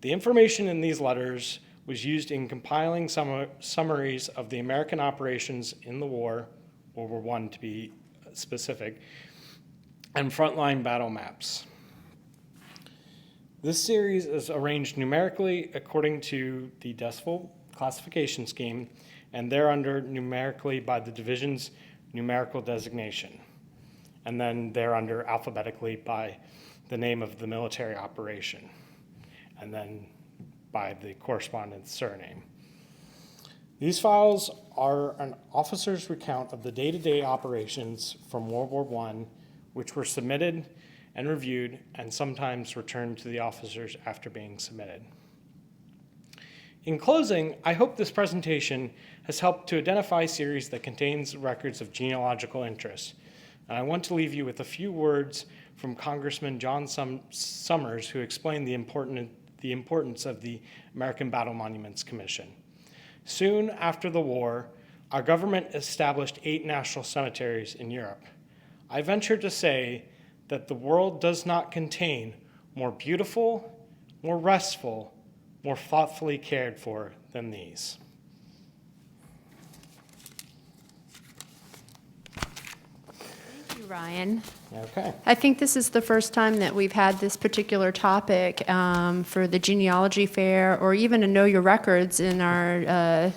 The information in these letters was used in compiling summaries of the American operations in the war, World War I to be specific, and frontline battle maps. This series is arranged numerically according to the decimal classification scheme, and thereunder numerically by the division's numerical designation, and then thereunder alphabetically by the name of the military operation, and then by the correspondent's surname. These files are an officer's recount of the day-to-day operations from World War I, which were submitted and reviewed and sometimes returned to the officers after being submitted. In closing, I hope this presentation has helped to identify a series that contains records of genealogical interest. And I want to leave you with a few words from Congressman John Summers, who explained the importance of the American Battle Monuments Commission. Soon after the war, our government established 8 national cemeteries in Europe. I venture to say that the world does not contain more beautiful, more restful, more thoughtfully cared for than these. Thank you, Ryan. Okay. I think this is the first time that we've had this particular topic for the genealogy fair, or even a Know Your Records in our,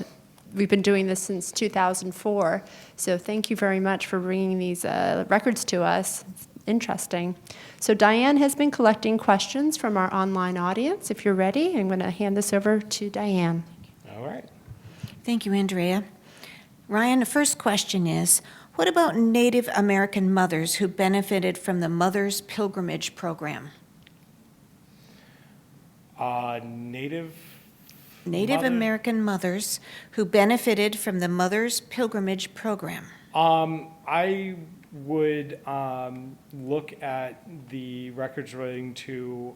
we've been doing this since 2004. So thank you very much for bringing these records to us. It's interesting. So Diane has been collecting questions from our online audience. If you're ready, I'm going to hand this over to Diane. All right. Thank you, Andrea. Ryan, the first question is, what about Native American mothers who benefited from the Mother's Pilgrimage Program? Native Native Mother- American mothers who benefited from the Mother's Pilgrimage Program. I would look at the records relating to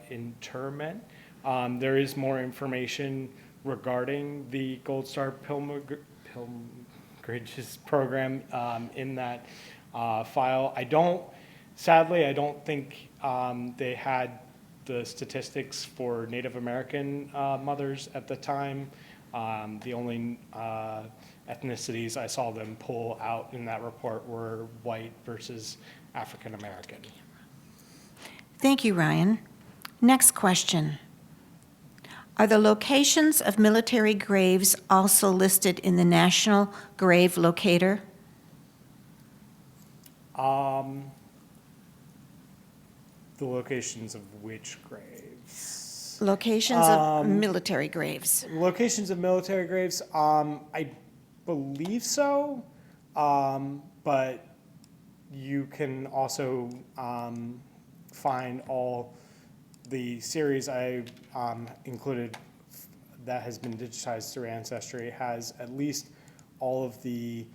interment. There is more information regarding the Gold Star Pilgrimages program in that file. Sadly, I don't think they had the statistics for Native American mothers at the time. The only ethnicities I saw them pull out in that report were white versus African American. Thank you, Ryan. Next question. Are the locations of military graves also listed in the National Grave Locator? The locations of which graves? Locations of military graves. Locations of military graves, I believe so, but you can also find all the series I included that has been digitized through Ancestry has at least all of the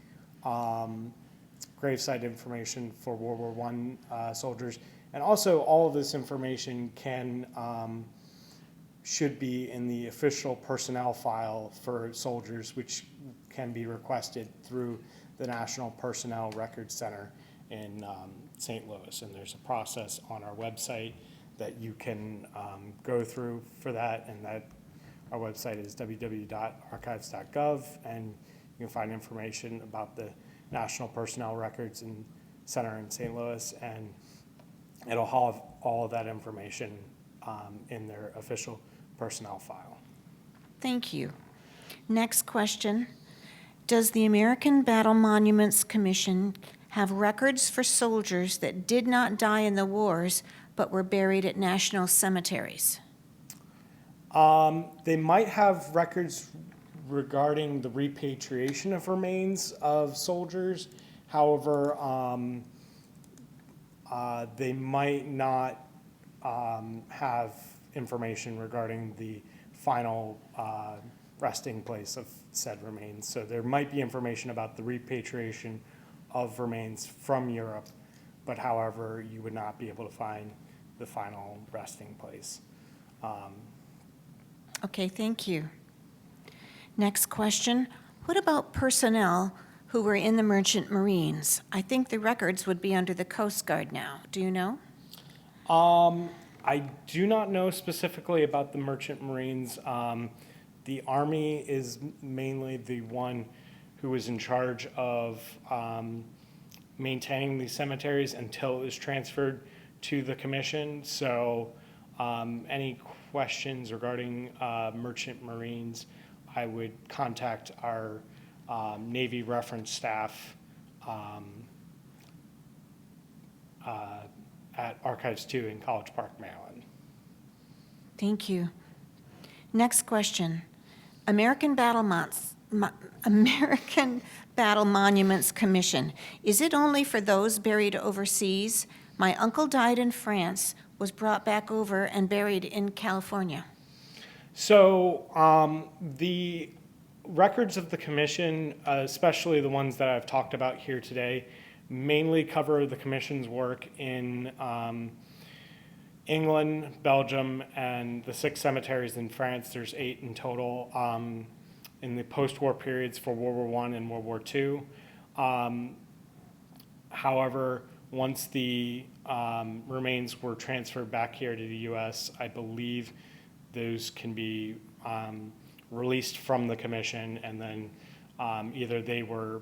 gravesite information for World War I soldiers. And also all of this information should be in the official personnel file for soldiers, which can be requested through the National Personnel Records Center in St. Louis. And there's a process on our website that you can go through for that, and that our website is www.archives.gov, and you can find information about the National Personnel Records Center in St. Louis, and it'll have all of that information in their official personnel file. Thank you. Next question. Does the American Battle Monuments Commission have records for soldiers that did not die in the wars but were buried at national cemeteries? They might have records regarding the repatriation of remains of soldiers. However, they might not have information regarding the final resting place of said remains. So there might be information about the repatriation of remains from Europe, but however, you would not be able to find the final resting place. Okay, thank you. Next question. What about personnel who were in the Merchant Marines? I think the records would be under the Coast Guard now. Do you know? I do not know specifically about the Merchant Marines. The Army is mainly the one who is in charge of maintaining these cemeteries until it is transferred to the commission. So any questions regarding Merchant Marines, I would contact our Navy reference staff at Archives 2 in College Park, Maryland. Thank you. Next question. American Battle Monuments Commission. Is it only for those buried overseas? My uncle died in France, was brought back over and buried in California. So the records of the commission, especially the ones that I've talked about here today, mainly cover the commission's work in England, Belgium, and the 6 cemeteries in France. There's 8 in total in the post-war periods for World War I and World War II. However, once the remains were transferred back here to the U.S., I believe those can be released from the commission, and then either they were,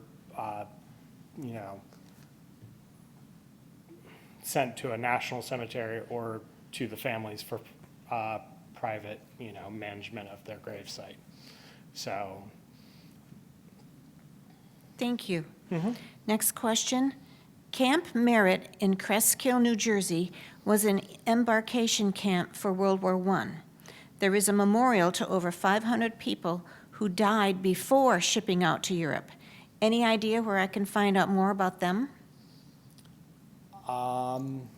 sent to a national cemetery or to the families for private, management of their gravesite. So. Thank you. Next question. Camp Merritt in Cresskill, New Jersey, was an embarkation camp for World War I. There is a memorial to over 500 people who died before shipping out to Europe. Any idea where I can find out more about them? I'm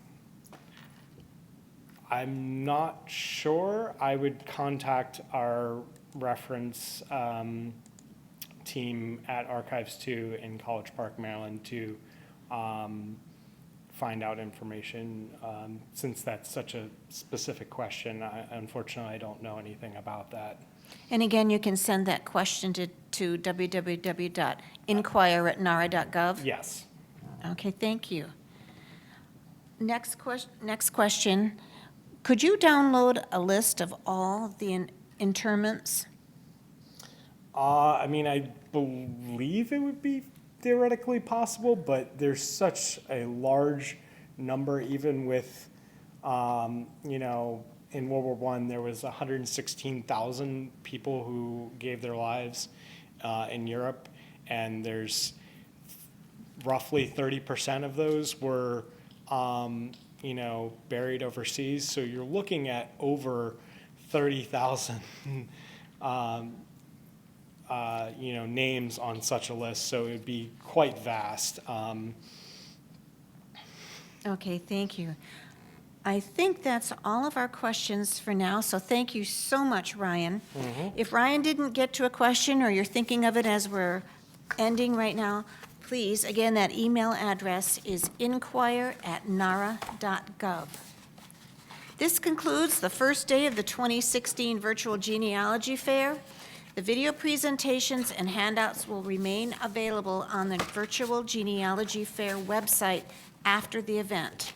not sure. I would contact our reference team at Archives 2 in College Park, Maryland to find out information. Since that's such a specific question, unfortunately, I don't know anything about that. And again, you can send that question to www.inquire@nara.gov. Yes. Okay, thank you. Next question. Could you download a list of all the interments? I mean, I believe it would be theoretically possible, but there's such a large number, even with, you know, in World War I, there was 116,000 people who gave their lives in Europe, and there's roughly 30% of those were, you know, buried overseas. So you're looking at over 30,000 you know, names on such a list, so it would be quite vast. Okay, thank you. I think that's all of our questions for now, so thank you so much, Ryan. If Ryan didn't get to a question, or you're thinking of it as we're ending right now, please, again, that email address is inquire@nara.gov. This concludes the first day of the 2016 Virtual Genealogy Fair. The video presentations and handouts will remain available on the Virtual Genealogy Fair website after the event.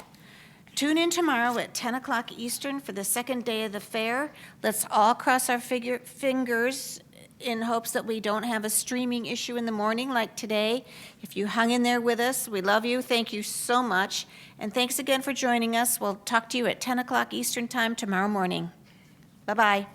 Tune in tomorrow at 10 o'clock Eastern for the second day of the fair. Let's all cross our fingers in hopes that we don't have a streaming issue in the morning like today. If you hung in there with us, we love you. Thank you so much. And thanks again for joining us. We'll talk to you at 10 o'clock Eastern Time tomorrow morning. Bye-bye.